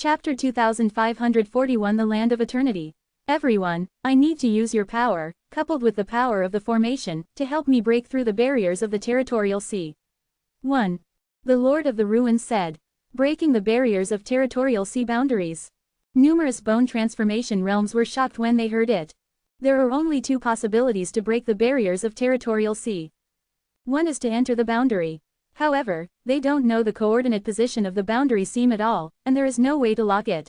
Chapter 2541 The Land of Eternity. Everyone, I need to use your power, coupled with the power of the formation, to help me break through the barriers of the territorial sea. 1. The Lord of the Ruins said. Breaking the barriers of territorial sea boundaries. Numerous bone transformation realms were shocked when they heard it. There are only two possibilities to break the barriers of territorial sea. One is to enter the boundary. However, they don't know the coordinate position of the boundary seam at all, and there is no way to lock it.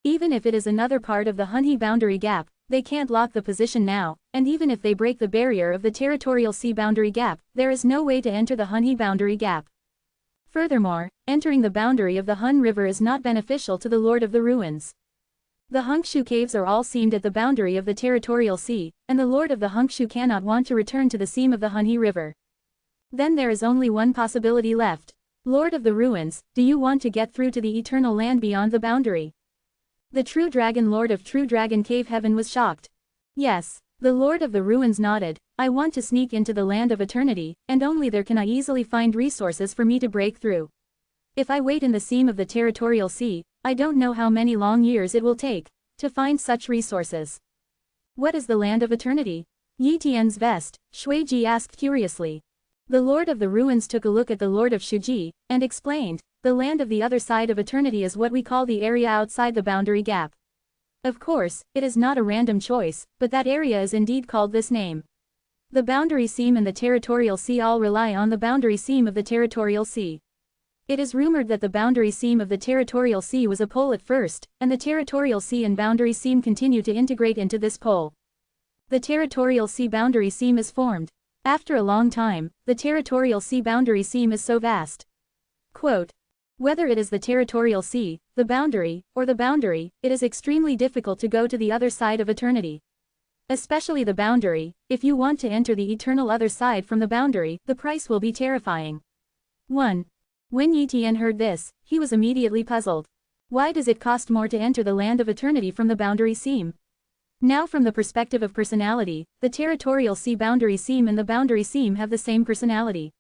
Even if it is another part of the Hunhi boundary gap, they can't lock the position now, and even if they break the barrier of the territorial sea boundary gap, there is no way to enter the Hunhi boundary gap. Furthermore, entering the boundary of the Hun River is not beneficial to the Lord of the Ruins. The Hunkshu caves are all seamed at the boundary of the territorial sea, and the Lord of the Hunkshu cannot want to return to the seam of the Hunhi River. Then there is only one possibility left. Lord of the Ruins, do you want to get through to the eternal land beyond the boundary? The true dragon Lord of True Dragon Cave Heaven was shocked. Yes. The Lord of the Ruins nodded. I want to sneak into the land of eternity, and only there can I easily find resources for me to break through. If I wait in the seam of the territorial sea, I don't know how many long years it will take to find such resources. What is the land of eternity? Yi Tian's vest, Shuiji asked curiously. The Lord of the Ruins took a look at the Lord of Shuji, and explained, the land of the other side of eternity is what we call the area outside the boundary gap. Of course, it is not a random choice, but that area is indeed called this name. The boundary seam and the territorial sea all rely on the boundary seam of the territorial sea. It is rumored that the boundary seam of the territorial sea was a pole at first, and the territorial sea and boundary seam continue to integrate into this pole. The territorial sea boundary seam is formed. After a long time, the territorial sea boundary seam is so vast. Quote, whether it is the territorial sea, the boundary, or the boundary, it is extremely difficult to go to the other side of eternity. Especially the boundary, if you want to enter the eternal other side from the boundary, the price will be terrifying. 1. When Yi Tian heard this, he was immediately puzzled. Why does it cost more to enter the land of eternity from the boundary seam? Now from the perspective of personality, the territorial sea boundary seam and the boundary seam have the same personality.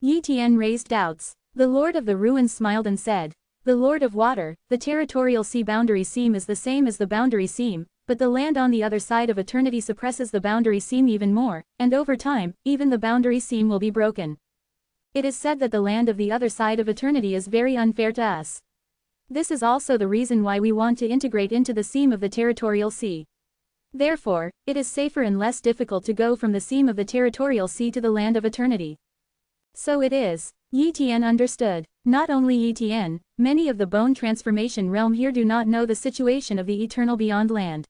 Yi Tian raised doubts. The Lord of the Ruins smiled and said, the Lord of Water, the territorial sea boundary seam is the same as the boundary seam, but the land on the other side of eternity suppresses the boundary seam even more, and over time, even the boundary seam will be broken. It is said that the land of the other side of eternity is very unfair to us. This is also the reason why we want to integrate into the seam of the territorial sea. Therefore, it is safer and less difficult to go from the seam of the territorial sea to the land of eternity. So it is. Yi Tian understood. Not only Yi Tian, many of the bone transformation realm here do not know the situation of the eternal beyond land.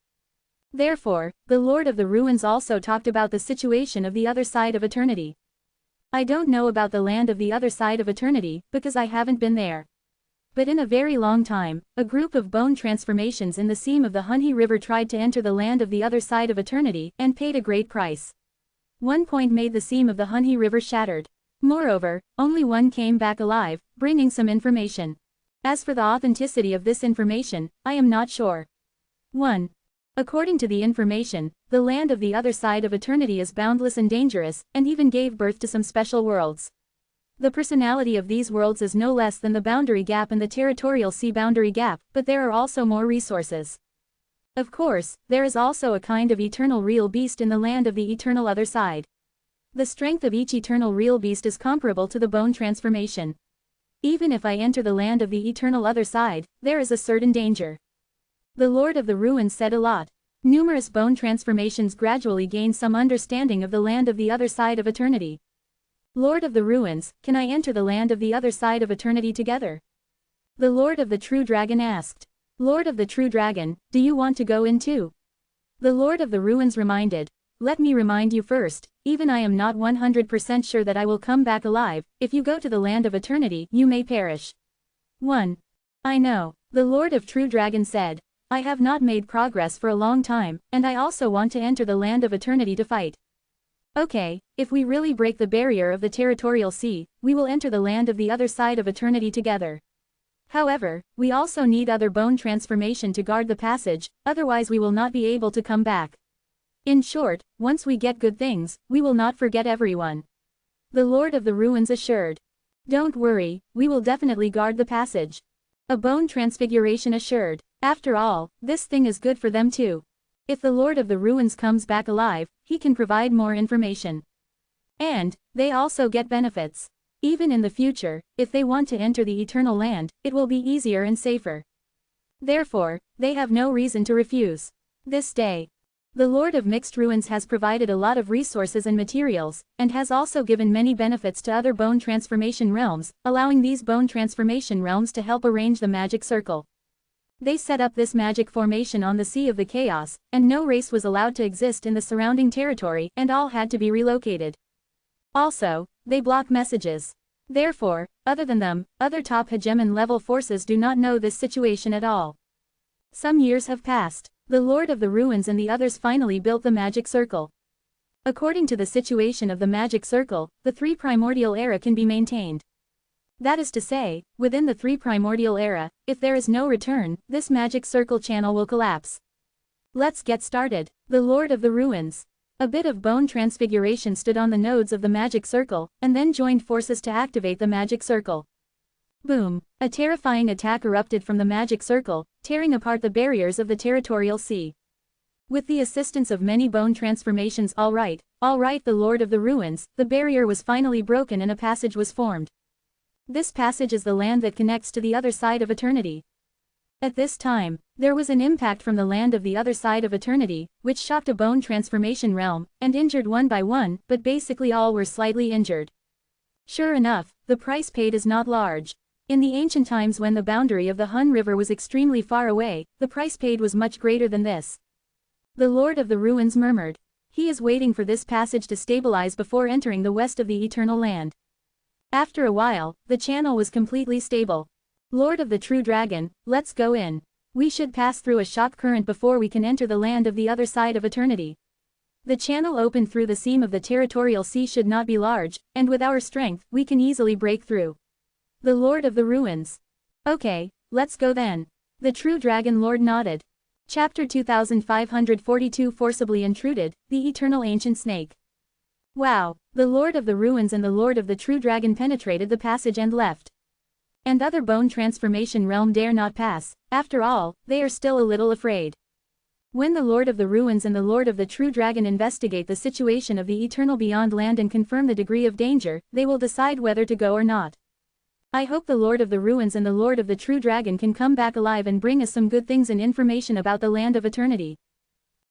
Therefore, the Lord of the Ruins also talked about the situation of the other side of eternity. I don't know about the land of the other side of eternity, because I haven't been there. But in a very long time, a group of bone transformations in the seam of the Hunhi River tried to enter the land of the other side of eternity, and paid a great price. One point made the seam of the Hunhi River shattered. Moreover, only one came back alive, bringing some information. As for the authenticity of this information, I am not sure. 1. According to the information, the land of the other side of eternity is boundless and dangerous, and even gave birth to some special worlds. The personality of these worlds is no less than the boundary gap and the territorial sea boundary gap, but there are also more resources. Of course, there is also a kind of eternal real beast in the land of the eternal other side. The strength of each eternal real beast is comparable to the bone transformation. Even if I enter the land of the eternal other side, there is a certain danger. The Lord of the Ruins said a lot. Numerous bone transformations gradually gained some understanding of the land of the other side of eternity. Lord of the Ruins, can I enter the land of the other side of eternity together? The Lord of the True Dragon asked. Lord of the True Dragon, do you want to go in too? The Lord of the Ruins reminded. Let me remind you first, even I am not 100% sure that I will come back alive. If you go to the land of eternity, you may perish. 1. I know. The Lord of True Dragon said. I have not made progress for a long time, and I also want to enter the land of eternity to fight. Okay, if we really break the barrier of the territorial sea, we will enter the land of the other side of eternity together. However, we also need other bone transformation to guard the passage, otherwise we will not be able to come back. In short, once we get good things, we will not forget everyone. The Lord of the Ruins assured. Don't worry, we will definitely guard the passage. A bone transfiguration assured. After all, this thing is good for them too. If the Lord of the Ruins comes back alive, he can provide more information. And, they also get benefits. Even in the future, if they want to enter the Eternal Land, it will be easier and safer. Therefore, they have no reason to refuse. This day, the Lord of Mixed Ruins has provided a lot of resources and materials, and has also given many benefits to other bone transformation realms, allowing these bone transformation realms to help arrange the magic circle. They set up this magic formation on the Sea of the Chaos, and no race was allowed to exist in the surrounding territory, and all had to be relocated. Also, they block messages. Therefore, other than them, other top hegemon level forces do not know this situation at all. Some years have passed. The Lord of the Ruins and the others finally built the magic circle. According to the situation of the magic circle, the 3 primordial era can be maintained. That is to say, within the 3 primordial era, if there is no return, this magic circle channel will collapse. Let's get started. The Lord of the Ruins. A bit of bone transfiguration stood on the nodes of the magic circle, and then joined forces to activate the magic circle. Boom! A terrifying attack erupted from the magic circle, tearing apart the barriers of the territorial sea. With the assistance of many bone transformations, all right, the Lord of the Ruins, the barrier was finally broken and a passage was formed. This passage is the land that connects to the other side of eternity. At this time, there was an impact from the land of the other side of eternity, which shocked a bone transformation realm, and injured one by one, but basically all were slightly injured. Sure enough, the price paid is not large. In the ancient times when the boundary of the Hun River was extremely far away, the price paid was much greater than this. The Lord of the Ruins murmured. He is waiting for this passage to stabilize before entering the west of the Eternal Land. After a while, the channel was completely stable. Lord of the True Dragon, let's go in. We should pass through a shock current before we can enter the land of the other side of eternity. The channel opened through the seam of the territorial sea should not be large, and with our strength, we can easily break through. The Lord of the Ruins. Okay, let's go then. The True Dragon Lord nodded. Chapter 2542 Forcibly Intruded, the Eternal Ancient Snake. Wow, the Lord of the Ruins and the Lord of the True Dragon penetrated the passage and left. And other bone transformation realm dare not pass, after all, they are still a little afraid. When the Lord of the Ruins and the Lord of the True Dragon investigate the situation of the Eternal Beyond Land and confirm the degree of danger, they will decide whether to go or not. I hope the Lord of the Ruins and the Lord of the True Dragon can come back alive and bring us some good things and information about the land of eternity.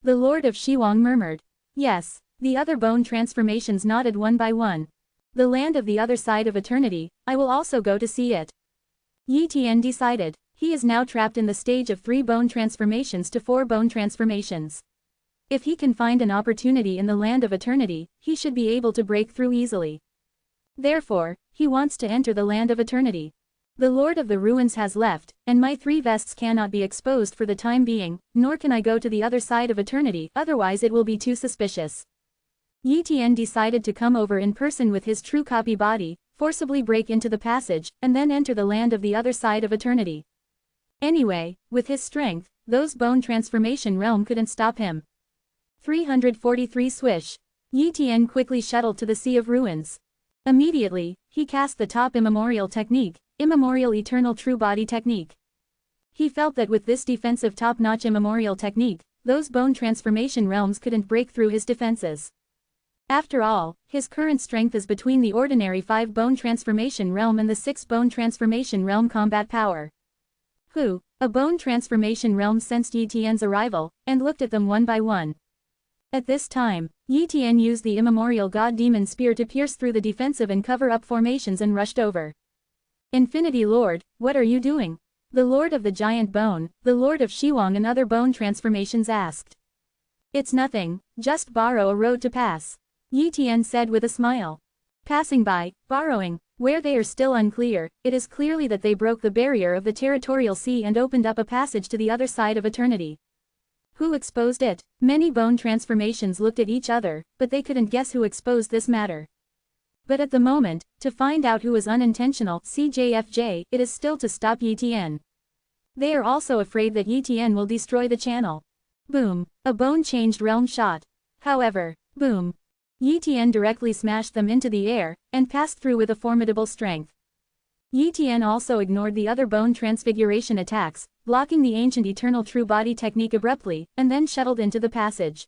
The Lord of Shiwang murmured. Yes, the other bone transformations nodded one by one. The land of the other side of eternity, I will also go to see it. Yi Tian decided. He is now trapped in the stage of 3 bone transformations to 4 bone transformations. If he can find an opportunity in the land of eternity, he should be able to break through easily. Therefore, he wants to enter the land of eternity. The Lord of the Ruins has left, and my 3 vests cannot be exposed for the time being, nor can I go to the other side of eternity, otherwise it will be too suspicious. Yi Tian decided to come over in person with his true copy body, forcibly break into the passage, and then enter the land of the other side of eternity. Anyway, with his strength, those bone transformation realm couldn't stop him. 343 Swish. Yi Tian quickly shuttled to the Sea of Ruins. Immediately, he cast the top immemorial technique, Immemorial Eternal True Body Technique. He felt that with this defensive top-notch immemorial technique, those bone transformation realms couldn't break through his defenses. After all, his current strength is between the ordinary 5 bone transformation realm and the 6 bone transformation realm combat power. A bone transformation realm sensed Yi Tian's arrival, and looked at them one by one. At this time, Yi Tian used the immemorial God Demon Spear to pierce through the defensive and cover up formations and rushed over. Infinity Lord, what are you doing? The Lord of the Giant Bone, the Lord of Shiwang and other bone transformations asked. It's nothing, just borrow a road to pass. Yi Tian said with a smile. Passing by, borrowing, where they are still unclear, it is clearly that they broke the barrier of the territorial sea and opened up a passage to the other side of eternity. Who exposed it? Many bone transformations looked at each other, but they couldn't guess who exposed this matter. But at the moment, to find out who was unintentional, CJFJ, it is still to stop Yi Tian. They are also afraid that Yi Tian will destroy the channel. Boom, a bone-changed realm shot. However, boom. Yi Tian directly smashed them into the air, and passed through with a formidable strength. Yi Tian also ignored the other bone transfiguration attacks, blocking the ancient eternal true body technique abruptly, and then shuttled into the passage.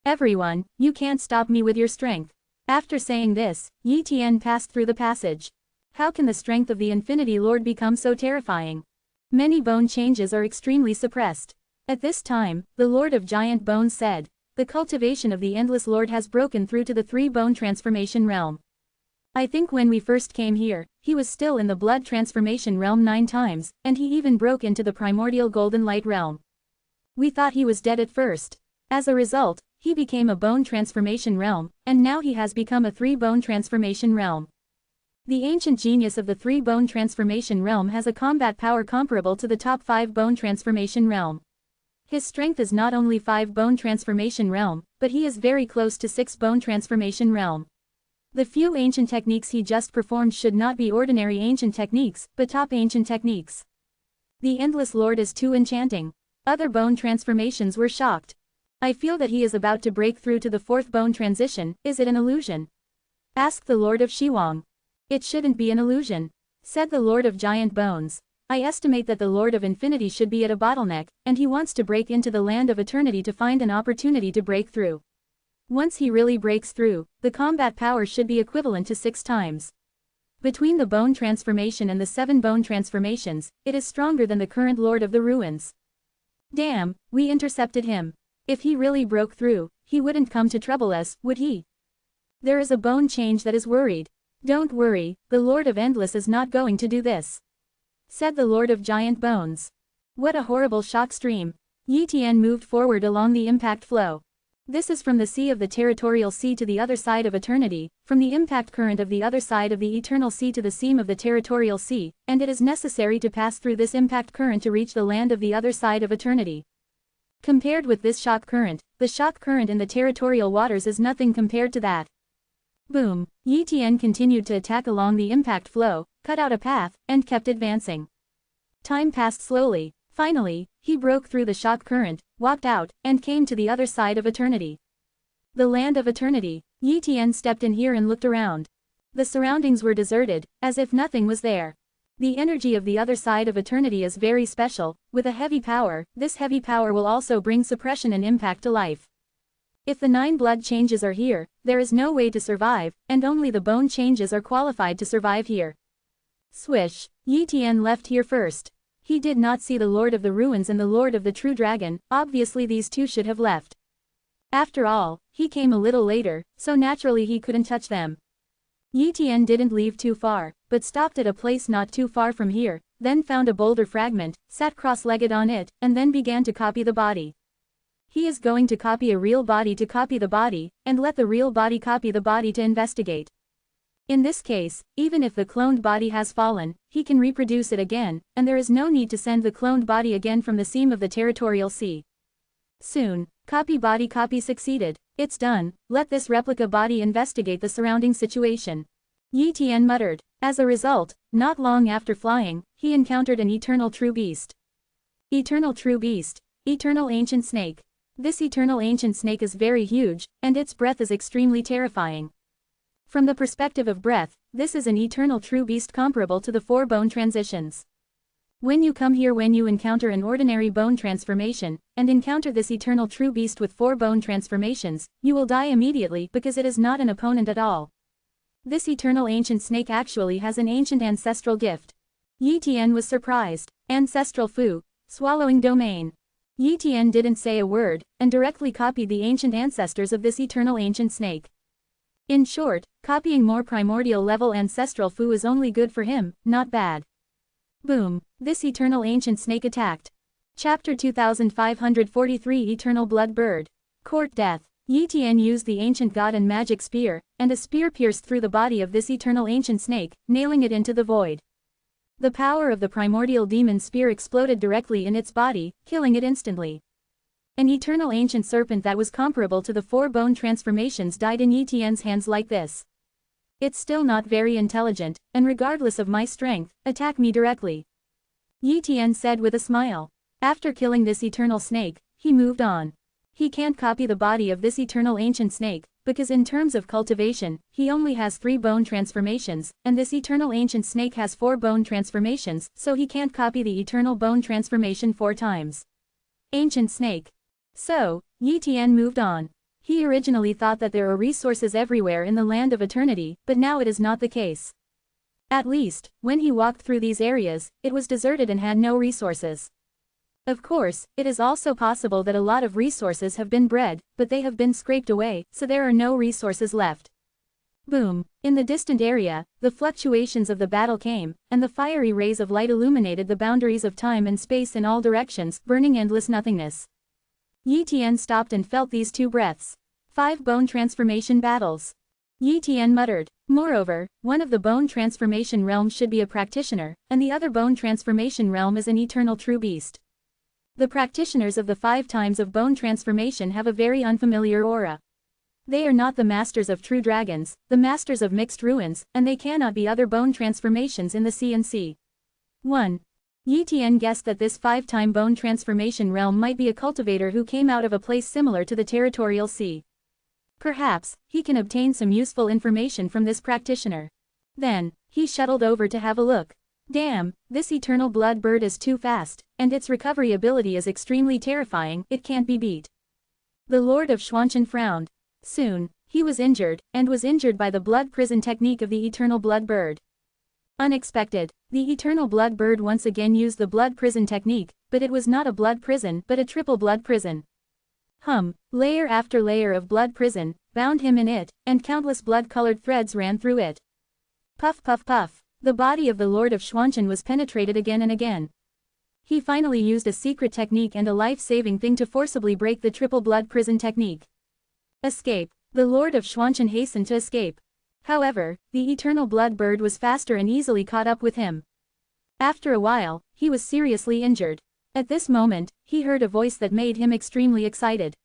Everyone, you can't stop me with your strength. After saying this, Yi Tian passed through the passage. How can the strength of the Infinity Lord become so terrifying? Many bone changes are extremely suppressed. At this time, the Lord of Giant Bones said, the cultivation of the Endless Lord has broken through to the 3-bone transformation realm. I think when we first came here, he was still in the blood transformation realm 9 times, and he even broke into the primordial golden light realm. We thought he was dead at first. As a result, he became a bone transformation realm, and now he has become a 3-bone transformation realm. The ancient genius of the 3-bone transformation realm has a combat power comparable to the top 5-bone transformation realm. His strength is not only 5-bone transformation realm, but he is very close to 6-bone transformation realm. The few ancient techniques he just performed should not be ordinary ancient techniques, but top ancient techniques. The Endless Lord is too enchanting. Other bone transformations were shocked. I feel that he is about to break through to the 4th bone transition. Is it an illusion? Asked the Lord of Shiwang. It shouldn't be an illusion, said the Lord of Giant Bones. I estimate that the Lord of Infinity should be at a bottleneck, and he wants to break into the land of eternity to find an opportunity to break through. Once he really breaks through, the combat power should be equivalent to 6 times. Between the bone transformation and the 7 bone transformations, it is stronger than the current Lord of the Ruins. Damn, we intercepted him. If he really broke through, he wouldn't come to trouble us, would he? There is a bone change that is worried. Don't worry, the Lord of Endless is not going to do this, said the Lord of Giant Bones. What a horrible shock stream. Yi Tian moved forward along the impact flow. This is from the sea of the territorial sea to the other side of eternity, from the impact current of the other side of the eternal sea to the seam of the territorial sea, and it is necessary to pass through this impact current to reach the land of the other side of eternity. Compared with this shock current, the shock current in the territorial waters is nothing compared to that. Boom, Yi Tian continued to attack along the impact flow, cut out a path, and kept advancing. Time passed slowly. Finally, he broke through the shock current, walked out, and came to the other side of eternity. The land of eternity. Yi Tian stepped in here and looked around. The surroundings were deserted, as if nothing was there. The energy of the other side of eternity is very special, with a heavy power. This heavy power will also bring suppression and impact to life. If the 9 blood changes are here, there is no way to survive, and only the bone changes are qualified to survive here. Swish, Yi Tian left here first. He did not see the Lord of the Ruins and the Lord of the True Dragon. Obviously these two should have left. After all, he came a little later, so naturally he couldn't touch them. Yi Tian didn't leave too far, but stopped at a place not too far from here, then found a boulder fragment, sat cross-legged on it, and then began to copy the body. He is going to copy a real body to copy the body, and let the real body copy the body to investigate. In this case, even if the cloned body has fallen, he can reproduce it again, and there is no need to send the cloned body again from the seam of the territorial sea. Soon, copy succeeded. It's done, let this replica body investigate the surrounding situation. Yi Tian muttered. As a result, not long after flying, he encountered an eternal true beast. Eternal true beast. Eternal ancient snake. This eternal ancient snake is very huge, and its breath is extremely terrifying. From the perspective of breath, this is an eternal true beast comparable to the 4 bone transitions. When you come here, when you encounter an ordinary bone transformation, and encounter this eternal true beast with 4 bone transformations, you will die immediately because it is not an opponent at all. This eternal ancient snake actually has an ancient ancestral gift. Yi Tian was surprised. Ancestral Fu, swallowing domain. Yi Tian didn't say a word, and directly copied the ancient ancestors of this eternal ancient snake. In short, copying more primordial level ancestral Fu is only good for him, not bad. Boom, this eternal ancient snake attacked. Chapter 2543 Eternal Blood Bird. Court Death. Yi Tian used the ancient god and magic spear, and a spear pierced through the body of this eternal ancient snake, nailing it into the void. The power of the primordial demon spear exploded directly in its body, killing it instantly. An eternal ancient serpent that was comparable to the 4 bone transformations died in Yi Tian's hands like this. It's still not very intelligent, and regardless of my strength, attack me directly. Yi Tian said with a smile. After killing this eternal snake, he moved on. He can't copy the body of this eternal ancient snake, because in terms of cultivation, he only has 3 bone transformations, and this eternal ancient snake has 4 bone transformations, so he can't copy the eternal bone transformation 4 times. Ancient snake. So, Yi Tian moved on. He originally thought that there are resources everywhere in the land of eternity, but now it is not the case. At least, when he walked through these areas, it was deserted and had no resources. Of course, it is also possible that a lot of resources have been bred, but they have been scraped away, so there are no resources left. Boom! In the distant area, the fluctuations of the battle came, and the fiery rays of light illuminated the boundaries of time and space in all directions, burning endless nothingness. Yi Tian stopped and felt these 2 breaths. 5 bone transformation battles. Yi Tian muttered. Moreover, one of the bone transformation realms should be a practitioner, and the other bone transformation realm is an eternal true beast. The practitioners of the 5 times of bone transformation have a very unfamiliar aura. They are not the masters of true dragons, the masters of mixed ruins, and they cannot be other bone transformations in the CNC. 1. Yi Tian guessed that this 5-time bone transformation realm might be a cultivator who came out of a place similar to the territorial sea. Perhaps, he can obtain some useful information from this practitioner. Then, he shuttled over to have a look. Damn, this eternal blood bird is too fast, and its recovery ability is extremely terrifying, it can't be beat. The Lord of Xuanchen frowned. Soon, he was injured, and was injured by the blood prison technique of the eternal blood bird. Unexpected, the eternal blood bird once again used the blood prison technique, but it was not a blood prison but a triple blood prison. Layer after layer of blood prison, bound him in it, and countless blood-colored threads ran through it. Puff puff puff, the body of the Lord of Xuanchen was penetrated again and again. He finally used a secret technique and a life-saving thing to forcibly break the triple blood prison technique. Escape. The Lord of Xuanchen hastened to escape. However, the eternal blood bird was faster and easily caught up with him. After a while, he was seriously injured. At this moment, he heard a voice that made him extremely excited.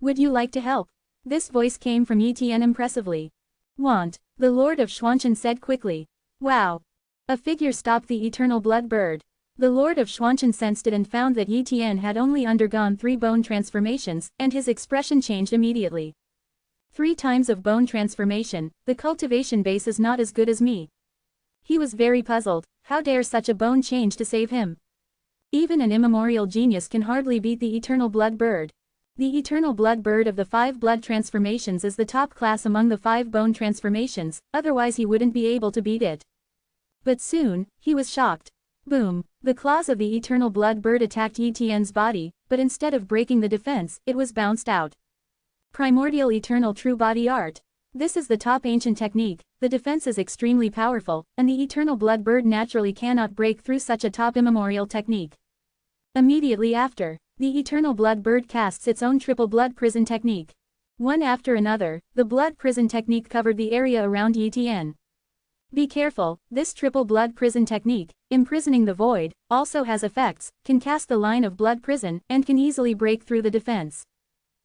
Would you like to help? This voice came from Yi Tian impressively. Want, the Lord of Xuanchen said quickly. Wow! A figure stopped the eternal blood bird. The Lord of Xuanchen sensed it and found that Yi Tian had only undergone 3 bone transformations, and his expression changed immediately. 3 times of bone transformation, the cultivation base is not as good as me. He was very puzzled, how dare such a bone change to save him? Even an immemorial genius can hardly beat the eternal blood bird. The eternal blood bird of the 5 blood transformations is the top class among the 5 bone transformations, otherwise he wouldn't be able to beat it. But soon, he was shocked. Boom! The claws of the eternal blood bird attacked Yi Tian's body, but instead of breaking the defense, it was bounced out. Primordial eternal true body art. This is the top ancient technique, the defense is extremely powerful, and the eternal blood bird naturally cannot break through such a top immemorial technique. Immediately after, the eternal blood bird casts its own triple blood prison technique. One after another, the blood prison technique covered the area around Yi Tian. Be careful, this triple blood prison technique, imprisoning the void, also has effects, can cast the line of blood prison, and can easily break through the defense.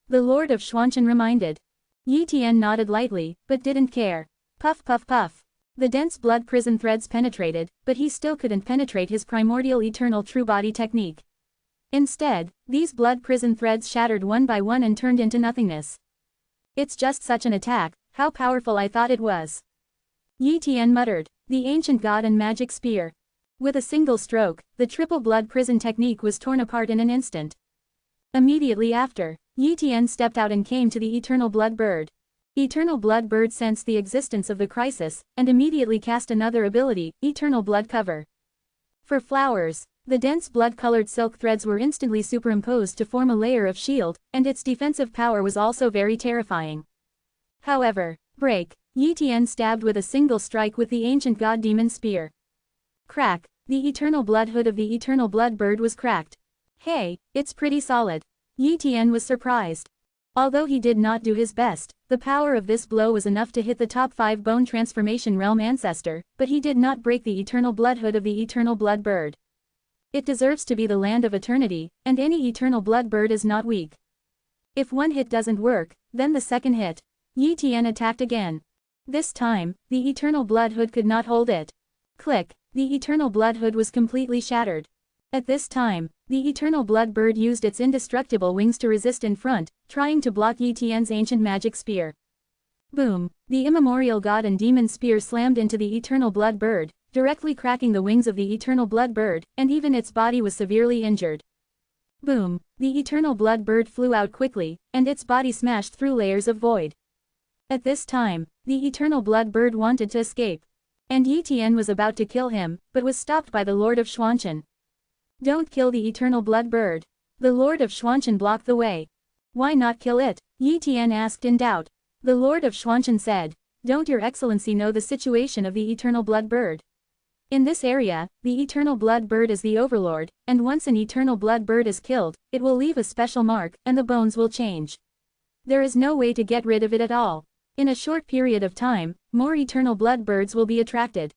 The Lord of Xuanchen reminded. Yi Tian nodded lightly, but didn't care. Puff puff puff. The dense blood prison threads penetrated, but he still couldn't penetrate his primordial eternal true body technique. Instead, these blood prison threads shattered one by one and turned into nothingness. It's just such an attack, how powerful I thought it was. Yi Tian muttered, the ancient god and magic spear. With a single stroke, the triple blood prison technique was torn apart in an instant. Immediately after, Yi Tian stepped out and came to the eternal blood bird. Eternal blood bird sensed the existence of the crisis, and immediately cast another ability, eternal blood cover. For flowers, the dense blood-colored silk threads were instantly superimposed to form a layer of shield, and its defensive power was also very terrifying. However, break. Yi Tian stabbed with a single strike with the ancient god-demon spear. Crack. The eternal blood hood of the eternal blood bird was cracked. Hey, it's pretty solid. Yi Tian was surprised. Although he did not do his best, the power of this blow was enough to hit the top 5 bone transformation realm ancestor, but he did not break the eternal blood hood of the eternal blood bird. It deserves to be the land of eternity, and any eternal blood bird is not weak. If one hit doesn't work, then the second hit. Yi Tian attacked again. This time, the eternal blood hood could not hold it. Click. The eternal blood hood was completely shattered. At this time, the eternal blood bird used its indestructible wings to resist in front, trying to block Yi Tian's ancient magic spear. Boom! The immemorial god and demon spear slammed into the eternal blood bird, directly cracking the wings of the eternal blood bird, and even its body was severely injured. Boom! The eternal blood bird flew out quickly, and its body smashed through layers of void. At this time, the eternal blood bird wanted to escape. And Yi Tian was about to kill him, but was stopped by the Lord of Xuanchen. Don't kill the eternal blood bird. The Lord of Xuanchen blocked the way. Why not kill it? Yi Tian asked in doubt. The Lord of Xuanchen said, "Don't your excellency know the situation of the eternal blood bird? In this area, the eternal blood bird is the overlord, and once an eternal blood bird is killed, it will leave a special mark, and the bones will change. There is no way to get rid of it at all. In a short period of time, more eternal blood birds will be attracted.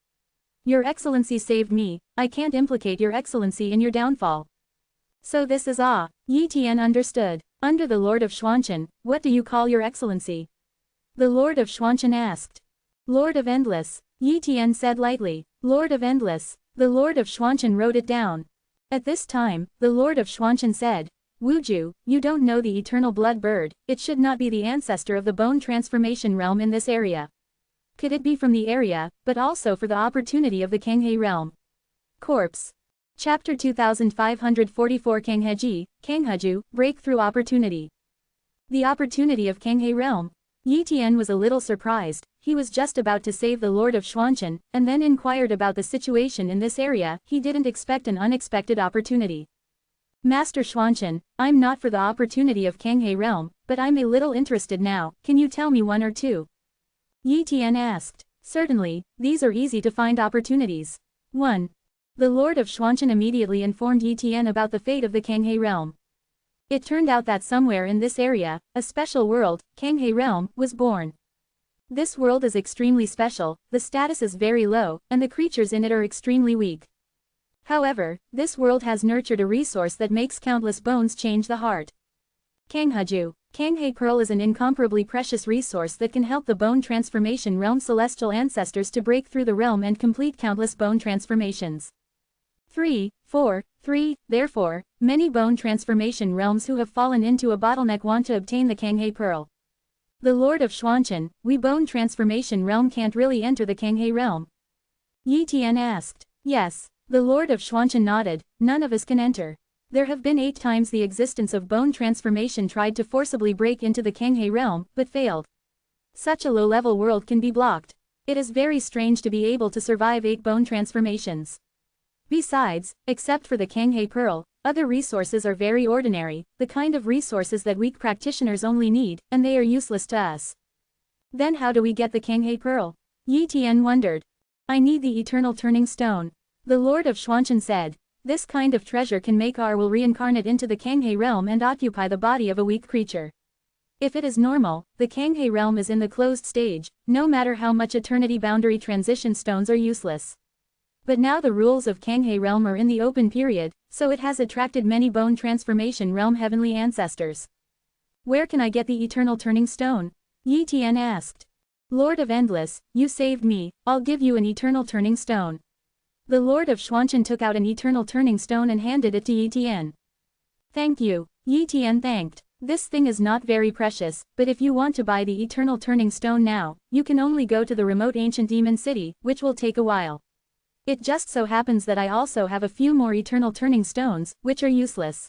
Your excellency saved me, I can't implicate your excellency in your downfall." So this is Yi Tian understood. Under the Lord of Xuanchen, what do you call your excellency? The Lord of Xuanchen asked. Lord of Endless. Yi Tian said lightly. Lord of Endless. The Lord of Xuanchen wrote it down. At this time, the Lord of Xuanchen said, "Wuju, you don't know the eternal blood bird, it should not be the ancestor of the bone transformation realm in this area. Could it be from the area, but also for the opportunity of the Kanghe realm?" Corpse. Chapter 2544 Kangheju, Breakthrough Opportunity. The opportunity of Kanghe realm. Yi Tian was a little surprised. He was just about to save the Lord of Xuanchen, and then inquired about the situation in this area. He didn't expect an unexpected opportunity. Master Xuanchen, I'm not for the opportunity of Kanghe realm, but I'm a little interested now. Can you tell me one or two? Yi Tian asked. Certainly, these are easy to find opportunities. 1. The Lord of Xuanchen immediately informed Yi Tian about the fate of the Kanghe realm. It turned out that somewhere in this area, a special world, Kanghe realm, was born. This world is extremely special, the status is very low, and the creatures in it are extremely weak. However, this world has nurtured a resource that makes countless bones change the heart. Kangheju. Kanghe Pearl is an incomparably precious resource that can help the bone transformation realm celestial ancestors to break through the realm and complete countless bone transformations. 3. Therefore, many bone transformation realms who have fallen into a bottleneck want to obtain the Kanghe Pearl. The Lord of Xuanchen, we bone transformation realm can't really enter the Kanghe realm. Yi Tian asked. Yes. The Lord of Xuanchen nodded, none of us can enter. There have been 8 times the existence of bone transformation tried to forcibly break into the Kanghe realm, but failed. Such a low-level world can be blocked. It is very strange to be able to survive 8 bone transformations. Besides, except for the Kanghe Pearl, other resources are very ordinary, the kind of resources that weak practitioners only need, and they are useless to us. Then how do we get the Kanghe Pearl? Yi Tian wondered. I need the eternal turning stone. The Lord of Xuanchen said, this kind of treasure can make our will reincarnate into the Kanghe realm and occupy the body of a weak creature. If it is normal, the Kanghe realm is in the closed stage, no matter how much eternity boundary transition stones are useless. But now the rules of Kanghe realm are in the open period, so it has attracted many bone transformation realm heavenly ancestors. Where can I get the eternal turning stone? Yi Tian asked. Lord of Endless, you saved me, I'll give you an eternal turning stone. The Lord of Xuanchen took out an eternal turning stone and handed it to Yi Tian. Thank you. Yi Tian thanked. This thing is not very precious, but if you want to buy the eternal turning stone now, you can only go to the remote ancient demon city, which will take a while. It just so happens that I also have a few more eternal turning stones, which are useless.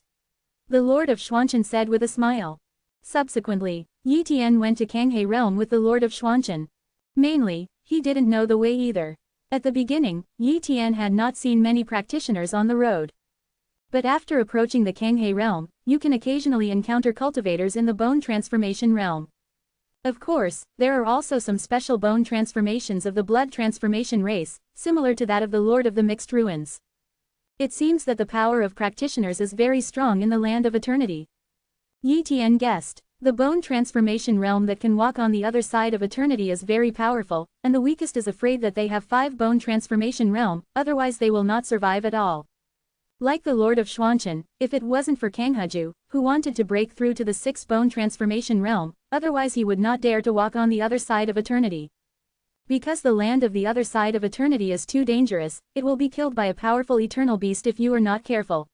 The Lord of Xuanchen said with a smile. Subsequently, Yi Tian went to Kanghe realm with the Lord of Xuanchen. Mainly, he didn't know the way either. At the beginning, Yi Tian had not seen many practitioners on the road. But after approaching the Kanghe realm, you can occasionally encounter cultivators in the bone transformation realm. Of course, there are also some special bone transformations of the blood transformation race, similar to that of the Lord of the Mixed Ruins. It seems that the power of practitioners is very strong in the land of eternity. Yi Tian guessed. The bone transformation realm that can walk on the other side of eternity is very powerful, and the weakest is afraid that they have 5 bone transformation realm, otherwise they will not survive at all. Like the Lord of Xuanchen, if it wasn't for Kangheju, who wanted to break through to the 6th bone transformation realm, otherwise he would not dare to walk on the other side of eternity. Because the land of the other side of eternity is too dangerous, it will be killed by a powerful eternal beast if you are not careful.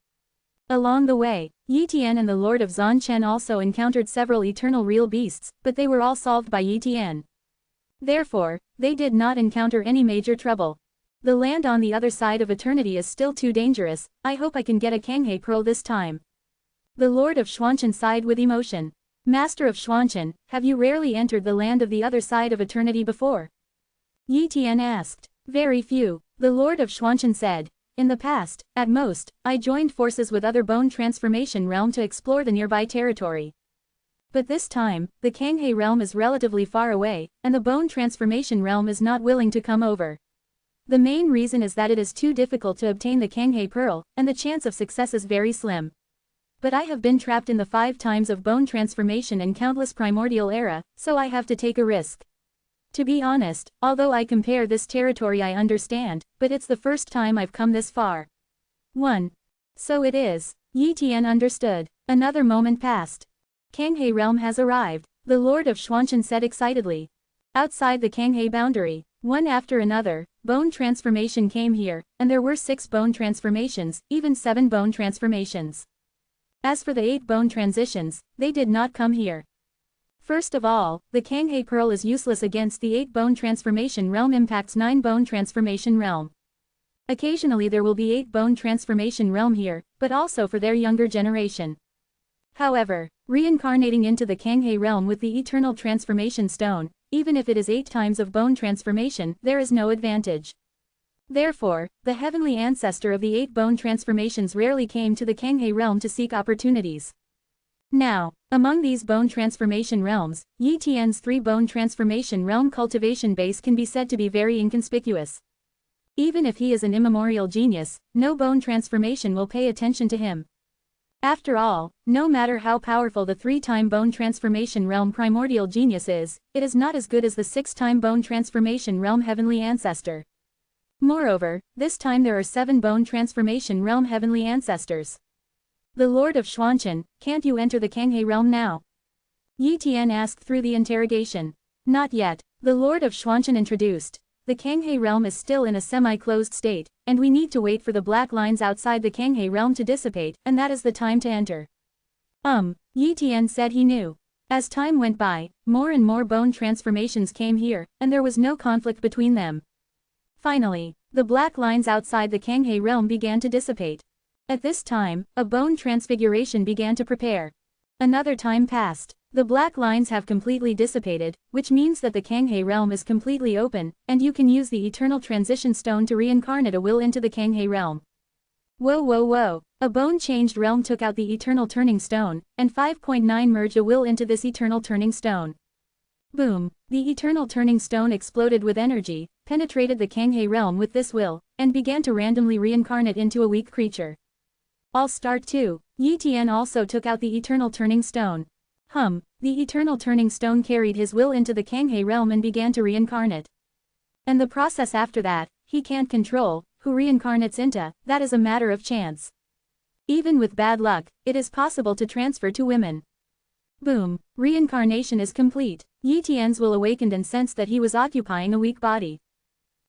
Along the way, Yi Tian and the Lord of Zhan Chen also encountered several eternal real beasts, but they were all solved by Yi Tian. Therefore, they did not encounter any major trouble. The land on the other side of eternity is still too dangerous. I hope I can get a Kanghe pearl this time. The Lord of Xuanchen sighed with emotion. Master of Xuanchen, have you rarely entered the land of the other side of eternity before? Yi Tian asked. Very few, the Lord of Xuanchen said. In the past, at most, I joined forces with other bone transformation realm to explore the nearby territory. But this time, the Kanghe realm is relatively far away, and the bone transformation realm is not willing to come over. The main reason is that it is too difficult to obtain the Kanghe pearl, and the chance of success is very slim. But I have been trapped in the 5 times of bone transformation and countless primordial era, so I have to take a risk. To be honest, although I compare this territory I understand, but it's the first time I've come this far. 1. So it is. Yi Tian understood. Another moment passed. Kanghe realm has arrived, the Lord of Xuanchen said excitedly. Outside the Kanghe boundary, one after another, bone transformation came here, and there were 6 bone transformations, even 7 bone transformations. As for the 8 bone transitions, they did not come here. First of all, the Kanghe pearl is useless against the 8 bone transformation realm impacts 9 bone transformation realm. Occasionally there will be 8 bone transformation realm here, but also for their younger generation. However, reincarnating into the Kanghe realm with the eternal transformation stone, even if it is 8 times of bone transformation, there is no advantage. Therefore, the heavenly ancestor of the 8 bone transformations rarely came to the Kanghe realm to seek opportunities. Now, among these bone transformation realms, Yi Tian's 3 bone transformation realm cultivation base can be said to be very inconspicuous. Even if he is an immemorial genius, no bone transformation will pay attention to him. After all, no matter how powerful the 3-time bone transformation realm primordial genius is, it is not as good as the 6-time bone transformation realm heavenly ancestor. Moreover, this time there are 7 bone transformation realm heavenly ancestors. The Lord of Xuanchen, can't you enter the Kanghe realm now? Yi Tian asked through the interrogation. Not yet, the Lord of Xuanchen introduced. The Kanghe realm is still in a semi-closed state, and we need to wait for the black lines outside the Kanghe realm to dissipate, and that is the time to enter. Yi Tian said he knew. As time went by, more and more bone transformations came here, and there was no conflict between them. Finally, the black lines outside the Kanghe realm began to dissipate. At this time, a bone transfiguration began to prepare. Another time passed. The black lines have completely dissipated, which means that the Kanghe realm is completely open, and you can use the eternal transition stone to reincarnate a will into the Kanghe realm. Whoa whoa whoa, a bone-changed realm took out the eternal turning stone, and 5.9 merged a will into this eternal turning stone. Boom, the eternal turning stone exploded with energy, penetrated the Kanghe realm with this will, and began to randomly reincarnate into a weak creature. I'll start too. Yi Tian also took out the eternal turning stone. The eternal turning stone carried his will into the Kanghe realm and began to reincarnate. And the process after that, he can't control, who reincarnates into, that is a matter of chance. Even with bad luck, it is possible to transfer to women. Boom, reincarnation is complete. Yi Tian's will awakened and sensed that he was occupying a weak body.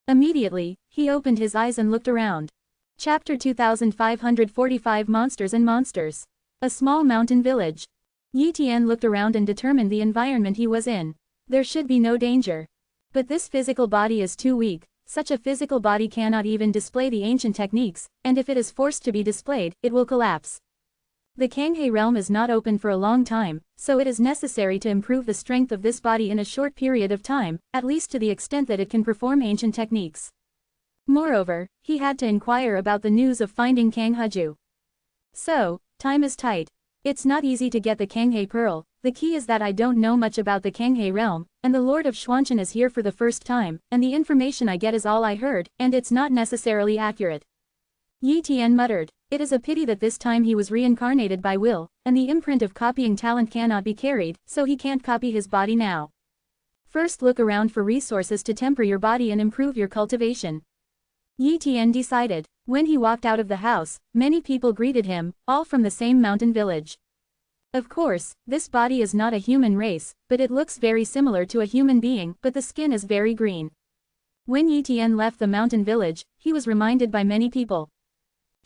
Immediately, he opened his eyes and looked around. Chapter 2545 Monsters and Monsters. A small mountain village. Yi Tian looked around and determined the environment he was in. There should be no danger. But this physical body is too weak. Such a physical body cannot even display the ancient techniques, and if it is forced to be displayed, it will collapse. The Kanghe realm is not open for a long time, so it is necessary to improve the strength of this body in a short period of time, at least to the extent that it can perform ancient techniques. Moreover, he had to inquire about the news of finding Kang Heju. So, time is tight. It's not easy to get the Kanghe pearl. The key is that I don't know much about the Kanghe realm, and the Lord of Xuanchen is here for the first time, and the information I get is all I heard, and it's not necessarily accurate. Yi Tian muttered. It is a pity that this time he was reincarnated by will, and the imprint of copying talent cannot be carried, so he can't copy his body now. First look around for resources to temper your body and improve your cultivation. Yi Tian decided. When he walked out of the house, many people greeted him, all from the same mountain village. Of course, this body is not a human race, but it looks very similar to a human being, but the skin is very green. When Yi Tian left the mountain village, he was reminded by many people.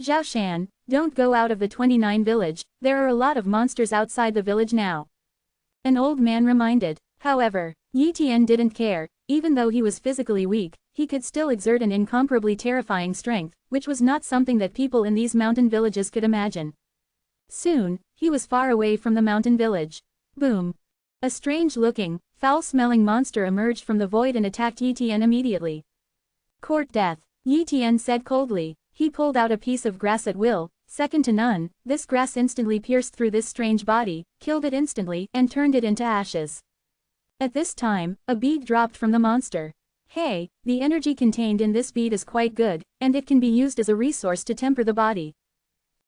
Zhao Shan, don't go out of the 29 village, there are a lot of monsters outside the village now. An old man reminded. However, Yi Tian didn't care, even though he was physically weak, he could still exert an incomparably terrifying strength, which was not something that people in these mountain villages could imagine. Soon, he was far away from the mountain village. Boom! A strange-looking, foul-smelling monster emerged from the void and attacked Yi Tian immediately. Court death, Yi Tian said coldly. He pulled out a piece of grass at will, second to none. This grass instantly pierced through this strange body, killed it instantly, and turned it into ashes. At this time, a bead dropped from the monster. Hey, the energy contained in this bead is quite good, and it can be used as a resource to temper the body.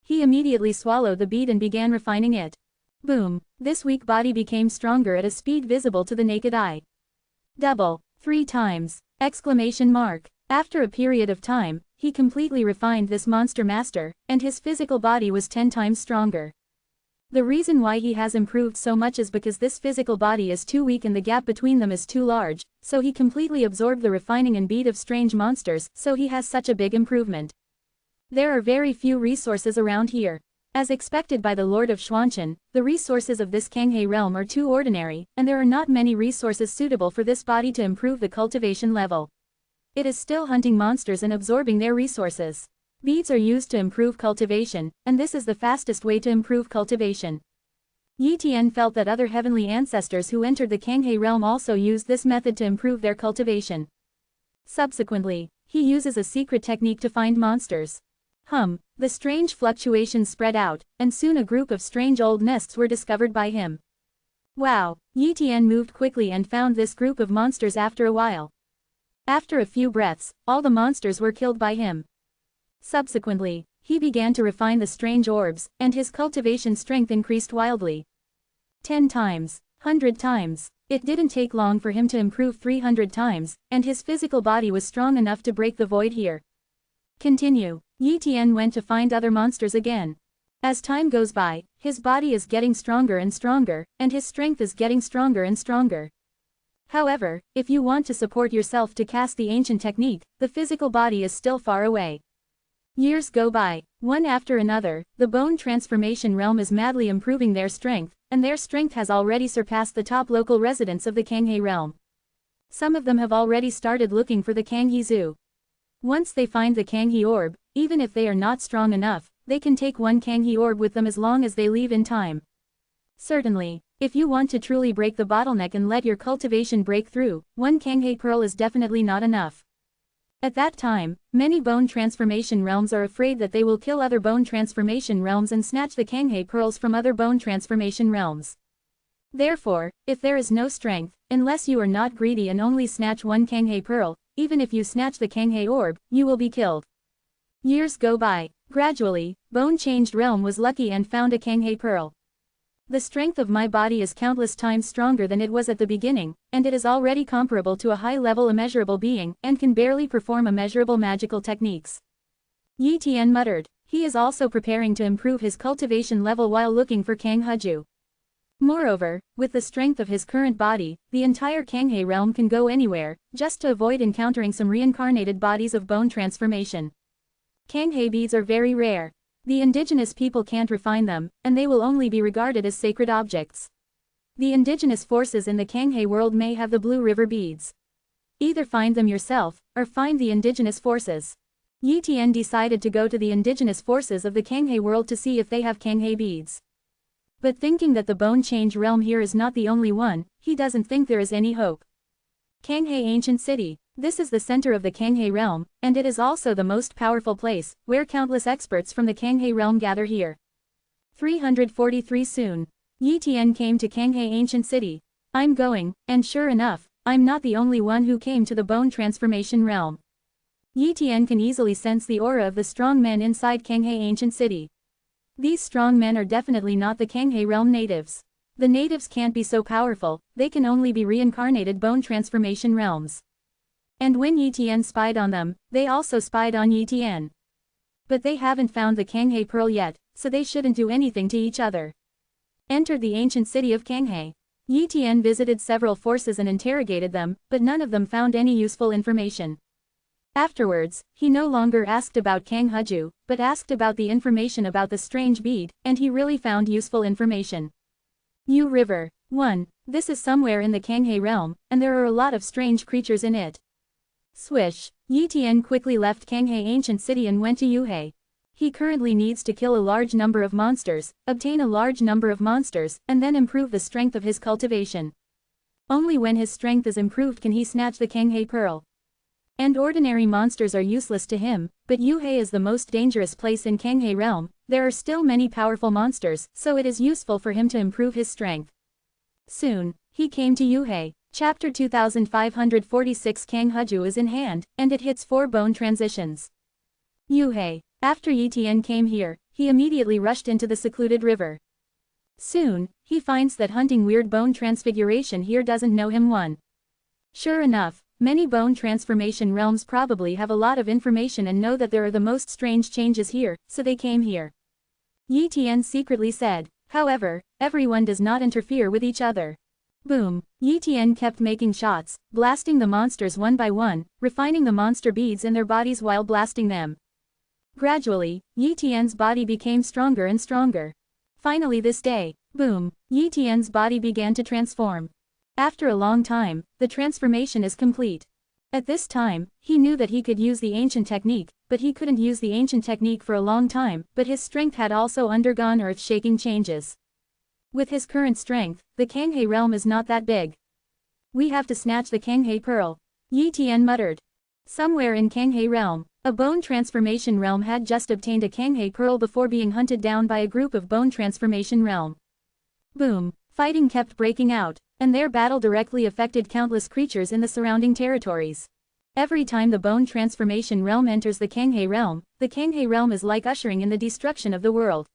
He immediately swallowed the bead and began refining it. Boom! This weak body became stronger at a speed visible to the naked eye. Double, 3 times! Exclamation mark! After a period of time, he completely refined this monster master, and his physical body was 10 times stronger. The reason why he has improved so much is because this physical body is too weak and the gap between them is too large, so he completely absorbed the refining and bead of strange monsters, so he has such a big improvement. There are very few resources around here. As expected by the Lord of Xuanchen, the resources of this Kanghe realm are too ordinary, and there are not many resources suitable for this body to improve the cultivation level. It is still hunting monsters and absorbing their resources. Beads are used to improve cultivation, and this is the fastest way to improve cultivation. Yi Tian felt that other heavenly ancestors who entered the Kanghe realm also used this method to improve their cultivation. Subsequently, he uses a secret technique to find monsters. The strange fluctuations spread out, and soon a group of strange old nests were discovered by him. Wow! Yi Tian moved quickly and found this group of monsters after a while. After a few breaths, all the monsters were killed by him. Subsequently, he began to refine the strange orbs, and his cultivation strength increased wildly. 10 times, 100 times. It didn't take long for him to improve 300 times, and his physical body was strong enough to break the void here. Continue. Yi Tian went to find other monsters again. As time goes by, his body is getting stronger and stronger, and his strength is getting stronger and stronger. However, if you want to support yourself to cast the ancient technique, the physical body is still far away. Years go by, one after another, the bone transformation realm is madly improving their strength, and their strength has already surpassed the top local residents of the Kanghe realm. Some of them have already started looking for the Kanghe Zoo. Once they find the Kanghe orb, even if they are not strong enough, they can take one Kanghe orb with them as long as they leave in time. Certainly, if you want to truly break the bottleneck and let your cultivation break through, one Kanghe pearl is definitely not enough. At that time, many bone transformation realms are afraid that they will kill other bone transformation realms and snatch the Kanghe pearls from other bone transformation realms. Therefore, if there is no strength, unless you are not greedy and only snatch one Kanghe pearl, even if you snatch the Kanghe orb, you will be killed. Years go by. Gradually, Bone Changed Realm was lucky and found a Kanghe pearl. The strength of my body is countless times stronger than it was at the beginning, and it is already comparable to a high-level immeasurable being, and can barely perform immeasurable magical techniques. Yi Tian muttered. He is also preparing to improve his cultivation level while looking for Kang Heju. Moreover, with the strength of his current body, the entire Kanghe realm can go anywhere, just to avoid encountering some reincarnated bodies of bone transformation. Kanghe beads are very rare. The indigenous people can't refine them, and they will only be regarded as sacred objects. The indigenous forces in the Kanghe world may have the Blue River beads. Either find them yourself, or find the indigenous forces. Yi Tian decided to go to the indigenous forces of the Kanghe world to see if they have Kanghe beads. But thinking that the Bone Change realm here is not the only one, he doesn't think there is any hope. Kanghe Ancient City. This is the center of the Kanghe realm, and it is also the most powerful place, where countless experts from the Kanghe realm gather here. 343 Soon. Yi Tian came to Kanghe Ancient City. I'm going, and sure enough, I'm not the only one who came to the bone transformation realm. Yi Tian can easily sense the aura of the strong men inside Kanghe Ancient City. These strong men are definitely not the Kanghe realm natives. The natives can't be so powerful, they can only be reincarnated bone transformation realms. And when Yi Tian spied on them, they also spied on Yi Tian. But they haven't found the Kanghe pearl yet, so they shouldn't do anything to each other. Entered the ancient city of Kanghe. Yi Tian visited several forces and interrogated them, but none of them found any useful information. Afterwards, he no longer asked about Kang Heju, but asked about the information about the strange bead, and he really found useful information. Yu River. 1. This is somewhere in the Kanghae realm, and there are a lot of strange creatures in it. Swish. Yi Tian quickly left Kanghae ancient city and went to Yuhei. He currently needs to kill a large number of monsters, obtain a large number of monsters, and then improve the strength of his cultivation. Only when his strength is improved can he snatch the Kanghae pearl. And ordinary monsters are useless to him, but Yuhei is the most dangerous place in Kanghae realm. There are still many powerful monsters, so it is useful for him to improve his strength. Soon, he came to Yuhei. Chapter 2546 Kang Heju is in hand, and it hits 4 bone transitions. Yuhei. After Yi Tian came here, he immediately rushed into the secluded river. Soon, he finds that hunting weird bone transfiguration here doesn't know him one. Sure enough, many bone transformation realms probably have a lot of information and know that there are the most strange changes here, so they came here. Yi Tian secretly said. However, everyone does not interfere with each other. Boom. Yi Tian kept making shots, blasting the monsters one by one, refining the monster beads in their bodies while blasting them. Gradually, Yi Tian's body became stronger and stronger. Finally this day, boom, Yi Tian's body began to transform. After a long time, the transformation is complete. At this time, he knew that he could use the ancient technique, but he couldn't use the ancient technique for a long time, but his strength had also undergone earth-shaking changes. With his current strength, the Kanghae realm is not that big. We have to snatch the Kanghae pearl, Yi Tian muttered. Somewhere in Kanghae realm, a bone transformation realm had just obtained a Kanghae pearl before being hunted down by a group of bone transformation realm. Boom, fighting kept breaking out, and their battle directly affected countless creatures in the surrounding territories. Every time the bone transformation realm enters the Kanghae realm is like ushering in the destruction of the world.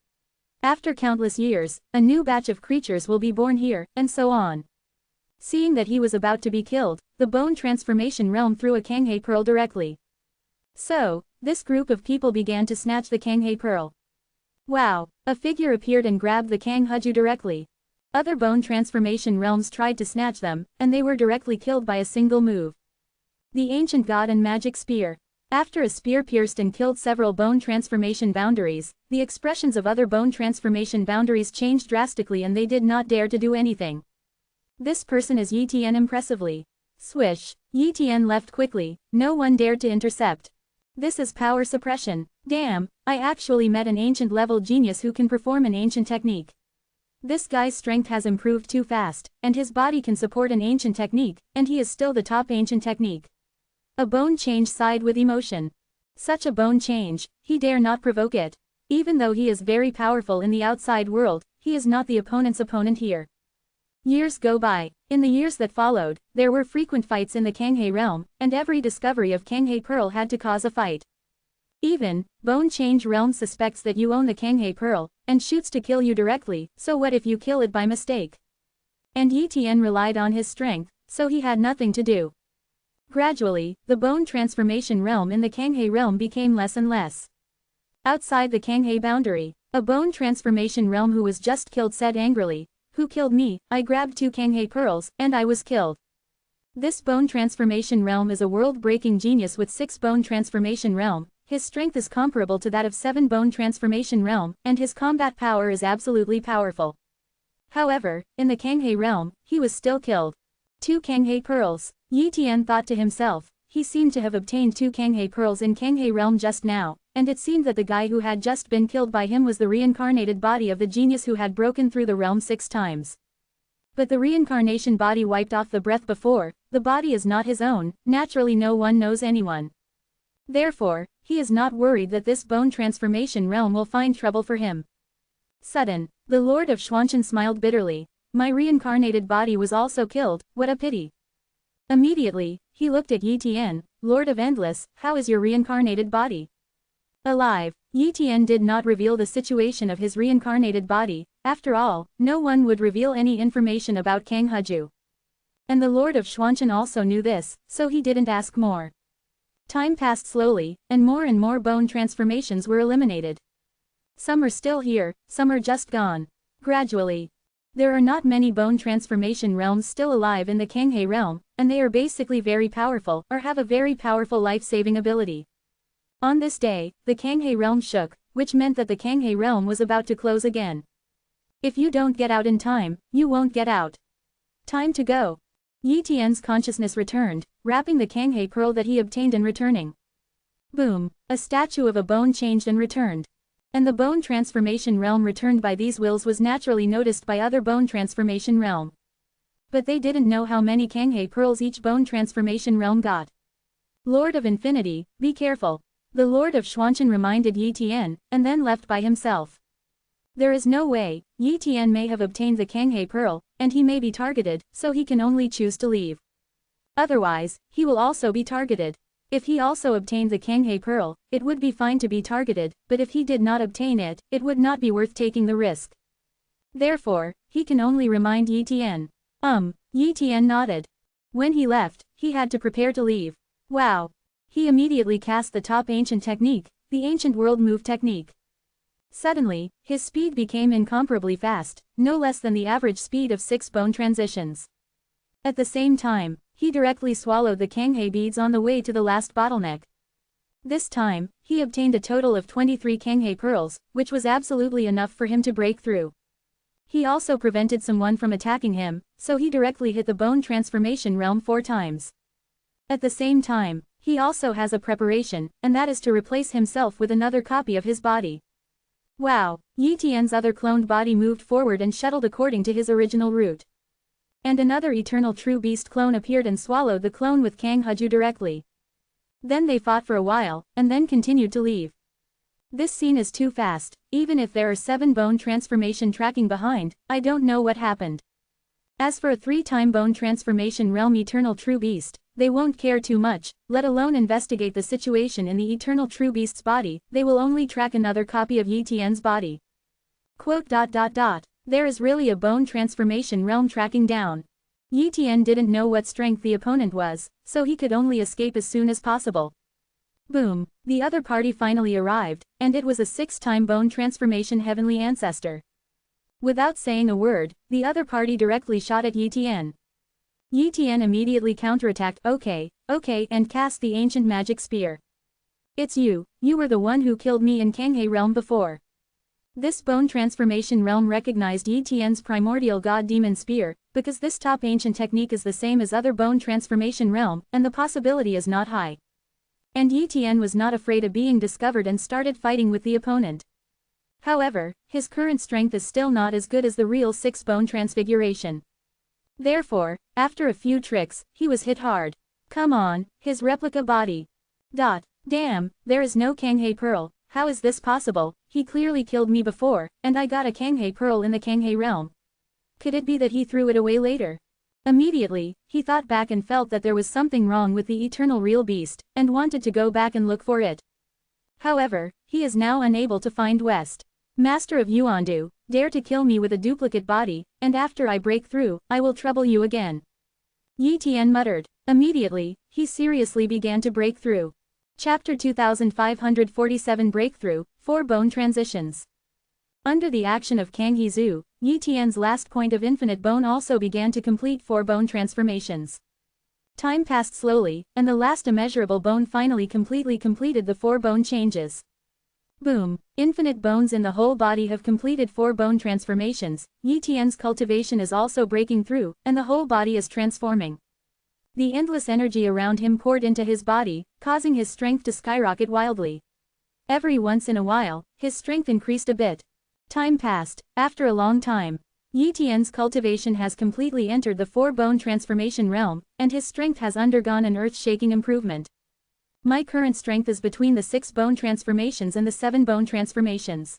After countless years, a new batch of creatures will be born here, and so on. Seeing that he was about to be killed, the bone transformation realm threw a Kanghae pearl directly. So, this group of people began to snatch the Kanghae pearl. Wow, a figure appeared and grabbed the Kang Heju directly. Other bone transformation realms tried to snatch them, and they were directly killed by a single move. The ancient god and magic spear. After a spear pierced and killed several bone transformation boundaries, the expressions of other bone transformation boundaries changed drastically and they did not dare to do anything. This person is Yi Tian impressively. Swish, Yi Tian left quickly, no one dared to intercept. This is power suppression. Damn, I actually met an ancient level genius who can perform an ancient technique. This guy's strength has improved too fast, and his body can support an ancient technique, and he is still the top ancient technique. A bone change sighed with emotion. Such a bone change, he dare not provoke it. Even though he is very powerful in the outside world, he is not the opponent's opponent here. Years go by. In the years that followed, there were frequent fights in the Kanghae realm, and every discovery of Kanghae pearl had to cause a fight. Even, Bone Change Realm suspects that you own the Kanghae pearl, and shoots to kill you directly, so what if you kill it by mistake? And Yi Tian relied on his strength, so he had nothing to do. Gradually, the bone transformation realm in the Kanghae realm became less and less. Outside the Kanghae boundary, a bone transformation realm who was just killed said angrily, "Who killed me? I grabbed 2 Kanghae pearls, and I was killed." This bone transformation realm is a world-breaking genius with 6 bone transformation realm. His strength is comparable to that of 7 bone transformation realm, and his combat power is absolutely powerful. However, in the Kanghae realm, he was still killed. 2 Kanghae pearls. Yi Tian thought to himself, he seemed to have obtained 2 Kanghae pearls in Kanghae realm just now, and it seemed that the guy who had just been killed by him was the reincarnated body of the genius who had broken through the realm 6 times. But the reincarnation body wiped off the breath before, the body is not his own, naturally no one knows anyone. Therefore, he is not worried that this bone transformation realm will find trouble for him. Sudden, the Lord of Xuanchen smiled bitterly. My reincarnated body was also killed, what a pity. Immediately, he looked at Yi Tian, Lord of Endless, how is your reincarnated body? Alive. Yi Tian did not reveal the situation of his reincarnated body, after all, no one would reveal any information about Kang Heju. And the Lord of Xuanchen also knew this, so he didn't ask more. Time passed slowly, and more bone transformations were eliminated. Some are still here, some are just gone. Gradually, There are not many bone transformation realms still alive in the Kanghae realm, and they are basically very powerful or have a very powerful life-saving ability. On this day, the Kanghae realm shook, which meant that the Kanghae realm was about to close again. If you don't get out in time, you won't get out. Time to go. Yi Tian's consciousness returned, wrapping the Kanghae pearl that he obtained and returning. Boom, a statue of a bone changed and returned. And the bone transformation realm returned by these wills was naturally noticed by other bone transformation realm. But they didn't know how many Kanghae pearls each bone transformation realm got. Lord of Infinity, be careful. The Lord of Xuanchen reminded Yi Tian, and then left by himself. There is no way. Yi Tian may have obtained the Kanghae pearl, and he may be targeted, so he can only choose to leave. Otherwise, he will also be targeted. If he also obtained the Kanghae pearl, it would be fine to be targeted, but if he did not obtain it, it would not be worth taking the risk. Therefore, he can only remind Yi Tian. Yi Tian nodded. When he left, he had to prepare to leave. Wow. He immediately cast the top ancient technique, the ancient world move technique. Suddenly, his speed became incomparably fast, no less than the average speed of 6 bone transitions. At the same time, he directly swallowed the Kanghae beads on the way to the last bottleneck. This time, he obtained a total of 23 Kanghae pearls, which was absolutely enough for him to break through. He also prevented someone from attacking him, so he directly hit the bone transformation realm 4 times. At the same time, he also has a preparation, and that is to replace himself with another copy of his body. Wow, Yi Tian's other cloned body moved forward and shuttled according to his original route. And another eternal true beast clone appeared and swallowed the clone with Kang Heju directly. Then they fought for a while, and then continued to leave. This scene is too fast, even if there are 7 bone transformation tracking behind, I don't know what happened. As for a 3-time bone transformation realm eternal true beast, they won't care too much, let alone investigate the situation in the eternal true beast's body, they will only track another copy of Yi Tian's body. Quote. There is really a bone transformation realm tracking down. Yi Tian didn't know what strength the opponent was, so he could only escape as soon as possible. Boom, the other party finally arrived, and it was a 6-time bone transformation heavenly ancestor. Without saying a word, the other party directly shot at Yi Tian. Yi Tian immediately counterattacked, okay, and cast the ancient magic spear. It's you were the one who killed me in Kanghae realm before. This bone transformation realm recognized Yi Tian's primordial god demon spear, because this top ancient technique is the same as other bone transformation realm, and the possibility is not high. And Yi Tian was not afraid of being discovered and started fighting with the opponent. However, his current strength is still not as good as the real 6 bone transfiguration. Therefore, after a few tricks, he was hit hard. Come on, his replica body. Damn, there is no Kanghae pearl, how is this possible? He clearly killed me before, and I got a Kanghae pearl in the Kanghae realm. Could it be that he threw it away later? Immediately, he thought back and felt that there was something wrong with the eternal real beast, and wanted to go back and look for it. However, he is now unable to find West. Master of Yuandu, dare to kill me with a duplicate body, and after I break through, I will trouble you again. Yi Tian muttered. Immediately, he seriously began to break through. Chapter 2547 Breakthrough, 4 Bone Transitions. Under the action of Kang Hezu, Yi Tian's last point of infinite bone also began to complete 4 bone transformations. Time passed slowly, and the last immeasurable bone finally completely completed the 4 bone changes. Boom, infinite bones in the whole body have completed 4 bone transformations, Yi Tian's cultivation is also breaking through, and the whole body is transforming. The endless energy around him poured into his body, causing his strength to skyrocket wildly. Every once in a while, his strength increased a bit. Time passed. After a long time, Yi Tian's cultivation has completely entered the 4 bone transformation realm, and his strength has undergone an earth-shaking improvement. My current strength is between the 6 bone transformations and the 7 bone transformations.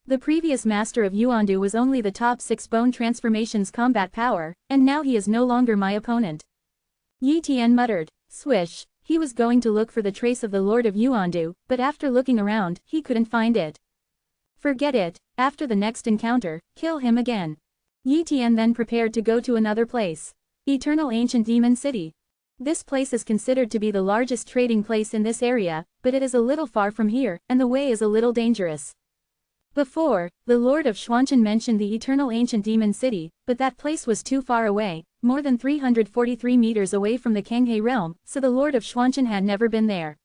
The previous master of Yuandu was only the top 6 bone transformations combat power, and now he is no longer my opponent. Yi Tian muttered. Swish, he was going to look for the trace of the Lord of Yuandu, but after looking around, he couldn't find it. Forget it, after the next encounter, kill him again. Yi Tian then prepared to go to another place. Eternal Ancient Demon City. This place is considered to be the largest trading place in this area, but it is a little far from here, and the way is a little dangerous. Before, the Lord of Xuanchen mentioned the eternal ancient demon city, but that place was too far away, more than 343 meters away from the Kanghe realm, so the Lord of Xuanchen had never been there.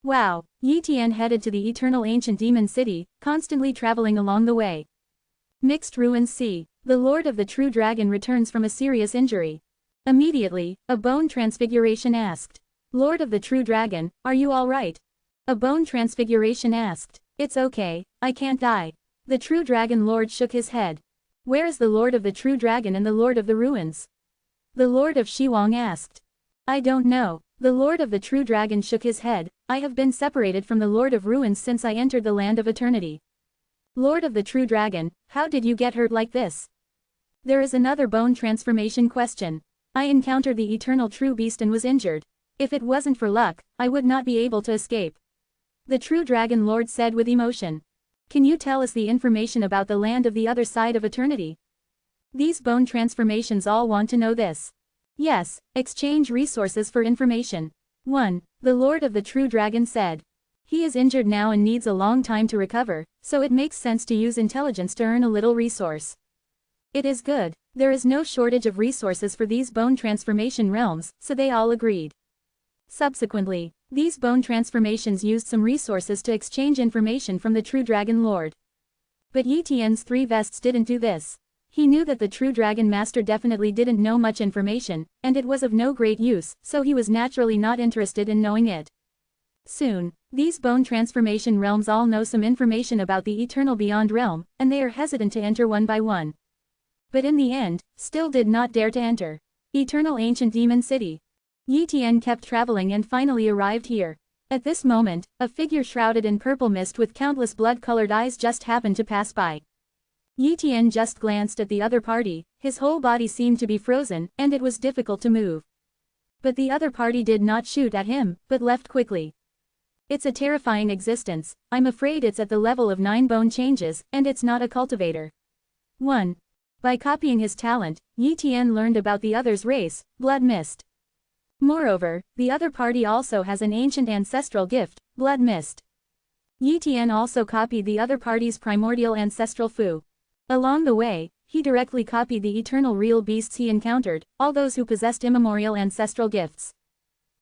Wow, Yi Tian headed to the eternal ancient demon city, constantly traveling along the way. Mixed ruins see. The Lord of the True Dragon returns from a serious injury. Immediately, a bone transfiguration asked. Lord of the True Dragon, are you all right? A bone transfiguration asked. It's okay, I can't die. The True Dragon Lord shook his head. Where is the Lord of the True Dragon and the Lord of the Ruins? The Lord of Shiwang asked. I don't know. The Lord of the True Dragon shook his head. I have been separated from the Lord of Ruins since I entered the land of eternity. Lord of the True Dragon, how did you get hurt like this? There is another bone transformation question. I encountered the eternal true beast and was injured. If it wasn't for luck, I would not be able to escape. The True Dragon Lord said with emotion. Can you tell us the information about the land of the other side of eternity? These bone transformations all want to know this. Yes, exchange resources for information. 1. The Lord of the True Dragon said. He is injured now and needs a long time to recover, so it makes sense to use intelligence to earn a little resource. It is good. There is no shortage of resources for these bone transformation realms, so they all agreed. Subsequently, these bone transformations used some resources to exchange information from the True Dragon Lord. But Yi Tian's three vests didn't do this. He knew that the True Dragon Master definitely didn't know much information, and it was of no great use, so he was naturally not interested in knowing it. Soon, these bone transformation realms all know some information about the eternal beyond realm, and they are hesitant to enter one by one. But in the end, still did not dare to enter. Eternal Ancient Demon City. Yi Tian kept traveling and finally arrived here. At this moment, a figure shrouded in purple mist with countless blood-colored eyes just happened to pass by. Yi Tian just glanced at the other party, his whole body seemed to be frozen, and it was difficult to move. But the other party did not shoot at him, but left quickly. It's a terrifying existence, I'm afraid it's at the level of 9 bone changes, and it's not a cultivator. 1. By copying his talent, Yi Tian learned about the other's race, Blood Mist. Moreover, the other party also has an ancient ancestral gift, Blood Mist. Yi Tian also copied the other party's primordial ancestral Fu. Along the way, he directly copied the eternal real beasts he encountered, all those who possessed immemorial ancestral gifts.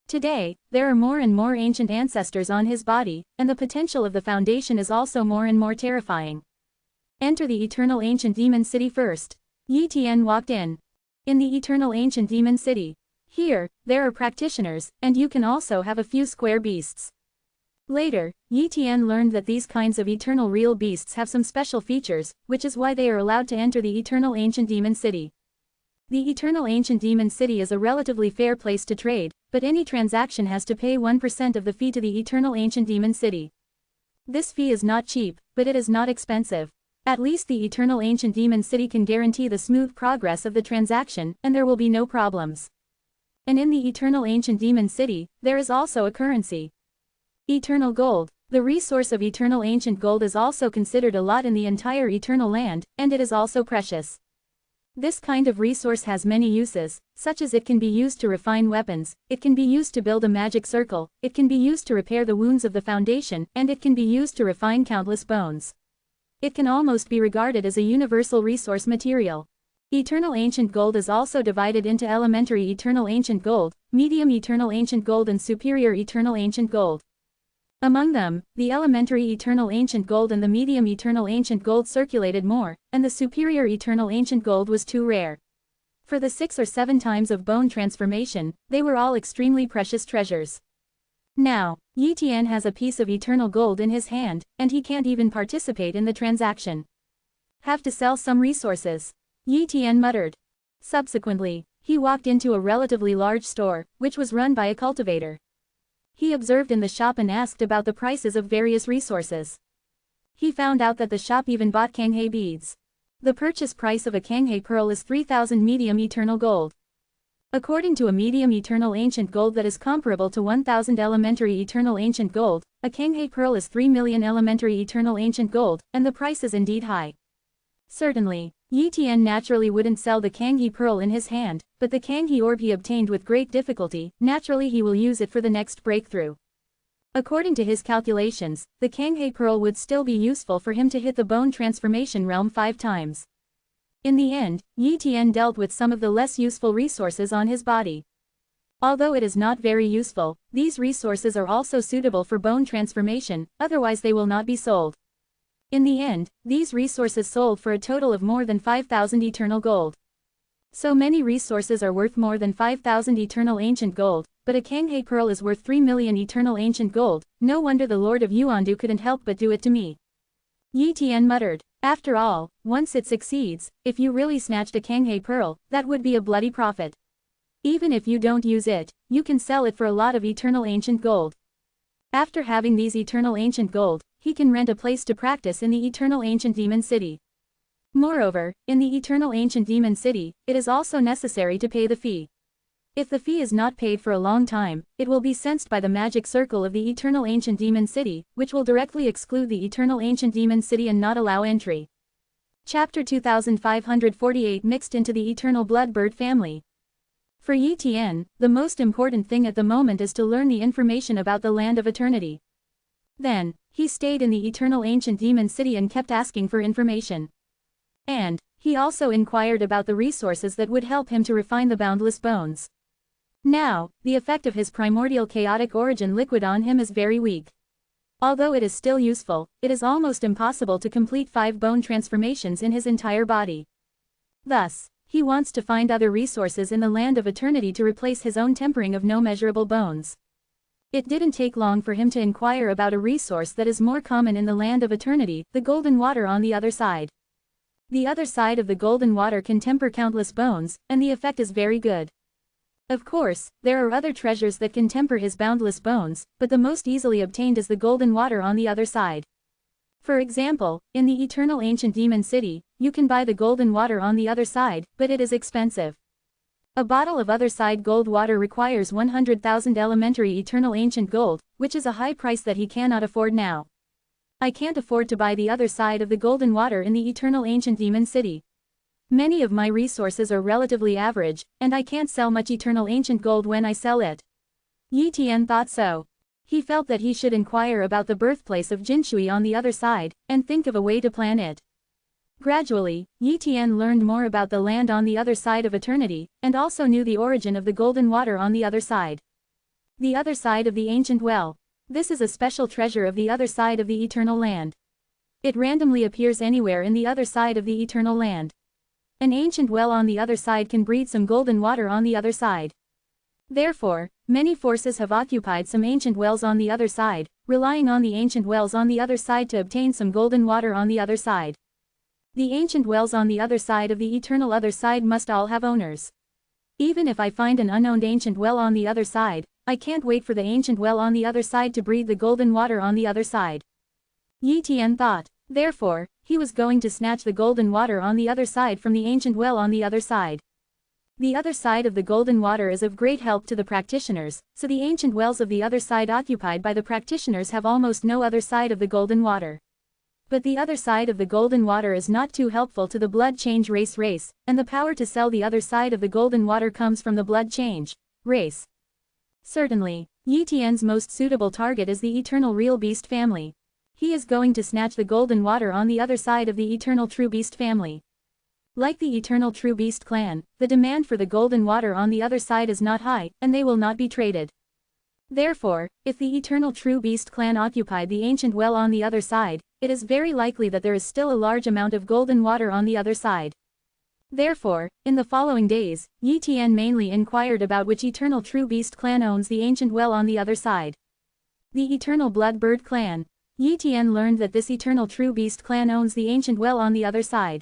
Today, there are more and more ancient ancestors on his body, and the potential of the foundation is also more and more terrifying. Enter the eternal ancient demon city first. Yi Tian walked in. In the eternal ancient demon city. Here, there are practitioners, and you can also have a few square beasts. Later, Yi Tian learned that these kinds of eternal real beasts have some special features, which is why they are allowed to enter the eternal ancient demon city. The eternal ancient demon city is a relatively fair place to trade, but any transaction has to pay 1% of the fee to the eternal ancient demon city. This fee is not cheap, but it is not expensive. At least the eternal ancient demon city can guarantee the smooth progress of the transaction, and there will be no problems. And in the eternal ancient demon city, there is also a currency. Eternal gold. The resource of eternal ancient gold is also considered a lot in the entire eternal land, and it is also precious. This kind of resource has many uses, such as it can be used to refine weapons, it can be used to build a magic circle, it can be used to repair the wounds of the foundation, and it can be used to refine countless bones. It can almost be regarded as a universal resource material. Eternal ancient gold is also divided into elementary eternal ancient gold, medium eternal ancient gold and superior eternal ancient gold. Among them, the elementary eternal ancient gold and the medium eternal ancient gold circulated more, and the superior eternal ancient gold was too rare. For the 6 or 7 times of bone transformation, they were all extremely precious treasures. Now, Yi Tian has a piece of eternal gold in his hand, and he can't even participate in the transaction. Have to sell some resources. Yi Tian muttered. Subsequently, he walked into a relatively large store, which was run by a cultivator. He observed in the shop and asked about the prices of various resources. He found out that the shop even bought Kanghe beads. The purchase price of a Kanghe pearl is 3,000 medium eternal gold. According to a medium eternal ancient gold that is comparable to 1,000 elementary eternal ancient gold, a Kanghe pearl is 3 million elementary eternal ancient gold, and the price is indeed high. Certainly, Yi Tian naturally wouldn't sell the Kanghe pearl in his hand, but the Kanghe orb he obtained with great difficulty, naturally he will use it for the next breakthrough. According to his calculations, the Kanghae pearl would still be useful for him to hit the bone transformation realm 5 times. In the end, Yi Tian dealt with some of the less useful resources on his body. Although it is not very useful, these resources are also suitable for bone transformation, otherwise they will not be sold. In the end, these resources sold for a total of more than 5,000 eternal gold. So many resources are worth more than 5,000 eternal ancient gold, but a Kanghae pearl is worth 3 million eternal ancient gold. No wonder the Lord of Yuandu couldn't help but do it to me. Yi Tian muttered. After all, once it succeeds, if you really snatched a Kanghae pearl, that would be a bloody profit. Even if you don't use it, you can sell it for a lot of eternal ancient gold. After having these eternal ancient gold, he can rent a place to practice in the eternal ancient demon city. Moreover, in the eternal ancient demon city, it is also necessary to pay the fee. If the fee is not paid for a long time, it will be sensed by the magic circle of the eternal ancient demon city, which will directly exclude the eternal ancient demon city and not allow entry. Chapter 2548 Mixed into the eternal bloodbird family. For Yi Tian, the most important thing at the moment is to learn the information about the land of eternity. Then, he stayed in the eternal ancient demon city and kept asking for information. And, he also inquired about the resources that would help him to refine the boundless bones. Now, the effect of his primordial chaotic origin liquid on him is very weak. Although it is still useful, it is almost impossible to complete 5 bone transformations in his entire body. Thus, he wants to find other resources in the land of eternity to replace his own tempering of no measurable bones. It didn't take long for him to inquire about a resource that is more common in the land of eternity, the golden water on the other side. The other side of the golden water can temper countless bones, and the effect is very good. Of course, there are other treasures that can temper his boundless bones, but the most easily obtained is the golden water on the other side. For example, in the eternal ancient demon city, you can buy the golden water on the other side, but it is expensive. A bottle of other side gold water requires 100,000 elementary eternal ancient gold, which is a high price that he cannot afford now. I can't afford to buy the other side of the golden water in the eternal ancient demon city. Many of my resources are relatively average, and I can't sell much eternal ancient gold when I sell it. Yi Tian thought so. He felt that he should inquire about the birthplace of Jinshui on the other side, and think of a way to plan it. Gradually, Yi Tian learned more about the land on the other side of eternity, and also knew the origin of the golden water on the other side. The other side of the ancient well. This is a special treasure of the other side of the eternal land. It randomly appears anywhere in the other side of the eternal land. An ancient well on the other side can breed some golden water on the other side. Therefore, many forces have occupied some ancient wells on the other side, relying on the ancient wells on the other side to obtain some golden water on the other side. The ancient wells on the other side of the eternal other side must all have owners. Even if I find an unowned ancient well on the other side, I can't wait for the ancient well on the other side to breed the golden water on the other side. Yi Tian thought. Therefore, he was going to snatch the golden water on the other side from the ancient well on the other side. The other side of the golden water is of great help to the practitioners, so the ancient wells of the other side occupied by the practitioners have almost no other side of the golden water. But the other side of the golden water is not too helpful to the blood change race, and the power to sell the other side of the golden water comes from the blood change race. Certainly, Yi Tian's most suitable target is the eternal real beast family. He is going to snatch the golden water on the other side of the eternal true beast family. Like the eternal true beast clan, the demand for the golden water on the other side is not high, and they will not be traded. Therefore, if the eternal true beast clan occupied the ancient well on the other side, it is very likely that there is still a large amount of golden water on the other side. Therefore, in the following days, Yi Tian mainly inquired about which eternal true beast clan owns the ancient well on the other side. The eternal blood bird clan. Yi Tian learned that this eternal true beast clan owns the ancient well on the other side.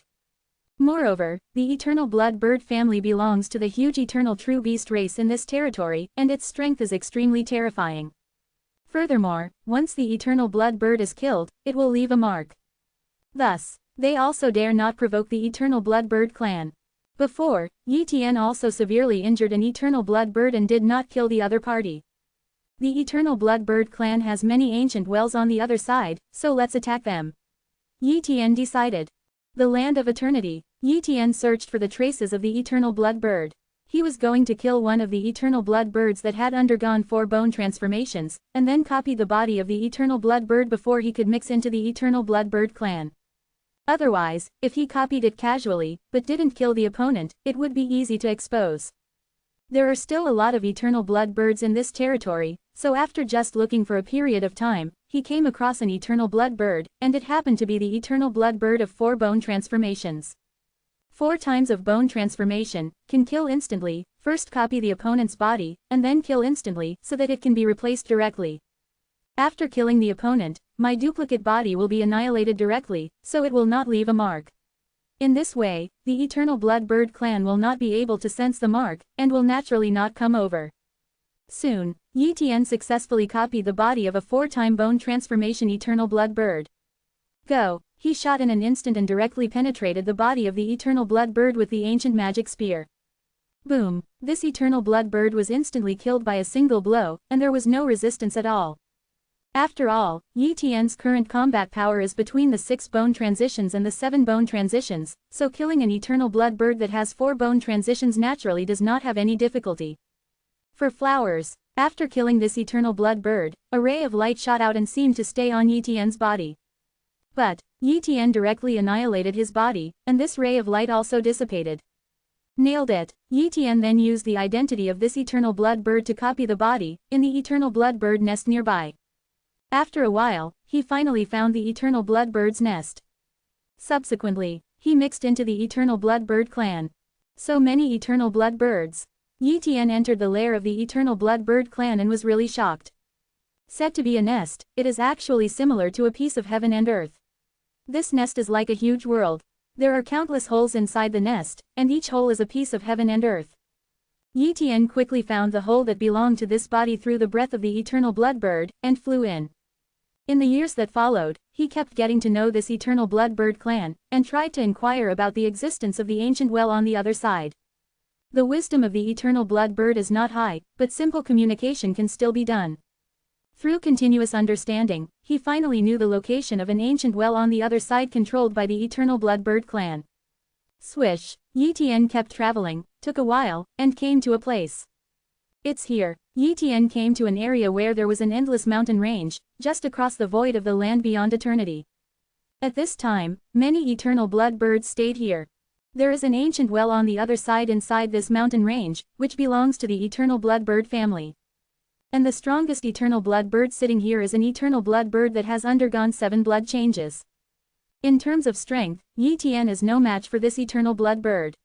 Moreover, the eternal blood bird family belongs to the huge eternal true beast race in this territory, and its strength is extremely terrifying. Furthermore, once the eternal blood bird is killed, it will leave a mark. Thus, they also dare not provoke the eternal blood bird clan. Before, Yi Tian also severely injured an eternal blood bird and did not kill the other party. The eternal blood bird clan has many ancient wells on the other side, so let's attack them. Yi Tian decided. The land of eternity. Yi Tian searched for the traces of the eternal blood bird. He was going to kill one of the eternal blood birds that had undergone 4 bone transformations, and then copy the body of the eternal blood bird before he could mix into the eternal blood bird clan. Otherwise, if he copied it casually, but didn't kill the opponent, it would be easy to expose. There are still a lot of eternal blood birds in this territory, so after just looking for a period of time, he came across an eternal blood bird, and it happened to be the eternal blood bird of 4 bone transformations. 4 times of bone transformation can kill instantly. First copy the opponent's body, and then kill instantly so that it can be replaced directly. After killing the opponent, my duplicate body will be annihilated directly, so it will not leave a mark. In this way, the eternal blood bird clan will not be able to sense the mark, and will naturally not come over. Soon, Yi Tian successfully copied the body of a 4-time bone transformation eternal blood bird. Go! He shot in an instant and directly penetrated the body of the eternal blood bird with the ancient magic spear. Boom! This eternal blood bird was instantly killed by a single blow, and there was no resistance at all. After all, Yi Tian's current combat power is between the 6 bone transitions and the 7 bone transitions, so killing an eternal blood bird that has 4 bone transitions naturally does not have any difficulty. For flowers, after killing this eternal blood bird, a ray of light shot out and seemed to stay on Yi Tian's body. But, Yi Tian directly annihilated his body, and this ray of light also dissipated. Nailed it! Yi Tian then used the identity of this eternal blood bird to copy the body, in the eternal blood bird nest nearby. After a while, he finally found the eternal blood bird's nest. Subsequently, he mixed into the eternal blood bird clan. So many eternal blood birds. Yi Tian entered the lair of the eternal blood bird clan and was really shocked. Said to be a nest, it is actually similar to a piece of heaven and earth. This nest is like a huge world. There are countless holes inside the nest, and each hole is a piece of heaven and earth. Yi Tian quickly found the hole that belonged to this body through the breath of the eternal blood bird, and flew in. In the years that followed, he kept getting to know this eternal blood bird clan, and tried to inquire about the existence of the ancient well on the other side. The wisdom of the eternal blood bird is not high, but simple communication can still be done. Through continuous understanding, he finally knew the location of an ancient well on the other side controlled by the eternal blood bird clan. Swish! Yi Tian kept traveling, took a while, and came to a place. It's here. Yi Tian came to an area where there was an endless mountain range, just across the void of the land beyond eternity. At this time, many eternal blood birds stayed here. There is an ancient well on the other side inside this mountain range, which belongs to the eternal blood bird family. And the strongest eternal blood bird sitting here is an eternal blood bird that has undergone 7 blood changes. In terms of strength, Yi Tian is no match for this eternal blood bird.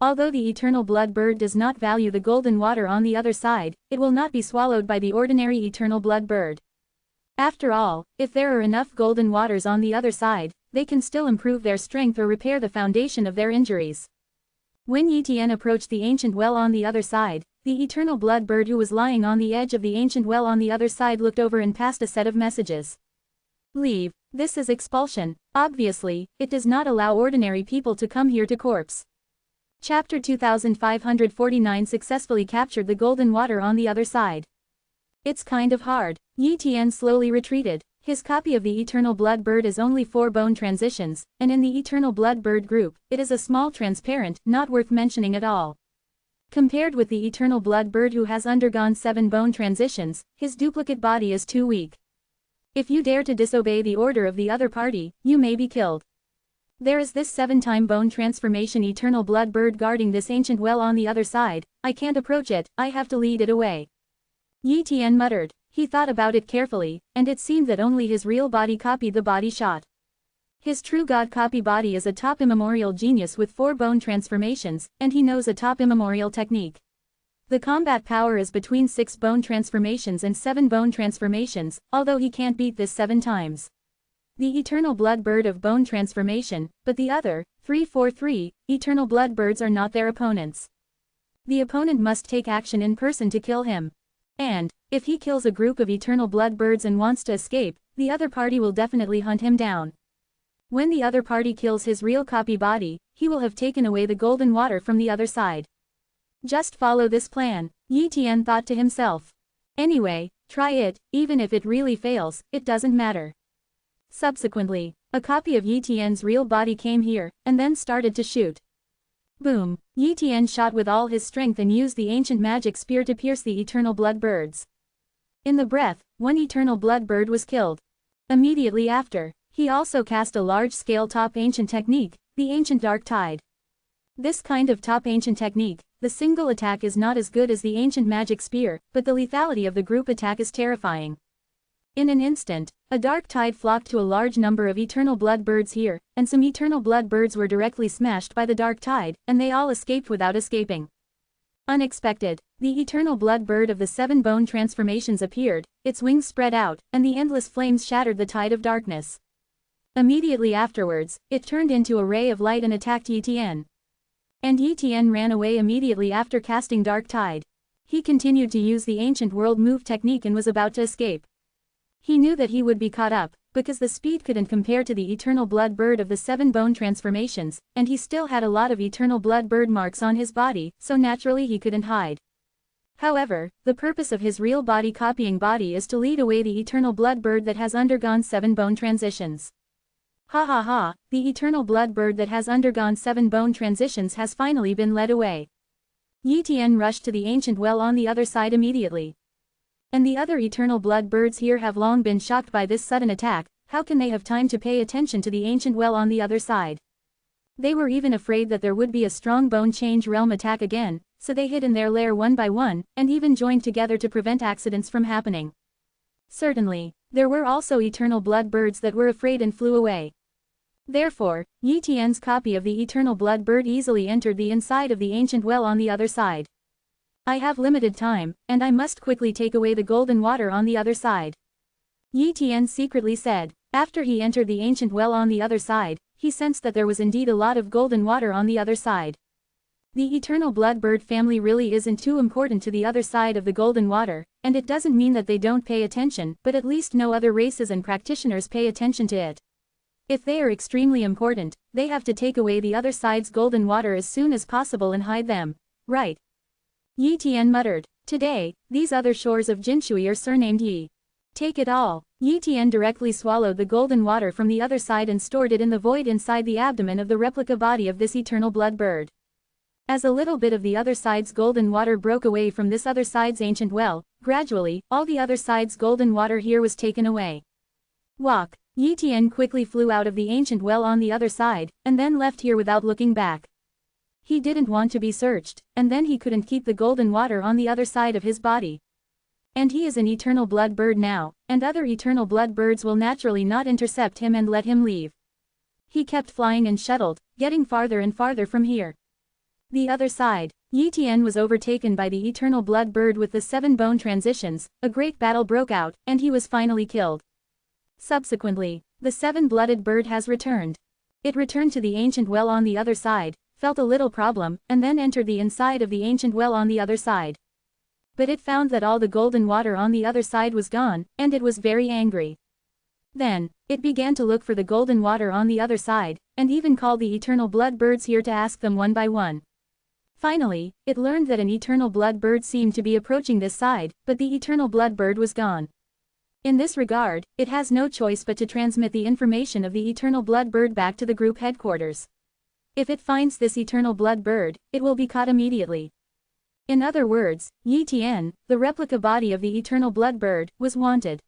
Although the eternal blood bird does not value the golden water on the other side, it will not be swallowed by the ordinary eternal blood bird. After all, if there are enough golden waters on the other side, they can still improve their strength or repair the foundation of their injuries. When Yi Tian approached the ancient well on the other side, the eternal blood bird who was lying on the edge of the ancient well on the other side looked over and passed a set of messages. Leave. This is expulsion. Obviously, it does not allow ordinary people to come here to corpse. Chapter 2549 successfully captured the golden water on the other side. It's kind of hard. Yi Tian slowly retreated. His copy of the eternal blood bird is only 4 bone transitions, and in the eternal blood bird group, it is a small transparent, not worth mentioning at all. Compared with the eternal blood bird who has undergone 7 bone transitions, his duplicate body is too weak. If you dare to disobey the order of the other party, you may be killed. There is this 7-time bone transformation eternal blood bird guarding this ancient well on the other side. I can't approach it, I have to lead it away. Yi Tian muttered. He thought about it carefully, and it seemed that only his real body copied the body shot. His true god copy body is a top immemorial genius with 4 bone transformations, and he knows a top immemorial technique. The combat power is between 6 bone transformations and 7 bone transformations, although he can't beat this 7 times. The eternal blood bird of bone transformation, but the other, 343, eternal blood birds are not their opponents. The opponent must take action in person to kill him. And, if he kills a group of eternal blood birds and wants to escape, the other party will definitely hunt him down. When the other party kills his real copy body, he will have taken away the golden water from the other side. Just follow this plan, Yi Tian thought to himself. Anyway, try it, even if it really fails, it doesn't matter. Subsequently, a copy of Yi Tian's real body came here, and then started to shoot. Boom! Yi Tian shot with all his strength and used the ancient magic spear to pierce the eternal blood birds. In the breath, one eternal blood bird was killed. Immediately after, he also cast a large-scale top ancient technique, the ancient dark tide. This kind of top ancient technique, the single attack is not as good as the ancient magic spear, but the lethality of the group attack is terrifying. In an instant, a dark tide flocked to a large number of eternal blood birds here, and some eternal blood birds were directly smashed by the dark tide, and they all escaped without escaping. Unexpected, the eternal blood bird of the 7 bone transformations appeared, its wings spread out, and the endless flames shattered the tide of darkness. Immediately afterwards, it turned into a ray of light and attacked Yi Tian. And Yi Tian ran away immediately after casting dark tide. He continued to use the ancient world move technique and was about to escape. He knew that he would be caught up, because the speed couldn't compare to the eternal blood bird of the 7 bone transformations, and he still had a lot of eternal blood bird marks on his body, so naturally he couldn't hide. However, the purpose of his real body copying body is to lead away the eternal blood bird that has undergone 7 bone transitions. Ha ha ha, the eternal blood bird that has undergone 7 bone transitions has finally been led away. Yi Tian rushed to the ancient well on the other side immediately. And the other eternal blood birds here have long been shocked by this sudden attack. How can they have time to pay attention to the ancient well on the other side? They were even afraid that there would be a strong bone change realm attack again, so they hid in their lair one by one, and even joined together to prevent accidents from happening. Certainly, there were also eternal blood birds that were afraid and flew away. Therefore, Yi Tian's copy of the eternal blood bird easily entered the inside of the ancient well on the other side. I have limited time, and I must quickly take away the golden water on the other side. Yi Tian secretly said. After he entered the ancient well on the other side, he sensed that there was indeed a lot of golden water on the other side. The eternal blood bird family really isn't too important to the other side of the golden water, and it doesn't mean that they don't pay attention, but at least no other races and practitioners pay attention to it. If they are extremely important, they have to take away the other side's golden water as soon as possible and hide them. Right. Yi Tian muttered. Today, these other shores of Jinshui are surnamed Yi. Take it all. Yi Tian directly swallowed the golden water from the other side and stored it in the void inside the abdomen of the replica body of this eternal blood bird. As a little bit of the other side's golden water broke away from this other side's ancient well, gradually, all the other side's golden water here was taken away. Walk. Yi Tian quickly flew out of the ancient well on the other side, and then left here without looking back. He didn't want to be searched, and then he couldn't keep the golden water on the other side of his body. And he is an eternal blood bird now, and other eternal blood birds will naturally not intercept him and let him leave. He kept flying and shuttled, getting farther and farther from here. The other side. Yi Tian was overtaken by the eternal blood bird with the 7 bone transitions, a great battle broke out, and he was finally killed. Subsequently, the 7-blooded bird has returned. It returned to the ancient well on the other side, felt a little problem, and then entered the inside of the ancient well on the other side. But it found that all the golden water on the other side was gone, and it was very angry. Then, it began to look for the golden water on the other side, and even called the eternal blood birds here to ask them one by one. Finally, it learned that an eternal blood bird seemed to be approaching this side, but the eternal blood bird was gone. In this regard, it has no choice but to transmit the information of the eternal blood bird back to the group headquarters. If it finds this eternal blood bird, it will be caught immediately. In other words, Yi Tian, the replica body of the eternal blood bird, was wanted.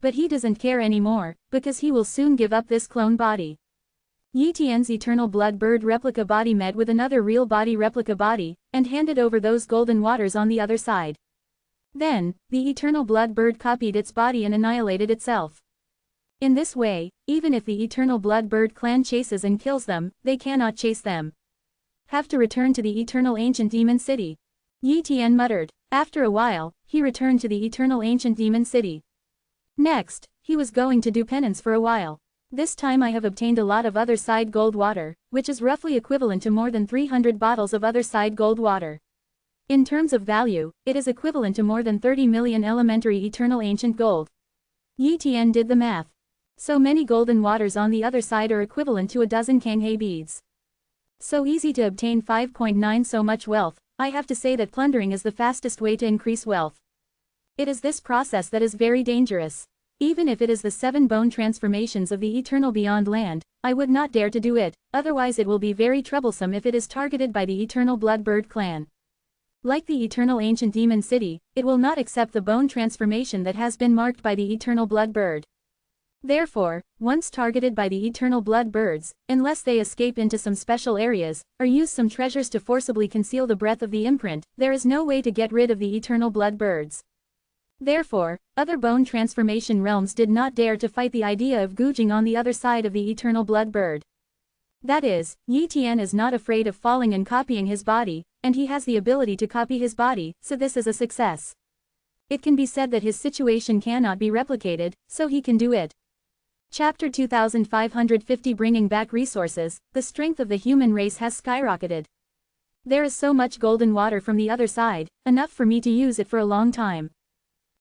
But he doesn't care anymore, because he will soon give up this clone body. Yi Tian's eternal blood bird replica body met with another real body replica body, and handed over those golden waters on the other side. Then, the eternal blood bird copied its body and annihilated itself. In this way, even if the eternal blood bird clan chases and kills them, they cannot chase them. Have to return to the eternal ancient demon city. Yi Tian muttered. After a while, he returned to the eternal ancient demon city. Next, he was going to do penance for a while. This time I have obtained a lot of other side gold water, which is roughly equivalent to more than 300 bottles of other side gold water. In terms of value, it is equivalent to more than 30 million elementary eternal ancient gold. Yi Tian did the math. So many golden waters on the other side are equivalent to a dozen Kanghe beads. So easy to obtain 5.9 so much wealth. I have to say that plundering is the fastest way to increase wealth. It is this process that is very dangerous. Even if it is the 7 bone transformations of the eternal beyond land, I would not dare to do it, otherwise it will be very troublesome if it is targeted by the eternal Bloodbird clan. Like the eternal ancient demon city, it will not accept the bone transformation that has been marked by the eternal Bloodbird. Therefore, once targeted by the eternal Bloodbirds, unless they escape into some special areas, or use some treasures to forcibly conceal the breath of the imprint, there is no way to get rid of the eternal Bloodbirds. Therefore, other bone transformation realms did not dare to fight the idea of gouging on the other side of the eternal Bloodbird. That is, Yi Tian is not afraid of falling and copying his body, and he has the ability to copy his body, so this is a success. It can be said that his situation cannot be replicated, so he can do it. Chapter 2550 Bringing Back Resources, the strength of the human race has skyrocketed. There is so much golden water from the other side, enough for me to use it for a long time.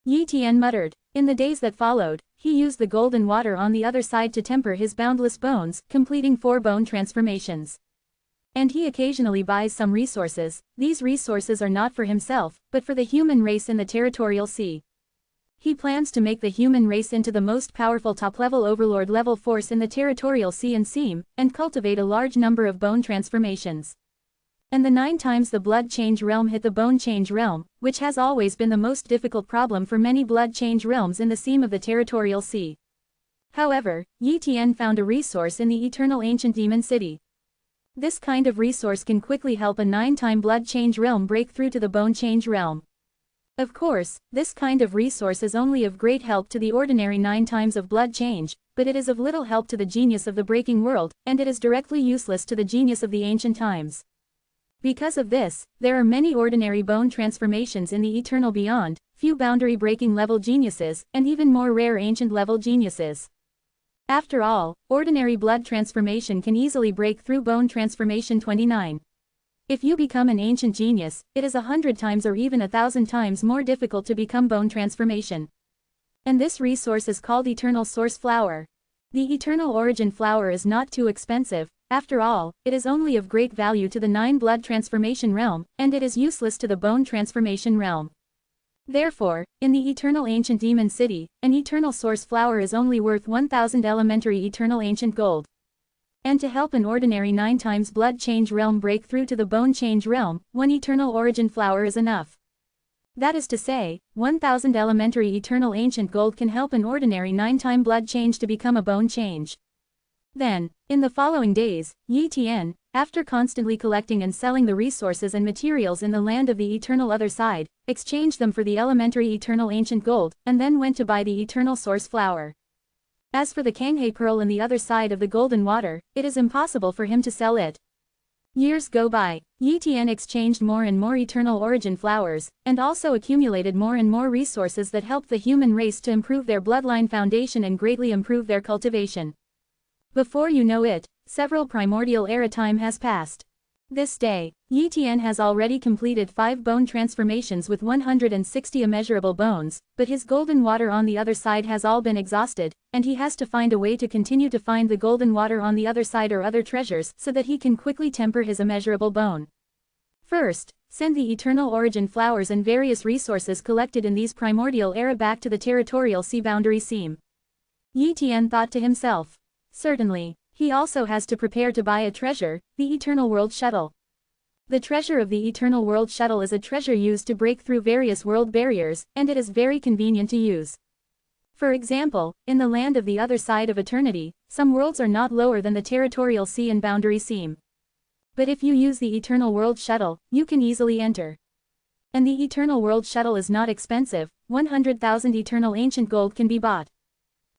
Yi Tian muttered. In the days that followed, he used the golden water on the other side to temper his boundless bones, completing 4 bone transformations. And he occasionally buys some resources. These resources are not for himself, but for the human race in the territorial sea. He plans to make the human race into the most powerful top-level overlord-level force in the territorial sea and seam, and cultivate a large number of bone transformations. And the 9 times the blood change realm hit the bone change realm, which has always been the most difficult problem for many blood change realms in the seam of the territorial sea. However, Yi Tian found a resource in the eternal ancient demon city. This kind of resource can quickly help a 9-time blood change realm break through to the bone change realm. Of course, this kind of resource is only of great help to the ordinary 9 times of blood change, but it is of little help to the genius of the breaking world, and it is directly useless to the genius of the ancient times. Because of this, there are many ordinary bone transformations in the eternal beyond, few boundary-breaking level geniuses, and even more rare ancient level geniuses. After all, ordinary blood transformation can easily break through bone transformation 29. If you become an ancient genius, it is 100 times or even 1,000 times more difficult to become bone transformation. And this resource is called Eternal Source Flower. The Eternal Origin Flower is not too expensive. After all, it is only of great value to the 9 blood transformation realm, and it is useless to the bone transformation realm. Therefore, in the eternal ancient demon city, an eternal source flower is only worth 1,000 elementary eternal ancient gold. And to help an ordinary 9 times blood change realm break through to the bone change realm, 1 eternal origin flower is enough. That is to say, 1,000 elementary eternal ancient gold can help an ordinary 9-time blood change to become a bone change. Then, in the following days, Yi Tian, after constantly collecting and selling the resources and materials in the land of the eternal other side, exchanged them for the elementary eternal ancient gold, and then went to buy the eternal source flower. As for the Kanghae pearl in the other side of the golden water, it is impossible for him to sell it. Years go by, Yi Tian exchanged more and more eternal origin flowers, and also accumulated more and more resources that helped the human race to improve their bloodline foundation and greatly improve their cultivation. Before you know it, several primordial era time has passed. This day, Yi Tian has already completed 5 bone transformations with 160 immeasurable bones, but his golden water on the other side has all been exhausted, and he has to find a way to continue to find the golden water on the other side or other treasures so that he can quickly temper his immeasurable bone. First, send the eternal origin flowers and various resources collected in these primordial era back to the territorial sea boundary seam. Yi Tian thought to himself. Certainly. He also has to prepare to buy a treasure, the Eternal World Shuttle. The treasure of the Eternal World Shuttle is a treasure used to break through various world barriers, and it is very convenient to use. For example, in the land of the other side of eternity, some worlds are not lower than the territorial sea and boundary seam. But if you use the Eternal World Shuttle, you can easily enter. And the Eternal World Shuttle is not expensive, 100,000 eternal ancient gold can be bought.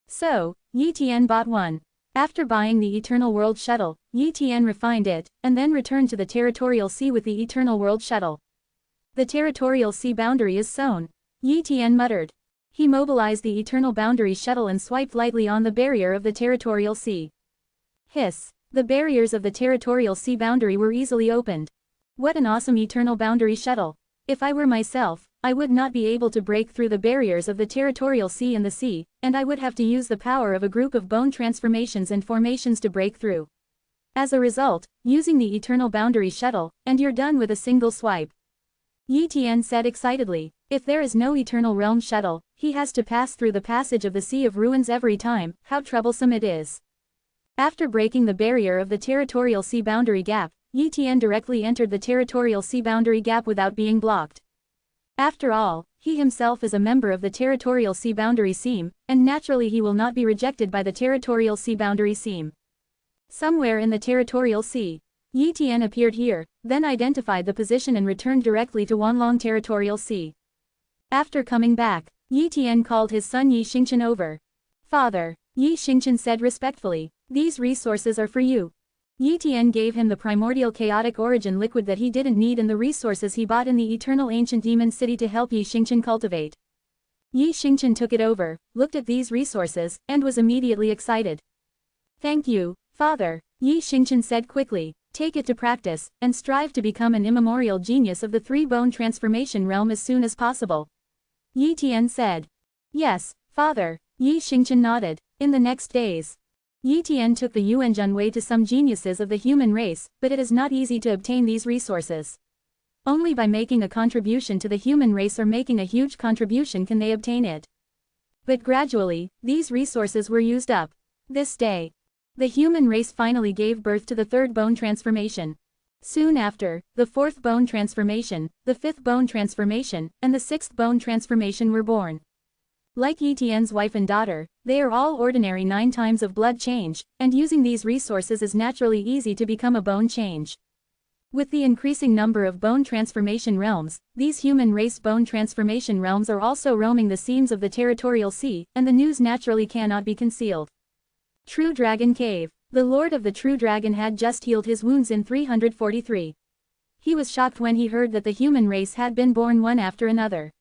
So, Yi Tian bought one. After buying the Eternal World Shuttle, Yi Tian refined it, and then returned to the territorial sea with the Eternal World Shuttle. The territorial sea boundary is sewn. Yi Tian muttered. He mobilized the Eternal Boundary Shuttle and swiped lightly on the barrier of the territorial sea. Hiss! The barriers of the territorial sea boundary were easily opened. What an awesome Eternal Boundary Shuttle! If I were myself, I would not be able to break through the barriers of the territorial sea and the sea, and I would have to use the power of a group of bone transformations and formations to break through. As a result, using the Eternal Boundary Shuttle, and you're done with a single swipe. Yi Tian said excitedly. If there is no eternal realm shuttle, he has to pass through the passage of the Sea of Ruins every time. How troublesome it is. After breaking the barrier of the territorial sea boundary gap, Yi Tian directly entered the territorial sea boundary gap without being blocked. After all, he himself is a member of the territorial sea boundary seam, and naturally he will not be rejected by the territorial sea boundary seam. Somewhere in the territorial sea, Yi Tian appeared here, then identified the position and returned directly to Wanlong territorial sea. After coming back, Yi Tian called his son Yi Xingchen over. "Father," Yi Xingchen said respectfully, "these resources are for you." Yi Tian gave him the primordial chaotic origin liquid that he didn't need and the resources he bought in the eternal ancient demon city to help Yi Xingchen cultivate. Yi Xingchen took it over, looked at these resources, and was immediately excited. "Thank you, father," Yi Xingchen said quickly. "Take it to practice, and strive to become an immemorial genius of the three-bone transformation realm as soon as possible." Yi Tian said. "Yes, father," Yi Xingchen nodded. In the next days, Yi Tian took the Yuanjun way to some geniuses of the human race, but it is not easy to obtain these resources. Only by making a contribution to the human race or making a huge contribution can they obtain it. But gradually, these resources were used up. This day, the human race finally gave birth to the third bone transformation. Soon after, the fourth bone transformation, the fifth bone transformation, and the sixth bone transformation were born. Like Yi Tian's wife and daughter, they are all ordinary 9 times of blood change, and using these resources is naturally easy to become a bone change. With the increasing number of bone transformation realms, these human race bone transformation realms are also roaming the seams of the territorial sea, and the news naturally cannot be concealed. True Dragon Cave. The Lord of the True Dragon had just healed his wounds in 343. He was shocked when he heard that the human race had been born one after another.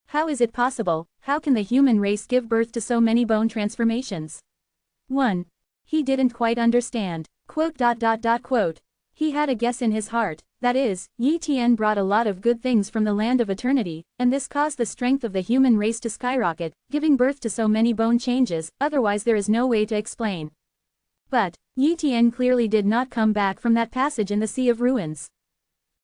How is it possible? How can the human race give birth to so many bone transformations? 1. He didn't quite understand. Quote. He had a guess in his heart, that is, Yi Tian brought a lot of good things from the land of eternity, and this caused the strength of the human race to skyrocket, giving birth to so many bone changes, otherwise there is no way to explain. But, Yi Tian clearly did not come back from that passage in the Sea of Ruins.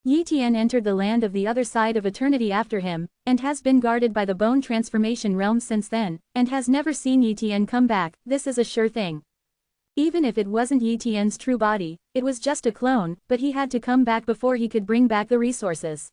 Yi Tian entered the land of the other side of eternity after him, and has been guarded by the bone transformation realm since then, and has never seen Yi Tian come back. This is a sure thing. Even if it wasn't Yi Tian's true body, it was just a clone, but he had to come back before he could bring back the resources.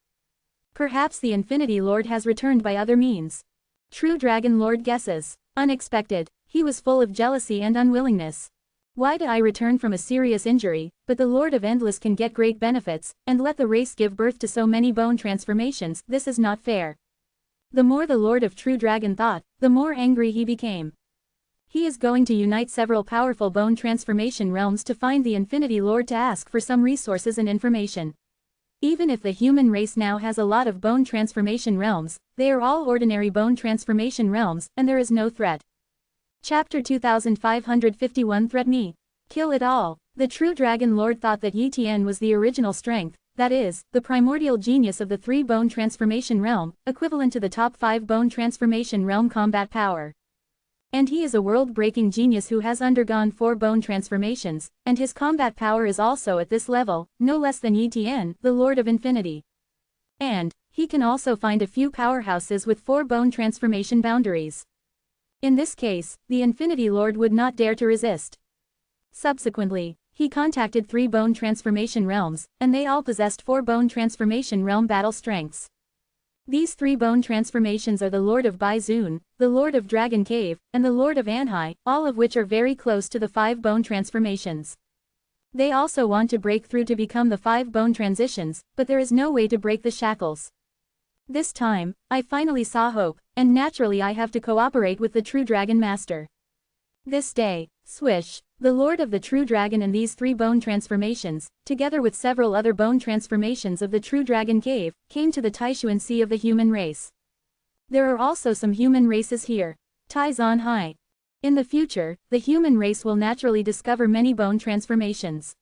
Perhaps the Infinity Lord has returned by other means. True Dragon Lord guesses. Unexpected. He was full of jealousy and unwillingness. Why did I return from a serious injury, but the Lord of Endless can get great benefits, and let the race give birth to so many bone transformations? This is not fair. The more the Lord of True Dragon thought, the more angry he became. He is going to unite several powerful bone transformation realms to find the Infinity Lord to ask for some resources and information. Even if the human race now has a lot of bone transformation realms, they are all ordinary bone transformation realms, and there is no threat. Chapter 2551 Threat Me. Kill it all. The True Dragon Lord thought that Yi Tian was the original strength, that is, the primordial genius of the 3 bone transformation realm, equivalent to the top 5 bone transformation realm combat power. And he is a world-breaking genius who has undergone 4 bone transformations, and his combat power is also at this level, no less than Yi Tian, the Lord of Infinity. And he can also find a few powerhouses with 4 bone transformation boundaries. In this case, the Infinity Lord would not dare to resist. Subsequently, he contacted 3 bone transformation realms, and they all possessed 4 bone transformation realm battle strengths. These 3 bone transformations are the Lord of Baizun, the Lord of Dragon Cave, and the Lord of Anhai, all of which are very close to the 5 bone transformations. They also want to break through to become the 5 bone transitions, but there is no way to break the shackles. This time, I finally saw hope, and naturally I have to cooperate with the True Dragon Master. This day, swish, the Lord of the True Dragon and these 3 bone transformations, together with several other bone transformations of the True Dragon Cave, came to the Taishuan Sea of the human race. There are also some human races here. Taizan Hai. In the future, the human race will naturally discover many bone transformations.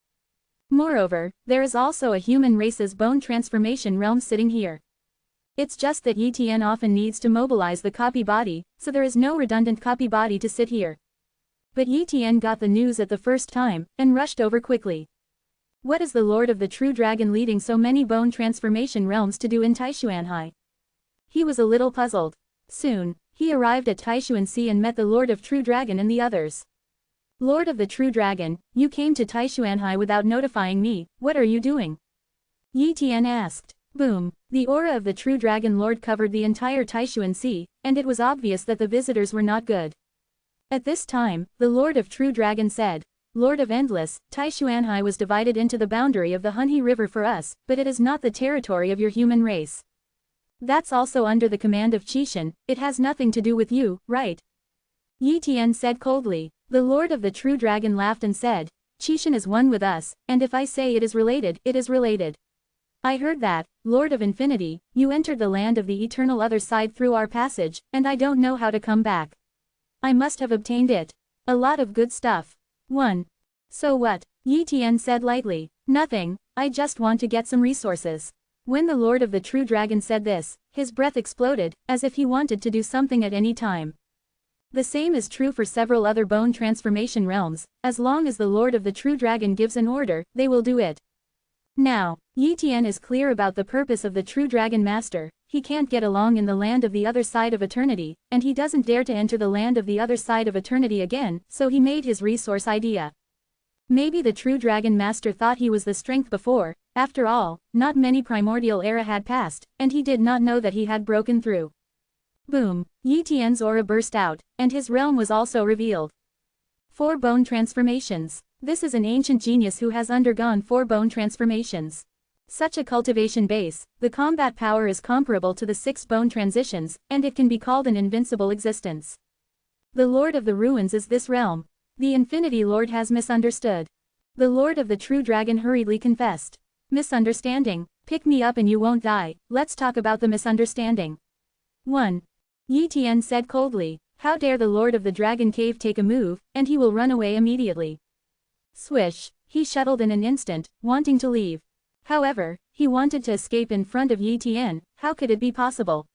Moreover, there is also a human race's bone transformation realm sitting here. It's just that Yi Tian often needs to mobilize the copy body, so there is no redundant copy body to sit here. But Yi Tian got the news at the first time, and rushed over quickly. What is the Lord of the True Dragon leading so many bone transformation realms to do in Taishuanhai? He was a little puzzled. Soon, he arrived at Taishuan Sea and met the Lord of True Dragon and the others. Lord of the True Dragon, you came to Taishuanhai without notifying me, what are you doing? Yi Tian asked. Boom. The aura of the True Dragon Lord covered the entire Taishuan Sea, and it was obvious that the visitors were not good. At this time, the Lord of True Dragon said, Lord of Endless, Taishuanhai was divided into the boundary of the Hunhe River for us, but it is not the territory of your human race. That's also under the command of Qishan, it has nothing to do with you, right? Yi Tian said coldly. The Lord of the True Dragon laughed and said, Qishan is one with us, and if I say it is related, it is related. I heard that, Lord of Infinity, you entered the land of the eternal other side through our passage, and I don't know how to come back. I must have obtained it. A lot of good stuff. 1. So what? Yi Tian said lightly. Nothing, I just want to get some resources. When the Lord of the True Dragon said this, his breath exploded, as if he wanted to do something at any time. The same is true for several other bone transformation realms, as long as the Lord of the True Dragon gives an order, they will do it. Now, Yi Tian is clear about the purpose of the True Dragon Master, he can't get along in the land of the other side of eternity, and he doesn't dare to enter the land of the other side of eternity again, so he made his resource idea. Maybe the True Dragon Master thought he was the strength before, after all, not many primordial era had passed, and he did not know that he had broken through. Boom, Yi Tian's aura burst out, and his realm was also revealed. 4 bone transformations. This is an ancient genius who has undergone 4 bone transformations. Such a cultivation base, the combat power is comparable to the 6 bone transitions, and it can be called an invincible existence. The Lord of the Ruins is this realm. The Infinity Lord has misunderstood. The Lord of the True Dragon hurriedly confessed. Misunderstanding, pick me up and you won't die, let's talk about the misunderstanding. 1. Yi Tian said coldly, how dare the Lord of the Dragon Cave take a move, and he will run away immediately. Swish, he shuttled in an instant, wanting to leave. However, he wanted to escape in front of Yi Tian, how could it be possible?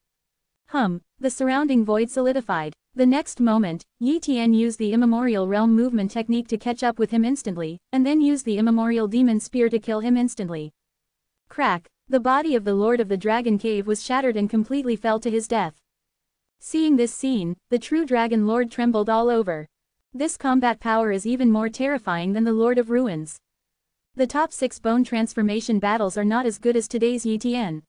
The surrounding void solidified. The next moment, Yi Tian used the immemorial realm movement technique to catch up with him instantly, and then used the immemorial demon spear to kill him instantly. Crack, the body of the Lord of the Dragon Cave was shattered and completely fell to his death. Seeing this scene, the True Dragon Lord trembled all over. This combat power is even more terrifying than the Lord of Ruins. The top 6 bone transformation battles are not as good as today's Yi Tian.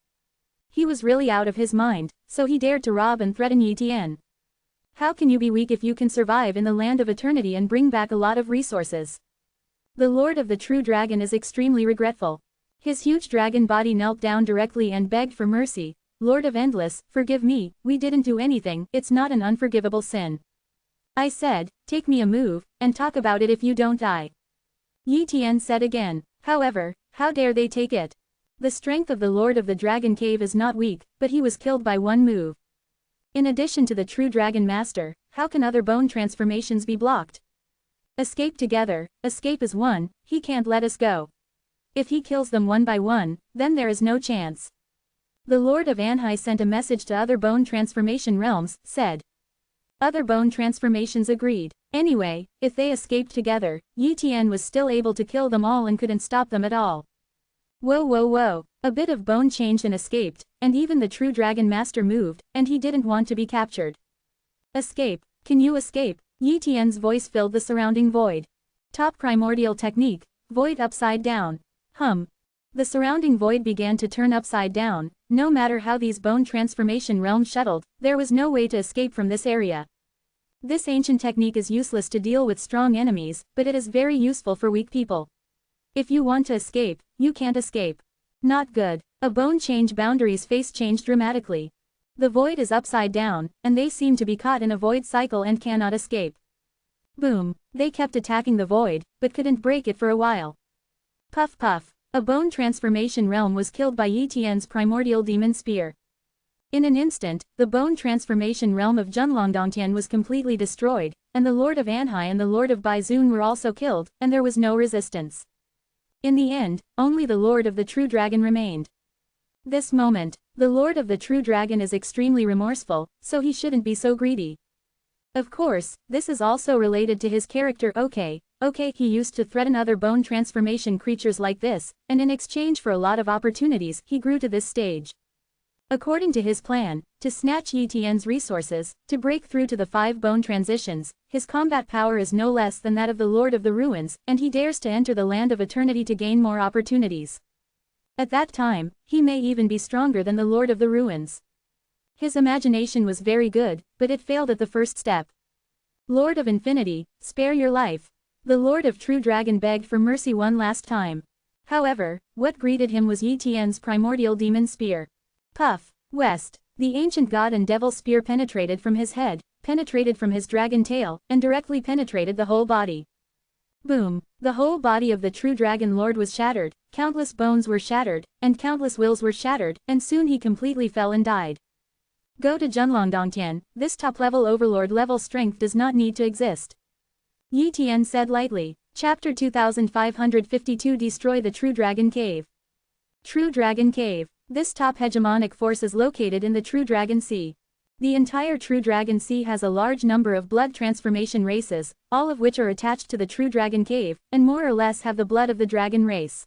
He was really out of his mind, so he dared to rob and threaten Yi Tian. How can you be weak if you can survive in the land of eternity and bring back a lot of resources? The Lord of the True Dragon is extremely regretful. His huge dragon body knelt down directly and begged for mercy. Lord of Endless, forgive me, we didn't do anything, it's not an unforgivable sin. I said, take me a move, and talk about it if you don't die. Yi Tian said again, however, how dare they take it? The strength of the Lord of the Dragon Cave is not weak, but he was killed by one move. In addition to the True Dragon Master, how can other bone transformations be blocked? Escape together, escape as one, he can't let us go. If he kills them one by one, then there is no chance. The Lord of Anhai sent a message to other bone transformation realms, said. Other bone transformations agreed. Anyway, if they escaped together, Yi Tian was still able to kill them all and couldn't stop them at all. Whoa. A bit of bone changed and escaped, and even the True Dragon Master moved, and he didn't want to be captured. Escape. Can you escape? Yi Tian's voice filled the surrounding void. Top primordial technique, void upside down. The surrounding void began to turn upside down. No matter how these bone transformation realms shuttled, there was no way to escape from this area. This ancient technique is useless to deal with strong enemies, but it is very useful for weak people. If you want to escape, you can't escape. Not good. A bone change boundaries face changed dramatically. The void is upside down, and they seem to be caught in a void cycle and cannot escape. Boom. They kept attacking the void, but couldn't break it for a while. Puff puff. A bone transformation realm was killed by Yi Tian's primordial demon spear. In an instant, the bone transformation realm of Junlongdongtian was completely destroyed, and the Lord of Anhai and the Lord of Baizun were also killed, and there was no resistance. In the end, only the Lord of the True Dragon remained. This moment, the Lord of the True Dragon is extremely remorseful, so he shouldn't be so greedy. Of course, this is also related to his character. Okay, he used to threaten other bone transformation creatures like this, and in exchange for a lot of opportunities, he grew to this stage. According to his plan, to snatch Yi Tian's resources, to break through to the 5 bone transitions, his combat power is no less than that of the Lord of the Ruins, and he dares to enter the land of eternity to gain more opportunities. At that time, he may even be stronger than the Lord of the Ruins. His imagination was very good, but it failed at the first step. Lord of Infinity, spare your life. The Lord of True Dragon begged for mercy one last time. However, what greeted him was Yi Tian's primordial demon spear. Puff. West. The ancient god and devil spear penetrated from his head, penetrated from his dragon tail, and directly penetrated the whole body. Boom. The whole body of the true dragon lord was shattered, countless bones were shattered, and countless wills were shattered, and soon he completely fell and died. Go to Zhenlongdongtian, this top-level overlord level strength does not need to exist. Yi Tian said lightly. Chapter 2552 Destroy the True Dragon Cave. True Dragon Cave. This top hegemonic force is located in the True Dragon Sea. The entire True Dragon Sea has a large number of blood transformation races, all of which are attached to the True Dragon Cave, and more or less have the blood of the dragon race.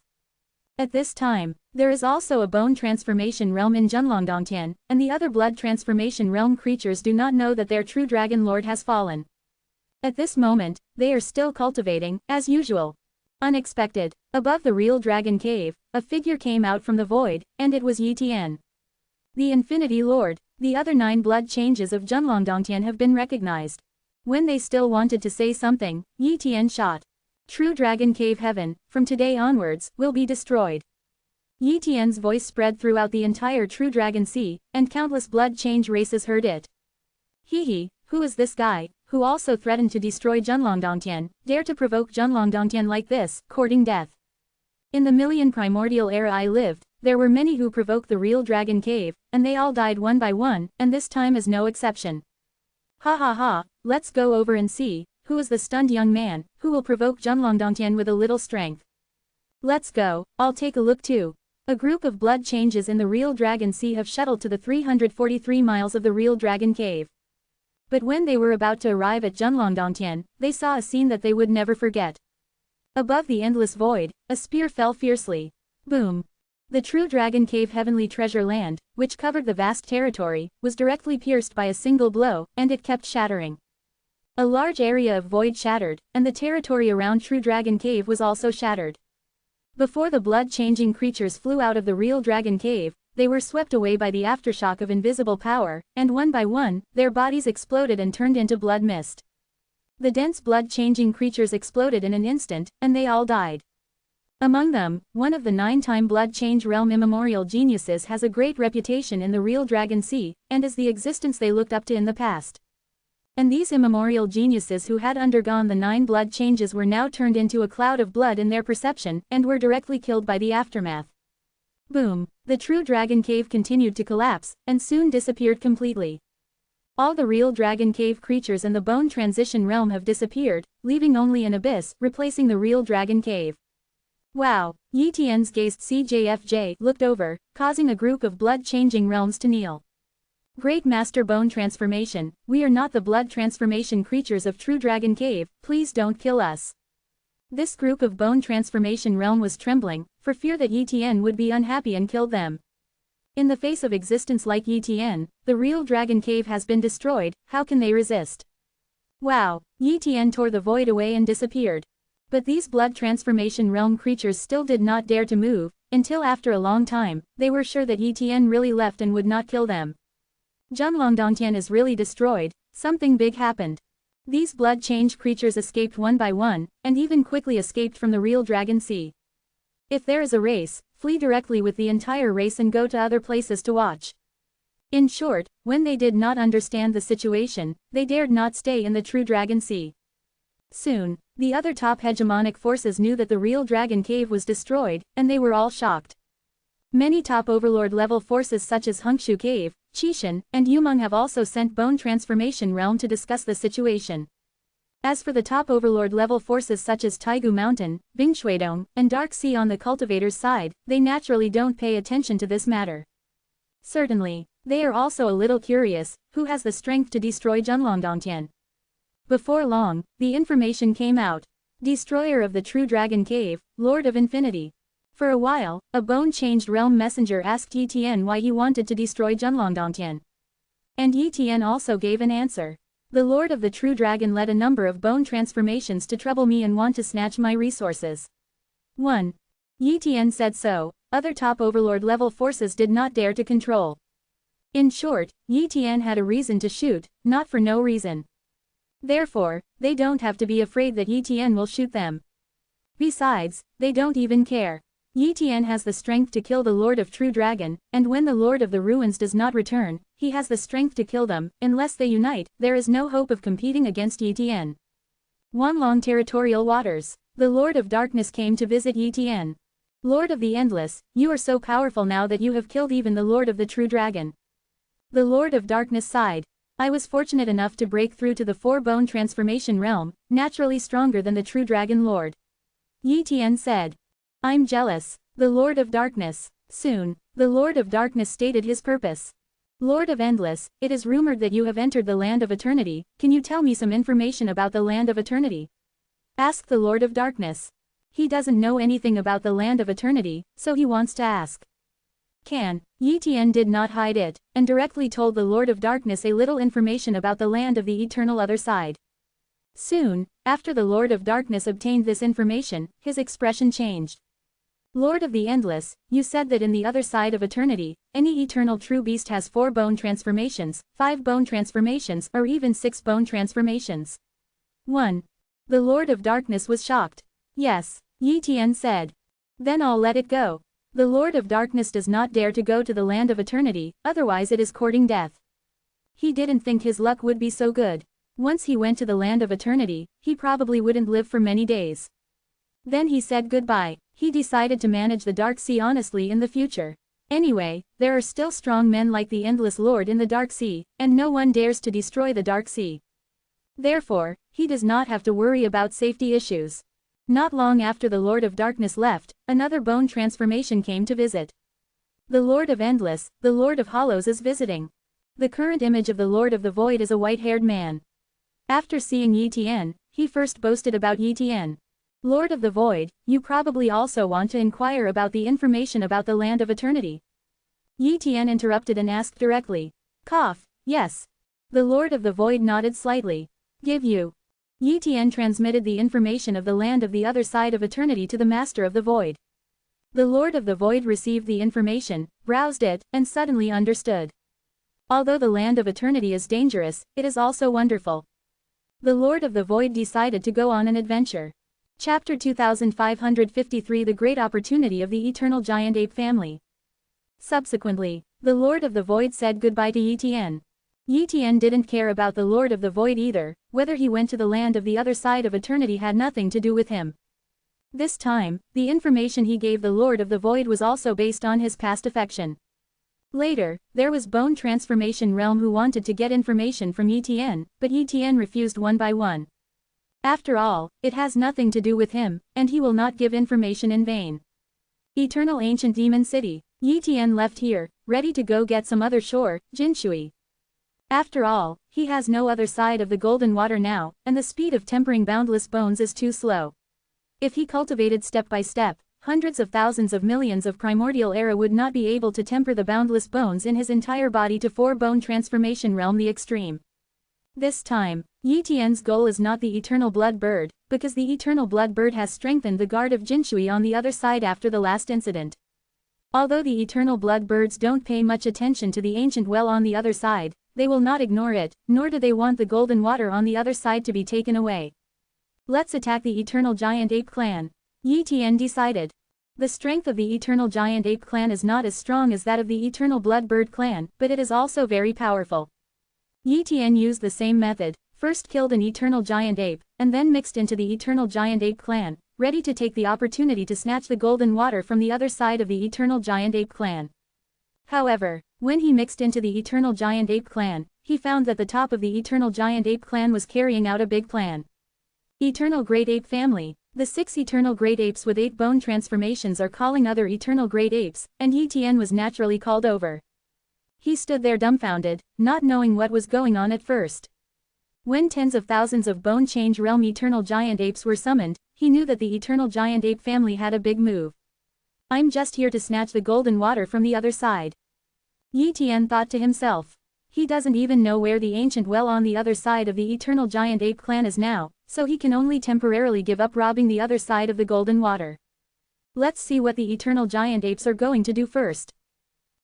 At this time, there is also a bone transformation realm in Zhenlongdongtian, and the other blood transformation realm creatures do not know that their True Dragon Lord has fallen. At this moment, they are still cultivating, as usual. Unexpected. Above the real dragon cave, a figure came out from the void, and it was Yi Tian. The Infinity Lord. The other 9 blood changes of Zhenlongdongtian have been recognized. When they still wanted to say something, Yi Tian shot. True Dragon Cave Heaven, from today onwards, will be destroyed. Yi Tian's voice spread throughout the entire True Dragon Sea, and countless blood change races heard it. Hee, who is this guy, who also threatened to destroy Zhenlongdongtian, dare to provoke Zhenlongdongtian like this, courting death? In the million primordial era I lived, there were many who provoked the real Dragon Cave, and they all died one by one, and this time is no exception. Ha ha ha, let's go over and see, who is the stunned young man, who will provoke Zhenlongdongtian with a little strength. Let's go, I'll take a look too. A group of blood changes in the real Dragon Sea have shuttled to the 343 miles of the real Dragon Cave. But when they were about to arrive at Zhenlongdongtian, they saw a scene that they would never forget. Above the endless void, a spear fell fiercely. Boom. The True Dragon Cave Heavenly Treasure Land, which covered the vast territory, was directly pierced by a single blow, and it kept shattering. A large area of void shattered, and the territory around True Dragon Cave was also shattered. Before the blood-changing creatures flew out of the real Dragon Cave, they were swept away by the aftershock of invisible power, and one by one, their bodies exploded and turned into blood mist. The dense blood-changing creatures exploded in an instant, and they all died. Among them, one of the 9-time blood change realm immemorial geniuses has a great reputation in the real Dragon Sea, and is the existence they looked up to in the past. And these immemorial geniuses who had undergone the 9 blood changes were now turned into a cloud of blood in their perception, and were directly killed by the aftermath. Boom. The True Dragon Cave continued to collapse, and soon disappeared completely. All the real Dragon Cave creatures in the Bone Transition Realm have disappeared, leaving only an abyss, replacing the real Dragon Cave. Wow. Yi Tian's gaze CJFJ looked over, causing a group of blood-changing realms to kneel. Great Master Bone Transformation, we are not the blood transformation creatures of True Dragon Cave, please don't kill us. This group of Bone Transformation Realm was trembling, for fear that Yi Tian would be unhappy and kill them. In the face of existence like Yi Tian, the real Dragon Cave has been destroyed, how can they resist? Wow. Yi Tian tore the void away and disappeared. But these blood transformation realm creatures still did not dare to move, until after a long time, they were sure that Yi Tian really left and would not kill them. Zhenlongdongtian is really destroyed, something big happened. These blood change creatures escaped one by one, and even quickly escaped from the real Dragon Sea. If there is a race, flee directly with the entire race and go to other places to watch. In short, when they did not understand the situation, they dared not stay in the True Dragon Sea. Soon, the other top hegemonic forces knew that the real Dragon Cave was destroyed, and they were all shocked. Many top overlord level forces such as Hongshu Cave, Qishan, and Yumeng have also sent Bone Transformation Realm to discuss the situation. As for the top overlord level forces such as Taigu Mountain, Bingshuidong, and Dark Sea on the cultivators' side, they naturally don't pay attention to this matter. Certainly, they are also a little curious, who has the strength to destroy Zhenlongdongtian? Before long, the information came out. Destroyer of the True Dragon Cave, Lord of Infinity. For a while, a bone-changed realm messenger asked Yi Tian why he wanted to destroy Junlongdongtian. And Yi Tian also gave an answer. The Lord of the True Dragon led a number of bone transformations to trouble me and want to snatch my resources. 1. Yi Tian said so, other top overlord level forces did not dare to control. In short, Yi Tian had a reason to shoot, not for no reason. Therefore, they don't have to be afraid that Yi Tian will shoot them. Besides, they don't even care. Yi Tian has the strength to kill the Lord of True Dragon, and when the Lord of the Ruins does not return, he has the strength to kill them. Unless they unite, there is no hope of competing against Yi Tian. Wanlong Territorial Waters. The Lord of Darkness came to visit Yi Tian. Lord of the Endless, you are so powerful now that you have killed even the Lord of the True Dragon. The Lord of Darkness sighed. I was fortunate enough to break through to the 4-bone transformation realm, naturally stronger than the True Dragon Lord. Yi Tian said. I'm jealous. The Lord of Darkness. Soon, the Lord of Darkness stated his purpose. Lord of Endless, it is rumored that you have entered the Land of Eternity. Can you tell me some information about the Land of Eternity? Asked the Lord of Darkness. He doesn't know anything about the Land of Eternity, so he wants to ask. Yi Tian did not hide it, and directly told the Lord of Darkness a little information about the land of the eternal other side. Soon, after the Lord of Darkness obtained this information, his expression changed. Lord of the Endless, you said that in the other side of eternity, any eternal true beast has 4 bone transformations, 5 bone transformations, or even 6 bone transformations. 1. The Lord of Darkness was shocked. Yes, Yi Tian said. Then I'll let it go. The Lord of Darkness does not dare to go to the Land of Eternity, otherwise it is courting death. He didn't think his luck would be so good. Once he went to the Land of Eternity, he probably wouldn't live for many days. Then he said goodbye. He decided to manage the Dark Sea honestly in the future. Anyway, there are still strong men like the Endless Lord in the Dark Sea, and no one dares to destroy the Dark Sea. Therefore, he does not have to worry about safety issues. Not long after the Lord of Darkness left, another bone transformation came to visit. The Lord of Endless, the Lord of Hollows is visiting. The current image of the Lord of the Void is a white-haired man. After seeing Yi Tian, he first boasted about Yi Tian. Lord of the Void, you probably also want to inquire about the information about the Land of Eternity. Yi Tian interrupted and asked directly. Cough, yes. The Lord of the Void nodded slightly. Give you. Yi Tian transmitted the information of the land of the other side of eternity to the Master of the Void. The Lord of the Void received the information, browsed it, and suddenly understood. Although the Land of Eternity is dangerous, it is also wonderful. The Lord of the Void decided to go on an adventure. Chapter 2553 The Great Opportunity of the Eternal Giant Ape Family. Subsequently, the Lord of the Void said goodbye to Yi Tian. Yi Tian didn't care about the Lord of the Void either. Whether he went to the land of the other side of eternity had nothing to do with him. This time, the information he gave the Lord of the Void was also based on his past affection. Later, there was Bone Transformation Realm who wanted to get information from Yi Tian, but Yi Tian refused one by one. After all, it has nothing to do with him, and he will not give information in vain. Eternal Ancient Demon City. Yi Tian left here, ready to go get some other shore, Jinshui. After all, he has no other side of the golden water now, and the speed of tempering boundless bones is too slow. If he cultivated step by step, hundreds of thousands of millions of primordial era would not be able to temper the boundless bones in his entire body to 4-bone transformation realm the extreme. This time, Yi Tian's goal is not the Eternal Blood Bird, because the Eternal Blood Bird has strengthened the guard of Jinshui on the other side after the last incident. Although the Eternal Blood Birds don't pay much attention to the ancient well on the other side, they will not ignore it, nor do they want the golden water on the other side to be taken away. Let's attack the Eternal Giant Ape Clan. Yi Tian decided. The strength of the Eternal Giant Ape Clan is not as strong as that of the Eternal Blood Bird Clan, but it is also very powerful. Yi Tian used the same method, first killed an Eternal Giant Ape, and then mixed into the Eternal Giant Ape Clan, ready to take the opportunity to snatch the golden water from the other side of the Eternal Giant Ape Clan. However, when he mixed into the Eternal Giant Ape Clan, he found that the top of the Eternal Giant Ape Clan was carrying out a big plan. Eternal Great Ape Family. The 6 Eternal Great Apes with 8 bone transformations are calling other Eternal Great Apes, and Yi Tian was naturally called over. He stood there dumbfounded, not knowing what was going on at first. When tens of thousands of Bone Change Realm Eternal Giant Apes were summoned, he knew that the Eternal Giant Ape Family had a big move. I'm just here to snatch the golden water from the other side. Yi Tian thought to himself. He doesn't even know where the ancient well on the other side of the eternal giant ape clan is now, so he can only temporarily give up robbing the other side of the golden water. Let's see what the eternal giant apes are going to do first.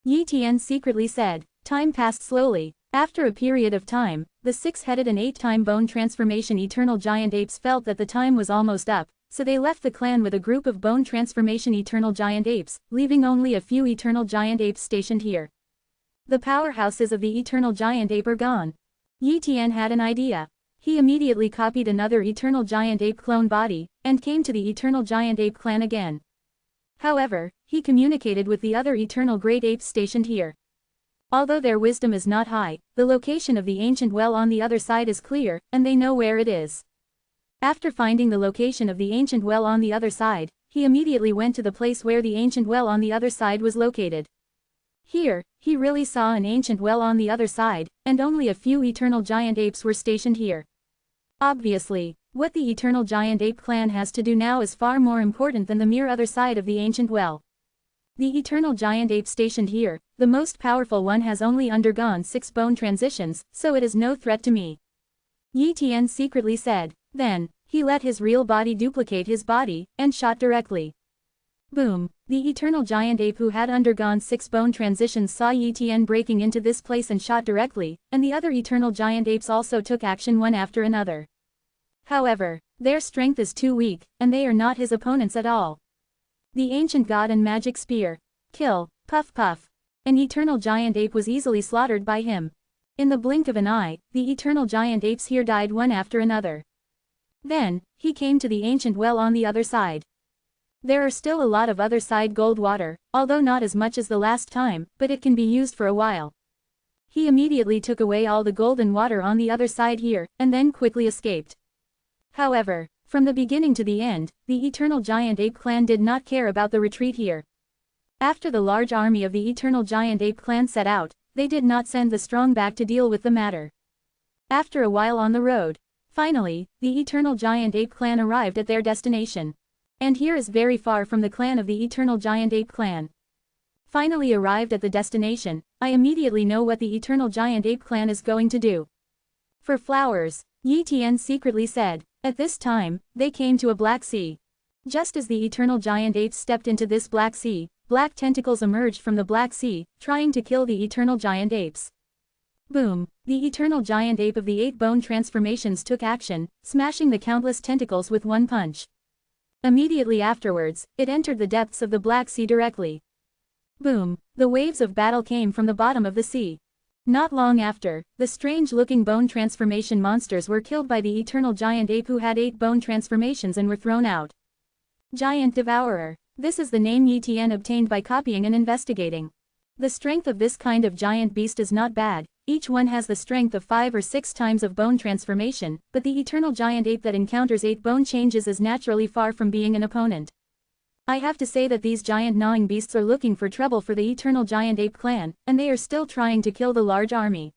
Yi Tian secretly said. Time passed slowly. After a period of time, the 6-headed and 8-time bone transformation eternal giant apes felt that the time was almost up, so they left the clan with a group of bone transformation eternal giant apes, leaving only a few eternal giant apes stationed here. The powerhouses of the eternal giant ape are gone. Yi Tian had an idea. He immediately copied another eternal giant ape clone body, and came to the eternal giant ape clan again. However, he communicated with the other eternal great apes stationed here. Although their wisdom is not high, the location of the ancient well on the other side is clear, and they know where it is. After finding the location of the ancient well on the other side, he immediately went to the place where the ancient well on the other side was located. Here, he really saw an ancient well on the other side, and only a few eternal giant apes were stationed here. Obviously, what the eternal giant ape clan has to do now is far more important than the mere other side of the ancient well. The eternal giant ape stationed here, the most powerful one, has only undergone 6 bone transitions, so it is no threat to me. Yi Tian secretly said. Then, he let his real body duplicate his body, and shot directly. Boom! The eternal giant ape who had undergone 6 bone transitions saw Yi Tian breaking into this place and shot directly, and the other eternal giant apes also took action one after another. However, their strength is too weak, and they are not his opponents at all. The ancient god and magic spear. Kill, puff puff. An eternal giant ape was easily slaughtered by him. In the blink of an eye, the eternal giant apes here died one after another. Then, he came to the ancient well on the other side. There are still a lot of other side gold water, although not as much as the last time, but it can be used for a while. He immediately took away all the golden water on the other side here, and then quickly escaped. However, from the beginning to the end, the eternal giant ape clan did not care about the retreat here. After the large army of the eternal giant ape clan set out, they did not send the strong back to deal with the matter. After a while on the road, finally, the eternal giant ape clan arrived at their destination. And here is very far from the clan of the eternal giant ape clan. Finally arrived at the destination, I immediately know what the eternal giant ape clan is going to do. For flowers, Yi Tian secretly said. At this time, they came to a black sea. Just as the eternal giant apes stepped into this black sea, black tentacles emerged from the black sea, trying to kill the eternal giant apes. Boom! The eternal giant ape of the 8 bone transformations took action, smashing the countless tentacles with one punch. Immediately afterwards, it entered the depths of the black sea directly. Boom! The waves of battle came from the bottom of the sea. Not long after, the strange-looking bone transformation monsters were killed by the eternal giant ape who had 8 bone transformations and were thrown out. Giant Devourer. This is the name Yi Tian obtained by copying and investigating. The strength of this kind of giant beast is not bad, each one has the strength of 5 or 6 times of bone transformation, but the eternal giant ape that encounters 8 bone changes is naturally far from being an opponent. I have to say that these giant gnawing beasts are looking for trouble for the eternal giant ape clan, and they are still trying to kill the large army.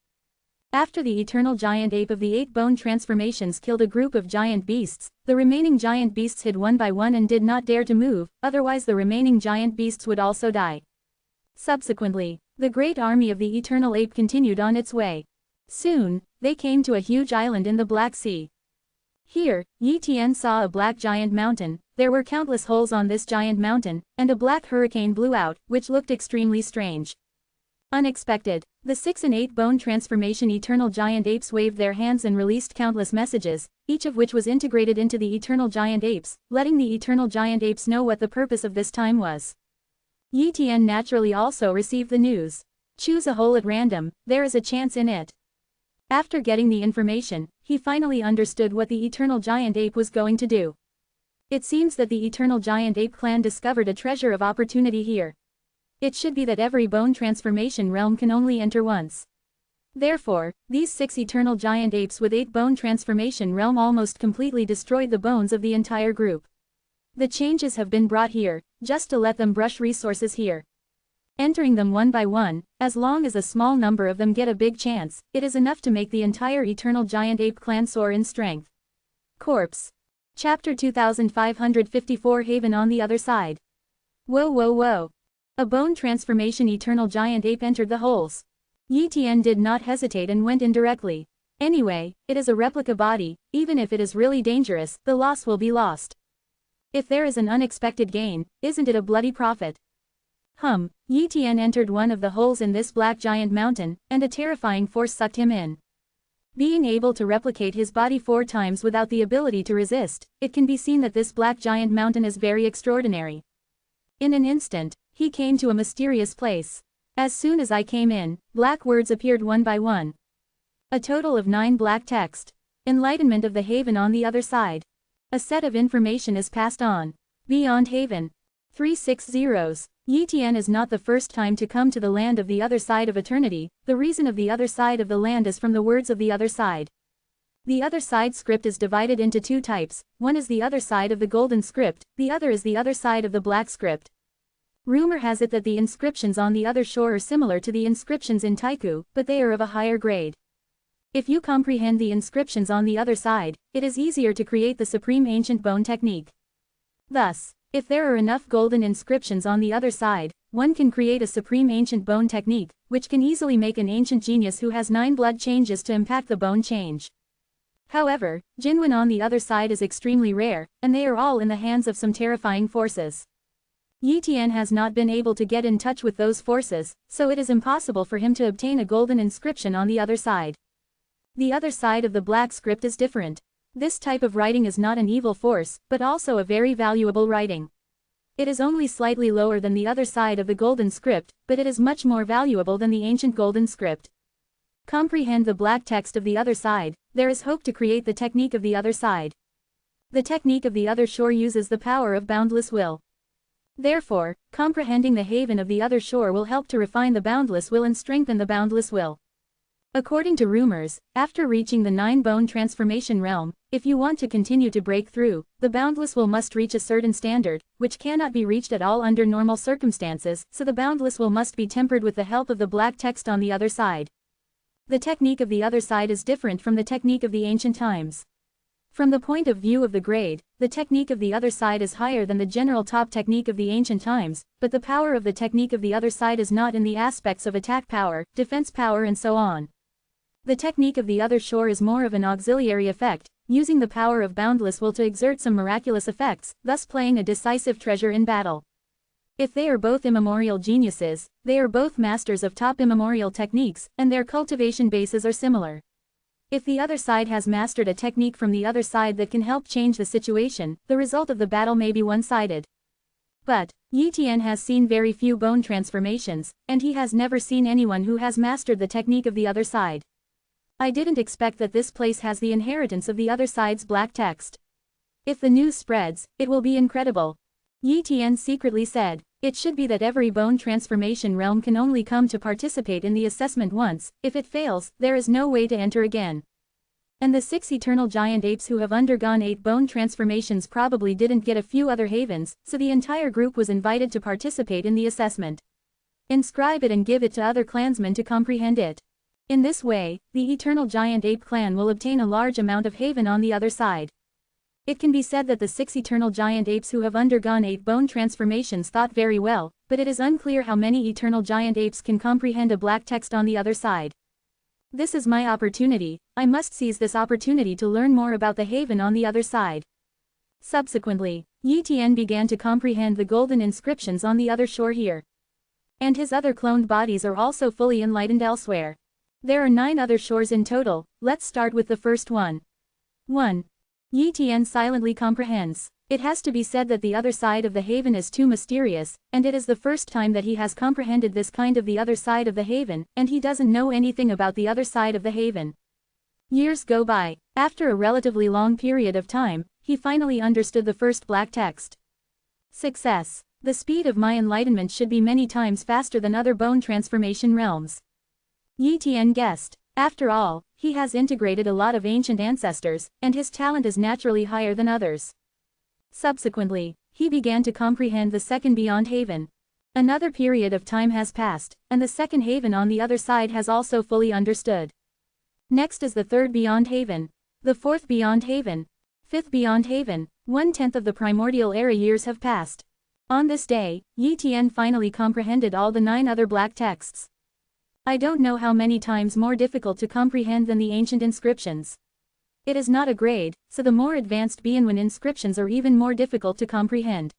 After the eternal giant ape of the 8 bone transformations killed a group of giant beasts, the remaining giant beasts hid one by one and did not dare to move, otherwise the remaining giant beasts would also die. Subsequently, the great army of the eternal ape continued on its way. Soon, they came to a huge island in the Black Sea. Here, Yi Tian saw a black giant mountain. There were countless holes on this giant mountain, and a black hurricane blew out, which looked extremely strange. Unexpected, the 6 and 8 bone transformation eternal giant apes waved their hands and released countless messages, each of which was integrated into the eternal giant apes, letting the eternal giant apes know what the purpose of this time was. Yi Tian naturally also received the news. Choose a hole at random, there is a chance in it. After getting the information, he finally understood what the eternal giant ape was going to do. It seems that the eternal giant ape clan discovered a treasure of opportunity here. It should be that every bone transformation realm can only enter once. Therefore, these 6 eternal giant apes with 8 bone transformation realm almost completely destroyed the bones of the entire group. The changes have been brought here, just to let them brush resources here. Entering them one by one, as long as a small number of them get a big chance, it is enough to make the entire eternal giant ape clan soar in strength. Corpse. Chapter 2554 Haven on the Other Side. Whoa whoa whoa. A bone transformation eternal giant ape entered the holes. Yi Tian did not hesitate and went in directly. Anyway, it is a replica body, even if it is really dangerous, the loss will be lost. If there is an unexpected gain, isn't it a bloody profit? Yi Tian entered one of the holes in this black giant mountain, and a terrifying force sucked him in. Being able to replicate his body 4 times without the ability to resist, it can be seen that this black giant mountain is very extraordinary. In an instant, he came to a mysterious place. As soon as I came in, black words appeared one by one. A total of 9 black text. Enlightenment of the haven on the other side. A set of information is passed on. Beyond haven. 3/6 zeros. Yi Tian is not the first time to come to the land of the other side of eternity. The reason of the other side of the land is from the words of the other side. The other side script is divided into 2 types. One is the other side of the golden script, the other is the other side of the black script. Rumor has it that the inscriptions on the other shore are similar to the inscriptions in Taiku, but they are of a higher grade. If you comprehend the inscriptions on the other side, it is easier to create the supreme ancient bone technique. Thus, if there are enough golden inscriptions on the other side, one can create a supreme ancient bone technique, which can easily make an ancient genius who has 9 blood changes to impact the bone change. However, Jinwen on the other side is extremely rare, and they are all in the hands of some terrifying forces. Yi Tian has not been able to get in touch with those forces, so it is impossible for him to obtain a golden inscription on the other side. The other side of the black script is different. This type of writing is not an evil force, but also a very valuable writing. It is only slightly lower than the other side of the golden script, but it is much more valuable than the ancient golden script. Comprehend the black text of the other side, there is hope to create the technique of the other side. The technique of the other shore uses the power of boundless will. Therefore, comprehending the haven of the other shore will help to refine the boundless will and strengthen the boundless will. According to rumors, after reaching the 9-bone transformation realm, if you want to continue to break through, the boundless will must reach a certain standard, which cannot be reached at all under normal circumstances, so the boundless will must be tempered with the help of the black text on the other side. The technique of the other side is different from the technique of the ancient times. From the point of view of the grade, the technique of the other side is higher than the general top technique of the ancient times, but the power of the technique of the other side is not in the aspects of attack power, defense power and so on. The technique of the other shore is more of an auxiliary effect, using the power of boundless will to exert some miraculous effects, thus playing a decisive treasure in battle. If they are both immemorial geniuses, they are both masters of top immemorial techniques, and their cultivation bases are similar. If the other side has mastered a technique from the other side that can help change the situation, the result of the battle may be one-sided. But, Yi Tian has seen very few bone transformations, and he has never seen anyone who has mastered the technique of the other side. I didn't expect that this place has the inheritance of the other side's black text. If the news spreads, it will be incredible. Yi Tian secretly said, it should be that every bone transformation realm can only come to participate in the assessment once, if it fails, there is no way to enter again. And the 6 eternal giant apes who have undergone 8 bone transformations probably didn't get a few other havens, so the entire group was invited to participate in the assessment. Inscribe it and give it to other clansmen to comprehend it. In this way, the eternal giant ape clan will obtain a large amount of haven on the other side. It can be said that the 6 eternal giant apes who have undergone 8 bone transformations thought very well, but it is unclear how many eternal giant apes can comprehend a black text on the other side. This is my opportunity, I must seize this opportunity to learn more about the haven on the other side. Subsequently, Yi Tian began to comprehend the golden inscriptions on the other shore here. And his other cloned bodies are also fully enlightened elsewhere. There are 9 other shores in total, let's start with the first one. 1. Yi Tian silently comprehends. It has to be said that the other side of the haven is too mysterious, and it is the first time that he has comprehended this kind of the other side of the haven, and he doesn't know anything about the other side of the haven. Years go by. After a relatively long period of time, he finally understood the first black text. Success. The speed of my enlightenment should be many times faster than other bone transformation realms. Yi Tian guessed. After all, he has integrated a lot of ancient ancestors, and his talent is naturally higher than others. Subsequently, he began to comprehend the second beyond haven. Another period of time has passed, and the second haven on the other side has also fully understood. Next is the third beyond haven. The fourth beyond haven. Fifth beyond haven. 1/10 of the primordial era years have passed. On this day, Yi Tian finally comprehended all the 9 other black texts. I don't know how many times more difficult to comprehend than the ancient inscriptions. It is not a grade, so the more advanced Bianwen inscriptions are even more difficult to comprehend.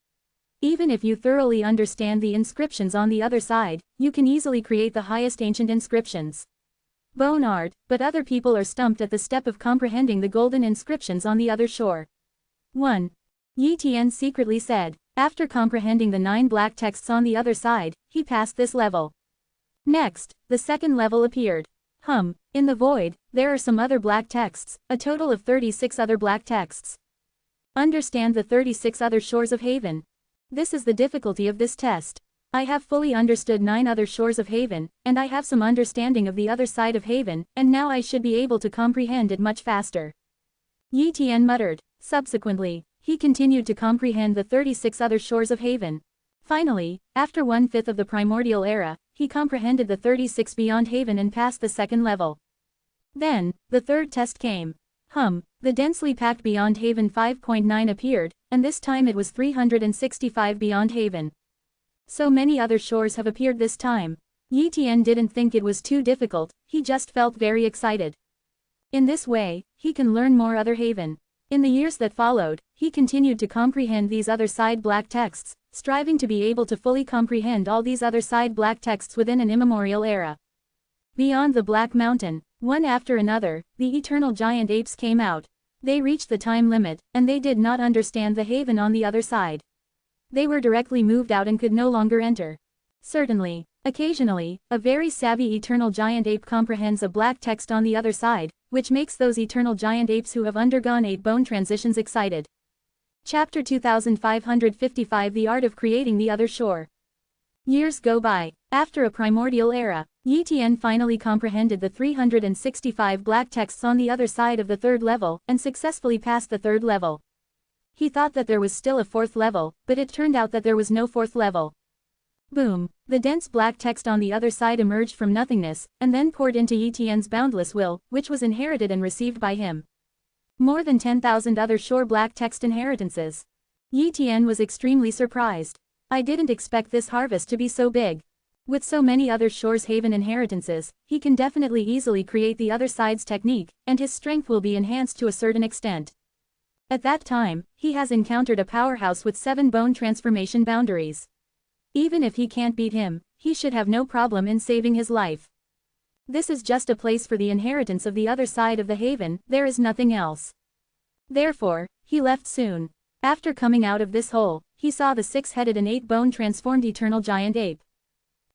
Even if you thoroughly understand the inscriptions on the other side, you can easily create the highest ancient inscriptions. Bone art, but other people are stumped at the step of comprehending the golden inscriptions on the other shore. 1. Yi Tian secretly said. After comprehending the 9 black texts on the other side, he passed this level. Next, the second level appeared. In the void, there are some other black texts, a total of 36 other black texts. Understand the 36 other shores of Haven. This is the difficulty of this test. I have fully understood 9 other shores of Haven, and I have some understanding of the other side of Haven, and now I should be able to comprehend it much faster. Yi Tian muttered. Subsequently, he continued to comprehend the 36 other shores of Haven. Finally, after 1/5 of the primordial era, he comprehended the 36 beyond Haven and passed the second level. Then, the third test came. The densely packed beyond Haven 5.9 appeared, and this time it was 365 beyond Haven. So many other shores have appeared this time. Yi Tian didn't think it was too difficult, he just felt very excited. In this way, he can learn more other Haven. In the years that followed, he continued to comprehend these other side black texts, striving to be able to fully comprehend all these other side black texts within an immemorial era. Beyond the Black Mountain, one after another, the eternal giant apes came out. They reached the time limit, and they did not understand the Haven on the other side. They were directly moved out and could no longer enter. Certainly, occasionally, a very savvy eternal giant ape comprehends a black text on the other side, which makes those eternal giant apes who have undergone 8 bone transitions excited. Chapter 2555 The Art of Creating the Other Shore. Years go by. After a primordial era, Yi Tian finally comprehended the 365 black texts on the other side of the 3rd level, and successfully passed the 3rd level. He thought that there was still a 4th level, but it turned out that there was no 4th level. Boom! The dense black text on the other side emerged from nothingness, and then poured into Yi Tian's boundless will, which was inherited and received by him. More than 10,000 other shore black text inheritances. Yi Tian was extremely surprised. I didn't expect this harvest to be so big. With so many other shores Haven inheritances, he can definitely easily create the other side's technique, and his strength will be enhanced to a certain extent. At that time, he has encountered a powerhouse with 7 bone transformation boundaries. Even if he can't beat him, he should have no problem in saving his life. This is just a place for the inheritance of the other side of the Haven, there is nothing else. Therefore, he left soon. After coming out of this hole, he saw the 6-headed and 8-bone transformed eternal giant ape.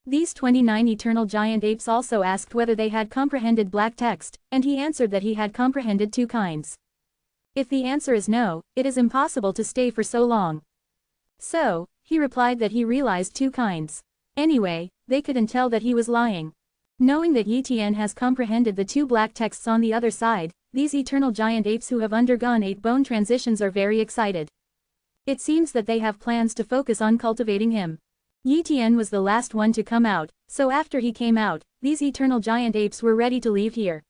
These 29 eternal giant apes also asked whether they had comprehended black text, and he answered that he had comprehended 2 kinds. If the answer is no, it is impossible to stay for so long. So, he replied that he realized 2 kinds. Anyway, they couldn't tell that he was lying. Knowing that Yi Tian has comprehended the 2 black texts on the other side, these eternal giant apes who have undergone 8 bone transitions are very excited. It seems that they have plans to focus on cultivating him. Yi Tian was the last one to come out, so after he came out, these eternal giant apes were ready to leave here.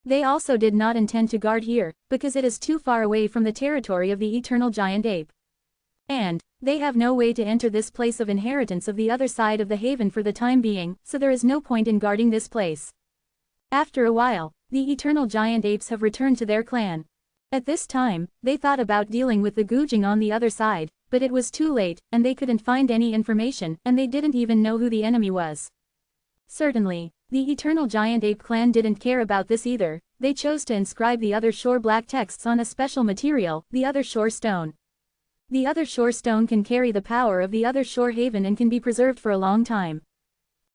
They also did not intend to guard here, because it is too far away from the territory of the eternal giant ape. And, they have no way to enter this place of inheritance of the other side of the Haven for the time being, so there is no point in guarding this place. After a while, the eternal giant apes have returned to their clan. At this time, they thought about dealing with the Gujing on the other side, but it was too late, and they couldn't find any information, and they didn't even know who the enemy was. Certainly, the eternal giant ape clan didn't care about this either. They chose to inscribe the other shore black texts on a special material, the other shore stone. The other shore stone can carry the power of the other shore Haven and can be preserved for a long time.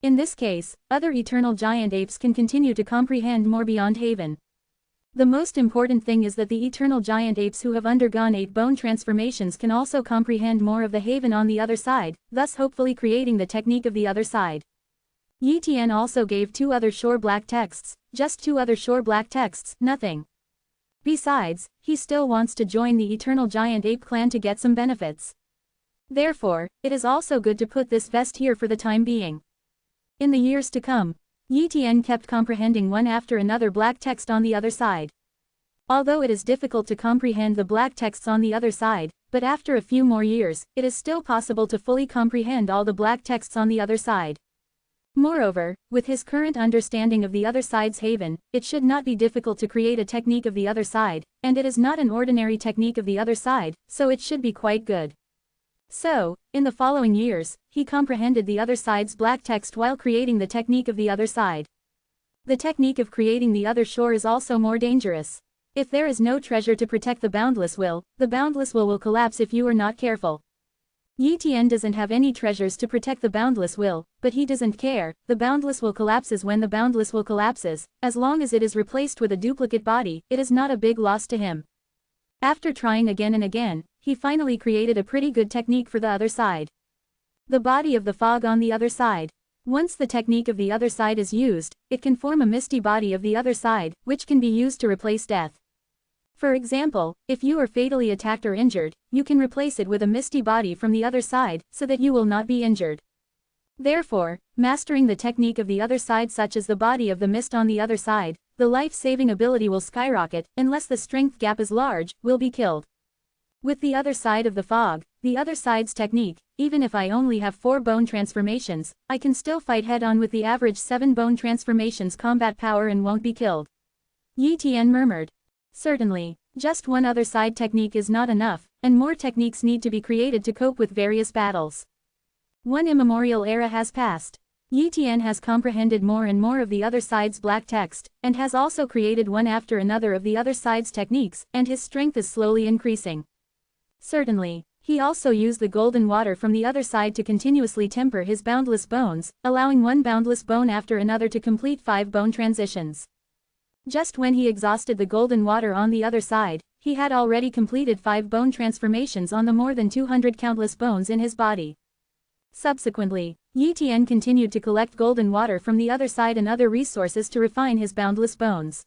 In this case, other eternal giant apes can continue to comprehend more beyond Haven. The most important thing is that the eternal giant apes who have undergone 8 bone transformations can also comprehend more of the Haven on the other side, thus hopefully creating the technique of the other side. Yi Tian also gave 2 other shore black texts, just 2 other shore black texts, nothing. Besides, he still wants to join the eternal giant ape clan to get some benefits. Therefore, it is also good to put this vest here for the time being. In the years to come, Yi Tian kept comprehending one after another black text on the other side. Although it is difficult to comprehend the black texts on the other side, but after a few more years, it is still possible to fully comprehend all the black texts on the other side. Moreover, with his current understanding of the other side's haven, it should not be difficult to create a technique of the other side, and it is not an ordinary technique of the other side, so it should be quite good. So, in the following years, he comprehended the other side's black text while creating the technique of the other side. The technique of creating the other shore is also more dangerous. If there is no treasure to protect the boundless will will collapse if you are not careful. Yi Tian doesn't have any treasures to protect the boundless will, but he doesn't care. The boundless will collapses when the boundless will collapses. As long as it is replaced with a duplicate body, it is not a big loss to him. After trying again and again, he finally created a pretty good technique for the other side. The body of the fog on the other side. Once the technique of the other side is used, it can form a misty body of the other side, which can be used to replace death. For example, if you are fatally attacked or injured, you can replace it with a misty body from the other side, so that you will not be injured. Therefore, mastering the technique of the other side such as the body of the mist on the other side, the life-saving ability will skyrocket, unless the strength gap is large, will be killed. With the other side of the fog, the other side's technique, even if I only have 4 bone transformations, I can still fight head-on with the average 7 bone transformations combat power and won't be killed. Yi Tian murmured. Certainly, just one other side technique is not enough, and more techniques need to be created to cope with various battles. One immemorial era has passed. Yi Tian has comprehended more and more of the other side's black text, and has also created one after another of the other side's techniques, and his strength is slowly increasing. Certainly, he also used the golden water from the other side to continuously temper his boundless bones, allowing one boundless bone after another to complete 5 bone transitions. Just when he exhausted the golden water on the other side, he had already completed 5 bone transformations on the more than 200 countless bones in his body. Subsequently, Yi Tian continued to collect golden water from the other side and other resources to refine his boundless bones.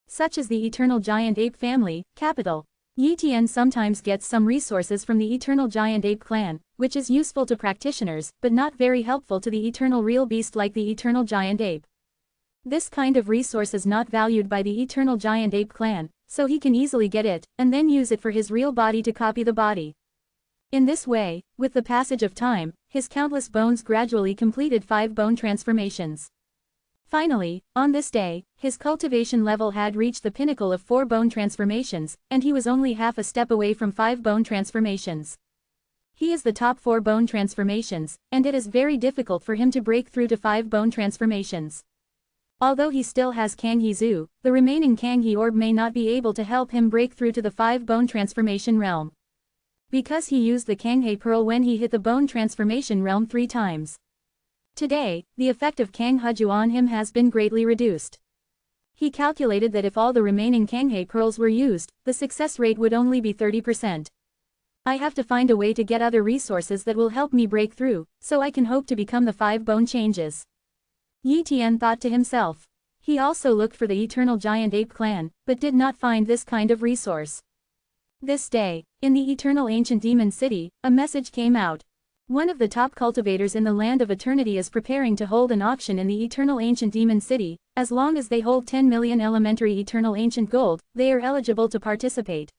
Such as the eternal giant ape family, capital. Yi Tian sometimes gets some resources from the eternal giant ape clan, which is useful to practitioners, but not very helpful to the eternal real beast like the eternal giant ape. This kind of resource is not valued by the eternal giant ape clan, so he can easily get it, and then use it for his real body to copy the body. In this way, with the passage of time, his countless bones gradually completed 5 bone transformations. Finally, on this day, his cultivation level had reached the pinnacle of 4 bone transformations, and he was only half a step away from 5 bone transformations. He is the top 4 bone transformations, and it is very difficult for him to break through to 5 bone transformations. Although he still has Kanghe Zu, the remaining Kanghe orb may not be able to help him break through to the 5 bone transformation realm. Because he used the Kanghe pearl when he hit the bone transformation realm 3 times. Today, the effect of Kanghe Ju on him has been greatly reduced. He calculated that if all the remaining Kanghe pearls were used, the success rate would only be 30%. I have to find a way to get other resources that will help me break through, so I can hope to become the 5 bone changes. Yi Tian thought to himself. He also looked for the eternal giant ape clan, but did not find this kind of resource. This day, in the eternal ancient demon city, a message came out. One of the top cultivators in the land of eternity is preparing to hold an auction in the eternal ancient demon city. As long as they hold 10 million elementary eternal ancient gold, they are eligible to participate.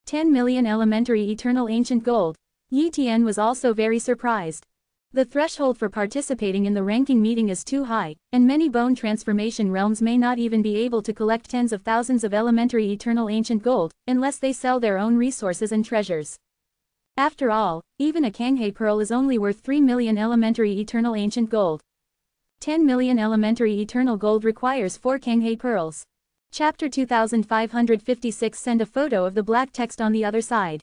10 million elementary eternal ancient gold. Yi Tian was also very surprised. The threshold for participating in the ranking meeting is too high, and many bone transformation realms may not even be able to collect tens of thousands of elementary eternal ancient gold, unless they sell their own resources and treasures. After all, even a Kanghe pearl is only worth 3 million elementary eternal ancient gold. 10 million elementary eternal gold requires 4 Kanghe pearls. Chapter 2556. Send a photo of the black text on the other side.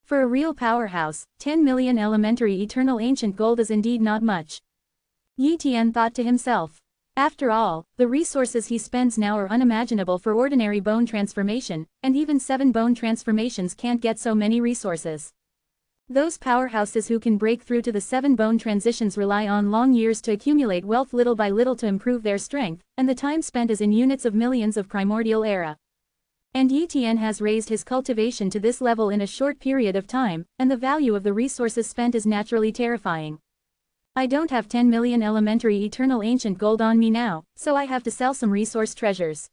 For a real powerhouse, 10 million elementary eternal ancient gold is indeed not much. Yi Tian thought to himself. After all, the resources he spends now are unimaginable for ordinary bone transformation, and even 7 bone transformations can't get so many resources. Those powerhouses who can break through to the 7 bone transitions rely on long years to accumulate wealth little by little to improve their strength, and the time spent is in units of millions of primordial era. And Yi Tian has raised his cultivation to this level in a short period of time, and the value of the resources spent is naturally terrifying. I don't have 10 million elementary eternal ancient gold on me now, so I have to sell some resource treasures.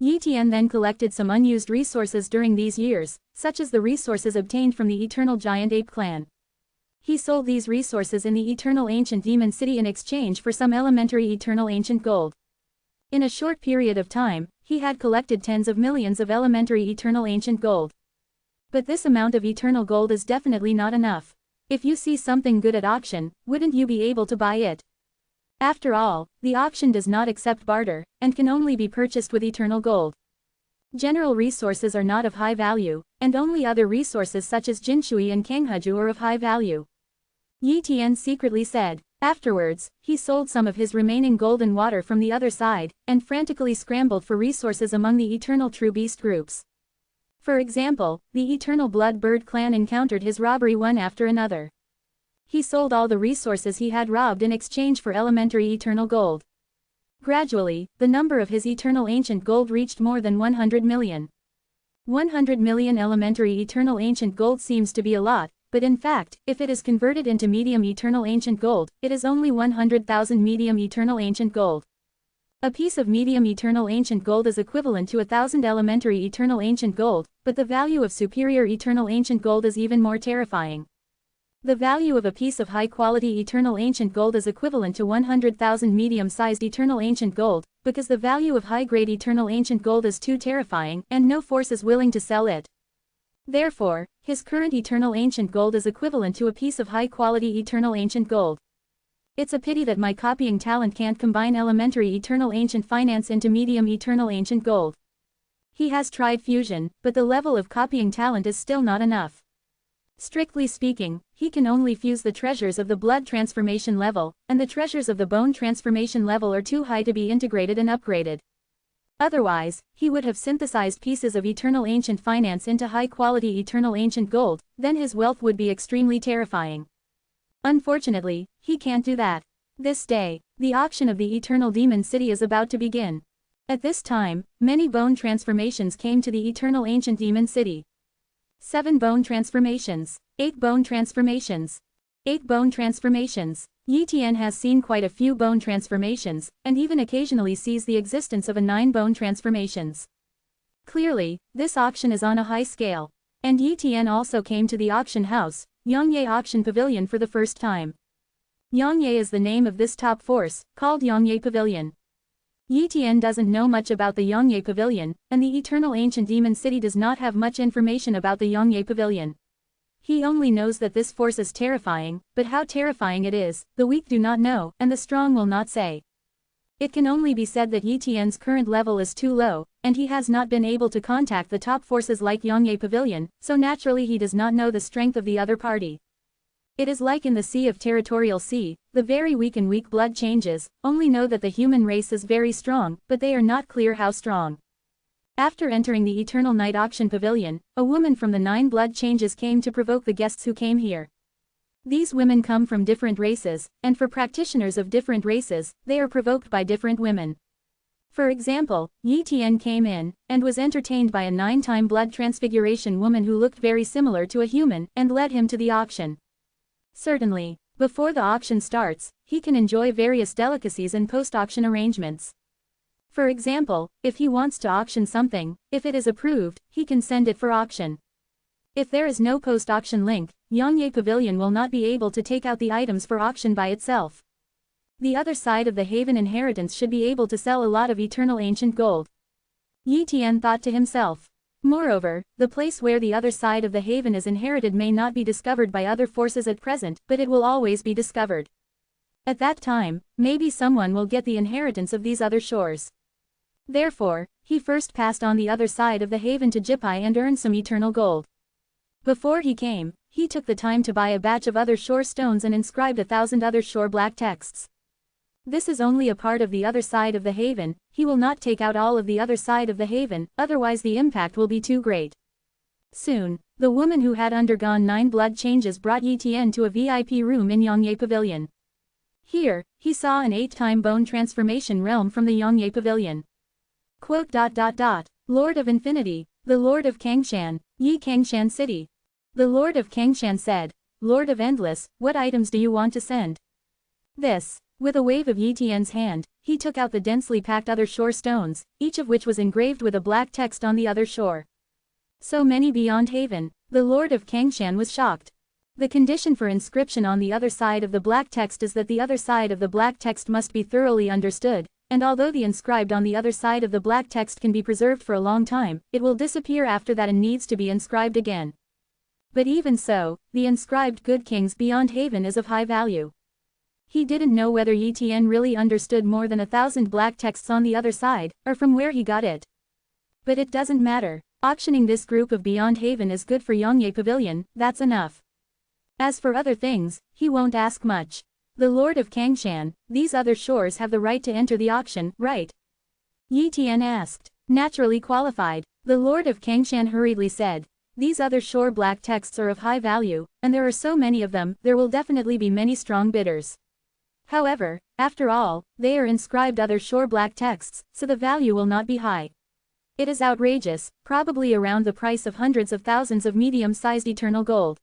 Yi Tian then collected some unused resources during these years, such as the resources obtained from the Eternal Giant Ape clan. He sold these resources in the Eternal Ancient Demon City in exchange for some elementary Eternal Ancient Gold. In a short period of time, he had collected tens of millions of elementary Eternal Ancient Gold. But this amount of Eternal Gold is definitely not enough. If you see something good at auction, wouldn't you be able to buy it? After all, the auction does not accept barter, and can only be purchased with Eternal Gold. General resources are not of high value, and only other resources such as Jinshui and Kangheju are of high value. Yi Tian secretly said. Afterwards, he sold some of his remaining gold and water from the other side, and frantically scrambled for resources among the Eternal True Beast groups. For example, the Eternal Blood Bird clan encountered his robbery one after another. He sold all the resources he had robbed in exchange for elementary Eternal Gold. Gradually, the number of his Eternal Ancient Gold reached more than 100 million. 100 million elementary Eternal Ancient Gold seems to be a lot, but in fact, if it is converted into medium Eternal Ancient Gold, it is only 100,000 medium Eternal Ancient Gold. A piece of medium Eternal Ancient Gold is equivalent to 1,000 elementary Eternal Ancient Gold, but the value of superior Eternal Ancient Gold is even more terrifying. The value of a piece of high-quality Eternal Ancient Gold is equivalent to 100,000 medium-sized Eternal Ancient Gold, because the value of high-grade Eternal Ancient Gold is too terrifying, and no force is willing to sell it. Therefore, his current Eternal Ancient Gold is equivalent to a piece of high-quality Eternal Ancient Gold. It's a pity that my copying talent can't combine elementary Eternal Ancient Finance into medium Eternal Ancient Gold. He has tried fusion, but the level of copying talent is still not enough. Strictly speaking, he can only fuse the treasures of the blood transformation level, and the treasures of the bone transformation level are too high to be integrated and upgraded. Otherwise, he would have synthesized pieces of Eternal Ancient Finance into high-quality Eternal Ancient Gold, then his wealth would be extremely terrifying. Unfortunately, he can't do that. This day, the auction of the Eternal Demon City is about to begin. At this time, many bone transformations came to the Eternal Ancient Demon City. 7 bone transformations, 8 bone transformations, 8 bone transformations. Yi Tian has seen quite a few bone transformations, and even occasionally sees the existence of a 9 bone transformations. Clearly, this auction is on a high scale. And Yi Tian also came to the auction house, Yongye Auction Pavilion, for the first time. Yongye is the name of this top force, called Yongye Pavilion. Yi Tian doesn't know much about the Yongye Pavilion, and the Eternal Ancient Demon City does not have much information about the Yongye Pavilion. He only knows that this force is terrifying, but how terrifying it is, the weak do not know, and the strong will not say. It can only be said that Yi Tian's current level is too low, and he has not been able to contact the top forces like Yongye Pavilion, so naturally he does not know the strength of the other party. It is like in the Sea of Territorial Sea, the very weak and weak blood changes, only know that the human race is very strong, but they are not clear how strong. After entering the Eternal Night Auction Pavilion, a woman from the 9 blood changes came to provoke the guests who came here. These women come from different races, and for practitioners of different races, they are provoked by different women. For example, Yi Tian came in, and was entertained by a 9-time blood transfiguration woman who looked very similar to a human, and led him to the auction. Certainly, before the auction starts, he can enjoy various delicacies and post-auction arrangements. For example, if he wants to auction something, if it is approved, he can send it for auction. If there is no post-auction link, Yongye Pavilion will not be able to take out the items for auction by itself. The other side of the Haven inheritance should be able to sell a lot of Eternal Ancient Gold. Yi Tian thought to himself. Moreover, the place where the other side of the Haven is inherited may not be discovered by other forces at present, but it will always be discovered. At that time, maybe someone will get the inheritance of these other shores. Therefore, he first passed on the other side of the Haven to Jipai and earned some Eternal Gold. Before he came, he took the time to buy a batch of other shore stones and inscribed 1,000 other shore black texts. This is only a part of the other side of the Haven, he will not take out all of the other side of the Haven, otherwise the impact will be too great. Soon, the woman who had undergone 9 blood changes brought Yi Tian to a VIP room in Yongye Pavilion. Here, he saw an 8-time bone transformation realm from the Yongye Pavilion. Quote, Lord of Infinity, the Lord of Kangshan, Yi Kangshan City. The Lord of Kangshan said, Lord of Endless, what items do you want to send? This. With a wave of Yi Tian's hand, he took out the densely packed other shore stones, each of which was engraved with a black text on the other shore. So many beyond Haven. The Lord of Kangshan was shocked. The condition for inscription on the other side of the black text is that the other side of the black text must be thoroughly understood, and although the inscribed on the other side of the black text can be preserved for a long time, it will disappear after that and needs to be inscribed again. But even so, the inscribed Good Kings beyond Haven is of high value. He didn't know whether Yi Tian really understood more than 1,000 black texts on the other side, or from where he got it. But it doesn't matter. Auctioning this group of Beyond Haven is good for Yongye Pavilion, that's enough. As for other things, he won't ask much. The Lord of Kangshan, these other shores have the right to enter the auction, right? Yi Tian asked. Naturally qualified. The Lord of Kangshan hurriedly said. These other shore black texts are of high value, and there are so many of them, there will definitely be many strong bidders. However, after all, they are inscribed other shore black texts, so the value will not be high. It is outrageous, probably around the price of hundreds of thousands of medium-sized eternal gold.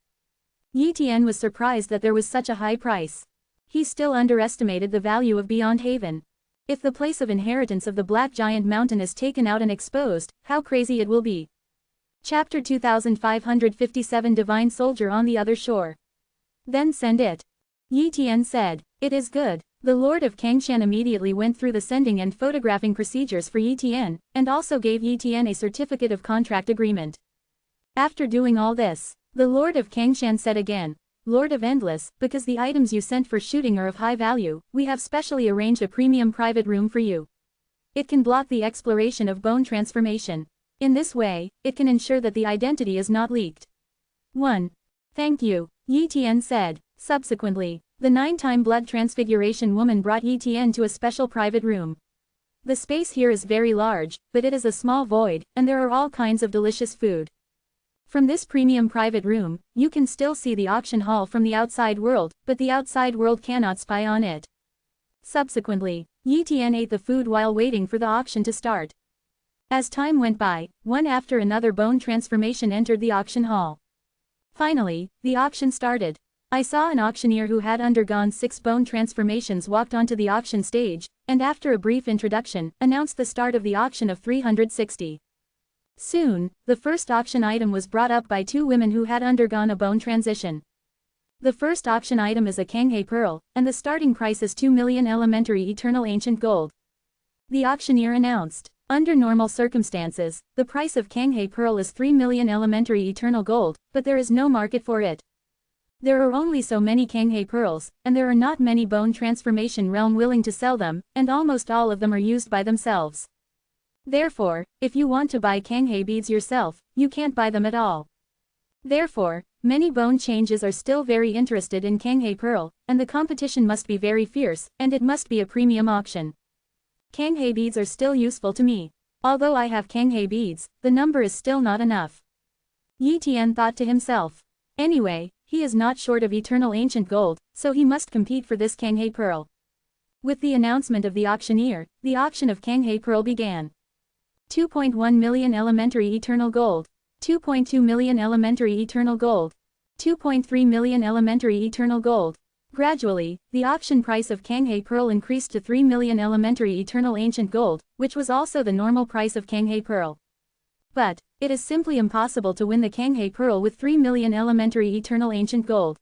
Yi Tian was surprised that there was such a high price. He still underestimated the value of Beyond Haven. If the place of inheritance of the Black Giant Mountain is taken out and exposed, how crazy it will be. Chapter 2557 Divine Soldier on the Other Shore. Then send it. Yi Tian said. It is good. The Lord of Kangshan immediately went through the sending and photographing procedures for Yi Tian, and also gave Yi Tian a certificate of contract agreement. After doing all this, the Lord of Kangshan said again, Lord of Endless, because the items you sent for shooting are of high value, we have specially arranged a premium private room for you. It can block the exploration of bone transformation. In this way, it can ensure that the identity is not leaked. 1. Thank you, Yi Tian said. Subsequently, the 9-time blood transfiguration woman brought Yi Tian to a special private room. The space here is very large, but it is a small void, and there are all kinds of delicious food. From this premium private room, you can still see the auction hall from the outside world, but the outside world cannot spy on it. Subsequently, Yi Tian ate the food while waiting for the auction to start. As time went by, one after another bone transformation entered the auction hall. Finally, the auction started. I saw an auctioneer who had undergone 6 bone transformations walked onto the auction stage, and after a brief introduction, announced the start of the auction of 360. Soon, the first auction item was brought up by 2 women who had undergone a bone transition. The first auction item is a Kanghae pearl, and the starting price is 2 million elementary eternal ancient gold. The auctioneer announced. Under normal circumstances, the price of Kanghae pearl is 3 million elementary eternal gold, but there is no market for it. There are only so many Kanghae pearls, and there are not many bone transformation realm willing to sell them, and almost all of them are used by themselves. Therefore, if you want to buy Kanghae beads yourself, you can't buy them at all. Therefore, many bone changes are still very interested in Kanghae pearl, and the competition must be very fierce, and it must be a premium auction. Kanghae beads are still useful to me. Although I have Kanghae beads, the number is still not enough. Yi Tian thought to himself. Anyway, he is not short of eternal ancient gold, so he must compete for this Kanghae pearl. With the announcement of the auctioneer, the auction of Kanghae pearl began. 2.1 million elementary eternal gold. 2.2 million elementary eternal gold. 2.3 million elementary eternal gold. Gradually, the auction price of Kanghae pearl increased to 3 million elementary eternal ancient gold, which was also the normal price of Kanghae pearl. But, it is simply impossible to win the Kanghae pearl with 3 million elementary eternal ancient gold.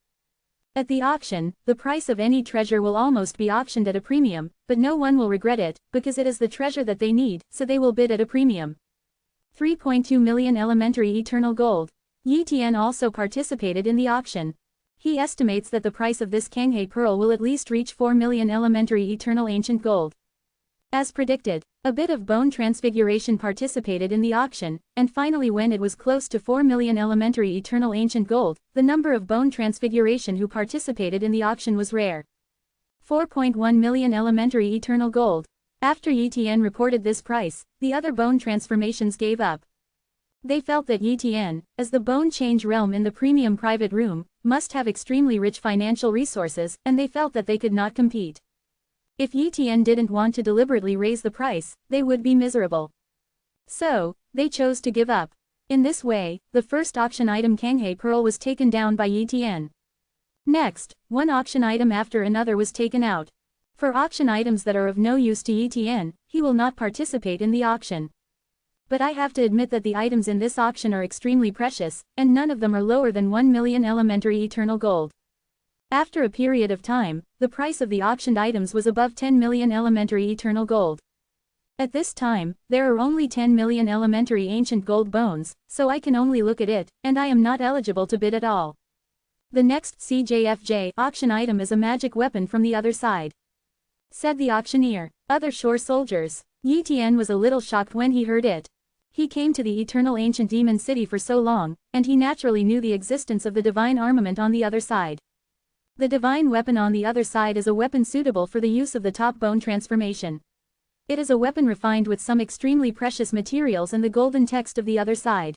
At the auction, the price of any treasure will almost be auctioned at a premium, but no one will regret it, because it is the treasure that they need, so they will bid at a premium. 3.2 million elementary eternal gold. Yi Tian also participated in the auction. He estimates that the price of this Kanghae pearl will at least reach 4 million elementary eternal ancient gold. As predicted, a bit of bone transfiguration participated in the auction, and finally when it was close to 4 million elementary eternal ancient gold, the number of bone transfiguration who participated in the auction was rare. 4.1 million elementary eternal gold. After Yi Tian reported this price, the other bone transformations gave up. They felt that Yi Tian, as the bone change realm in the premium private room, must have extremely rich financial resources, and they felt that they could not compete. If Yi Tian didn't want to deliberately raise the price, they would be miserable. So, they chose to give up. In this way, the first auction item Kanghae pearl was taken down by Yi Tian. Next, one auction item after another was taken out. For auction items that are of no use to ETN, he will not participate in the auction. But I have to admit that the items in this auction are extremely precious, and none of them are lower than 1 million elementary eternal gold. After a period of time, the price of the auctioned items was above 10 million elementary eternal gold. At this time, there are only 10 million elementary ancient gold bones, so I can only look at it, and I am not eligible to bid at all. The next CJFJ auction item is a magic weapon from the other side, said the auctioneer. Other shore soldiers. Yi Tian was a little shocked when he heard it. He came to the eternal ancient demon city for so long, and he naturally knew the existence of the divine armament on the other side. The divine weapon on the other side is a weapon suitable for the use of the top bone transformation. It is a weapon refined with some extremely precious materials and the golden text of the other side.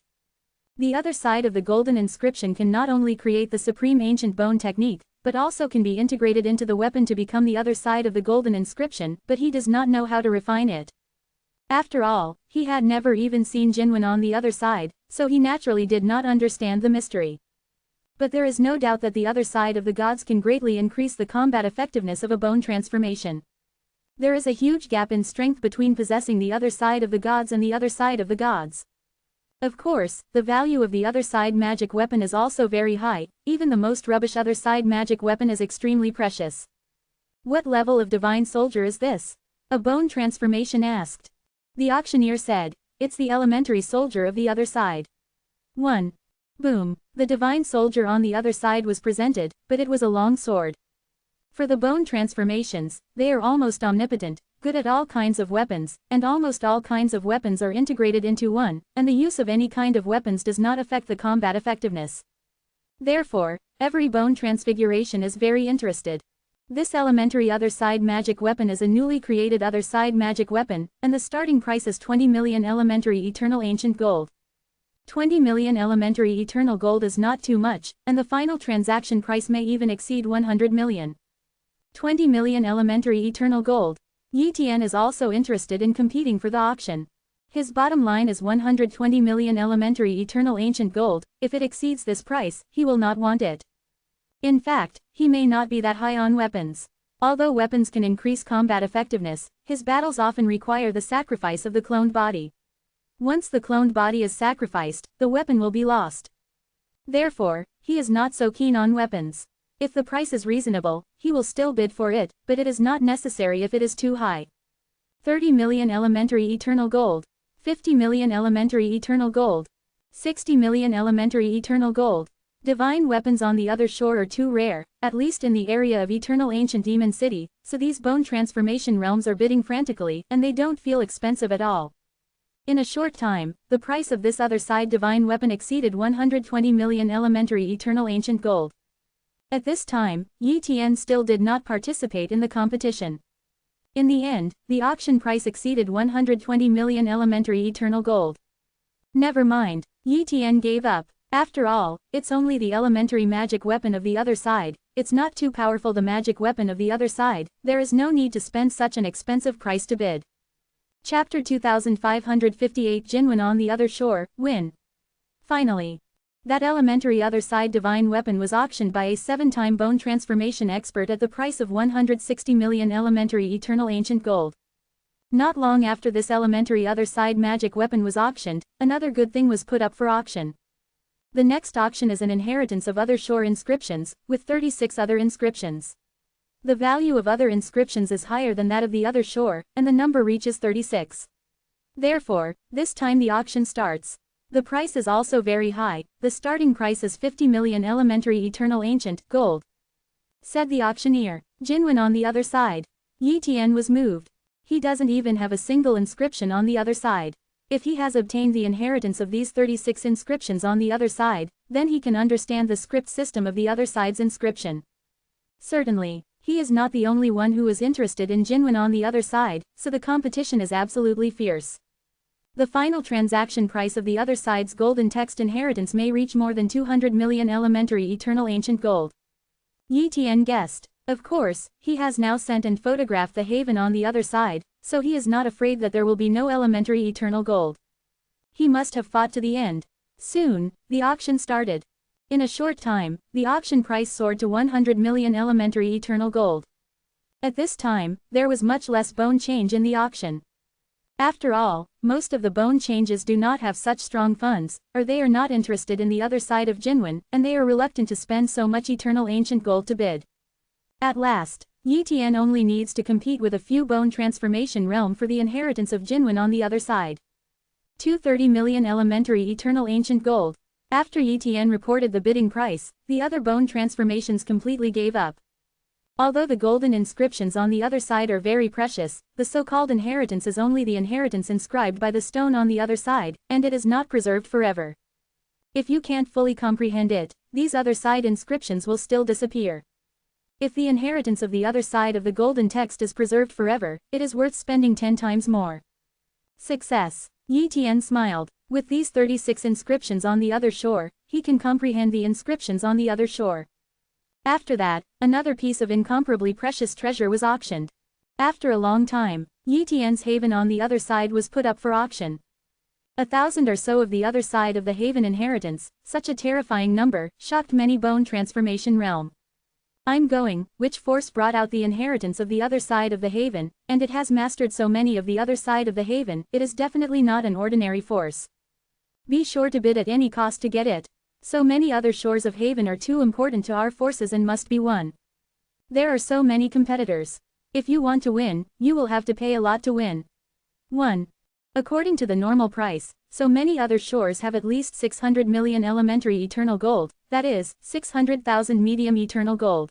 The other side of the golden inscription can not only create the supreme ancient bone technique, but also can be integrated into the weapon to become the other side of the golden inscription, but he does not know how to refine it. After all, he had never even seen Jinwen on the other side, so he naturally did not understand the mystery. But there is no doubt that the other side of the gods can greatly increase the combat effectiveness of a bone transformation. There is a huge gap in strength between possessing the other side of the gods and the other side of the gods. Of course, the value of the other side magic weapon is also very high, even the most rubbish other side magic weapon is extremely precious. What level of divine soldier is this? A bone transformation asked. The auctioneer said, it's the elementary soldier of the other side. 1. Boom. The divine soldier on the other side was presented, but it was a long sword. For the bone transformations, they are almost omnipotent, good at all kinds of weapons, and almost all kinds of weapons are integrated into one, and the use of any kind of weapons does not affect the combat effectiveness. Therefore, every bone transfiguration is very interested. This elementary other side magic weapon is a newly created other side magic weapon, and the starting price is 20 million elementary eternal ancient gold. 20 million elementary eternal gold is not too much, and the final transaction price may even exceed 100 million. 20 million elementary eternal gold. Yi Tian is also interested in competing for the auction. His bottom line is 120 million elementary eternal ancient gold. If it exceeds this price, he will not want it. In fact, he may not be that high on weapons. Although weapons can increase combat effectiveness, his battles often require the sacrifice of the cloned body. Once the cloned body is sacrificed, the weapon will be lost. Therefore, he is not so keen on weapons. If the price is reasonable, he will still bid for it, but it is not necessary if it is too high. 30 million elementary eternal gold. 50 million elementary eternal gold. 60 million elementary eternal gold. Divine weapons on the other shore are too rare, at least in the area of eternal ancient demon city, so these bone transformation realms are bidding frantically, and they don't feel expensive at all. In a short time, the price of this other side divine weapon exceeded 120 million elementary eternal ancient gold. At this time, Yi Tian still did not participate in the competition. In the end, the auction price exceeded 120 million elementary eternal gold. Never mind, Yi Tian gave up. After all, it's only the elementary magic weapon of the other side, it's not too powerful the magic weapon of the other side, there is no need to spend such an expensive price to bid. Chapter 2558 Jinwen on the other shore, win. Finally. That elementary other side divine weapon was auctioned by a 7-time bone transformation expert at the price of 160 million elementary eternal ancient gold. Not long after this elementary other side magic weapon was auctioned, another good thing was put up for auction. The next auction is an inheritance of other shore inscriptions, with 36 other inscriptions. The value of other inscriptions is higher than that of the other shore, and the number reaches 36. Therefore, this time the auction starts. The price is also very high, the starting price is 50 million elementary eternal ancient gold. Said the auctioneer. Jinwen on the other side. Yi Tian was moved. He doesn't even have a single inscription on the other side. If he has obtained the inheritance of these 36 inscriptions on the other side, then he can understand the script system of the other side's inscription. Certainly, he is not the only one who is interested in Jinwen on the other side, so the competition is absolutely fierce. The final transaction price of the other side's golden text inheritance may reach more than 200 million elementary eternal ancient gold. Yi Tian guessed. Of course, he has now sent and photographed the haven on the other side, so he is not afraid that there will be no elementary eternal gold. He must have fought to the end. Soon, the auction started. In a short time, the auction price soared to 100 million elementary eternal gold. At this time, there was much less bone change in the auction. After all, most of the bone changes do not have such strong funds, or they are not interested in the other side of Jinwen, and they are reluctant to spend so much eternal ancient gold to bid. At last, Yi Tian only needs to compete with a few bone transformation realm for the inheritance of Jinwen on the other side. 230 million elementary eternal ancient gold. After Yi Tian reported the bidding price, the other bone transformations completely gave up. Although the golden inscriptions on the other side are very precious, the so-called inheritance is only the inheritance inscribed by the stone on the other side, and it is not preserved forever. If you can't fully comprehend it, these other side inscriptions will still disappear. If the inheritance of the other side of the golden text is preserved forever, it is worth spending 10 times more. Success. Yi Tian smiled. With these 36 inscriptions on the other shore, he can comprehend the inscriptions on the other shore. After that, another piece of incomparably precious treasure was auctioned. After a long time, Yi Tian's haven on the other side was put up for auction. 1,000 or so of the other side of the haven inheritance, such a terrifying number, shocked many bone transformation realm. I'm going, which force brought out the inheritance of the other side of the haven, and it has mastered so many of the other side of the haven, it is definitely not an ordinary force. Be sure to bid at any cost to get it. So many other shores of haven are too important to our forces and must be won. There are so many competitors. If you want to win, you will have to pay a lot to win. 1. According to the normal price, so many other shores have at least 600 million elementary eternal gold, that is, 600,000 medium eternal gold.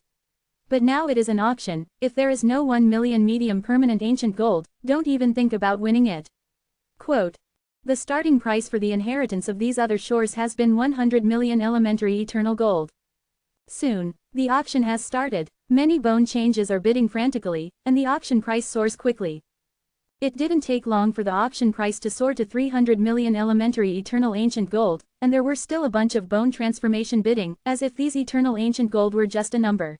But now it is an auction, if there is no 1 million medium permanent ancient gold, don't even think about winning it. Quote. The starting price for the inheritance of these other shores has been 100 million elementary eternal gold. Soon, the auction has started, many bone changes are bidding frantically, and the auction price soars quickly. It didn't take long for the auction price to soar to 300 million elementary eternal ancient gold, and there were still a bunch of bone transformation bidding, as if these eternal ancient gold were just a number.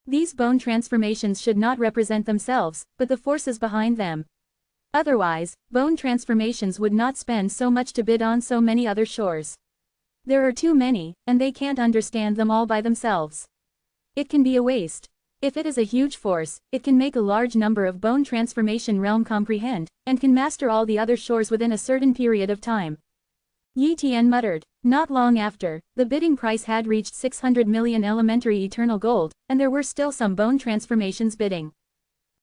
These bone transformations should not represent themselves, but the forces behind them. Otherwise, bone transformations would not spend so much to bid on so many other shores. There are too many, and they can't understand them all by themselves. It can be a waste. If it is a huge force, it can make a large number of bone transformation realm comprehend, and can master all the other shores within a certain period of time. Yi Tian muttered. Not long after, the bidding price had reached 600 million elementary eternal gold, and there were still some bone transformations bidding.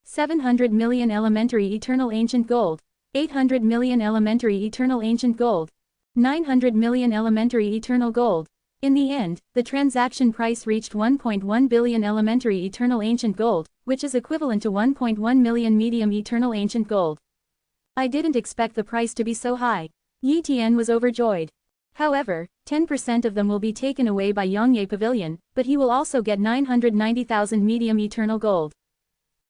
700 million elementary eternal ancient gold, 800 million elementary eternal ancient gold, 900 million elementary eternal gold. In the end, the transaction price reached 1.1 billion elementary eternal ancient gold, which is equivalent to 1.1 million medium eternal ancient gold. I didn't expect the price to be so high. Yi Tian was overjoyed. However, 10% of them will be taken away by Yongye Pavilion, but he will also get 990,000 medium eternal gold.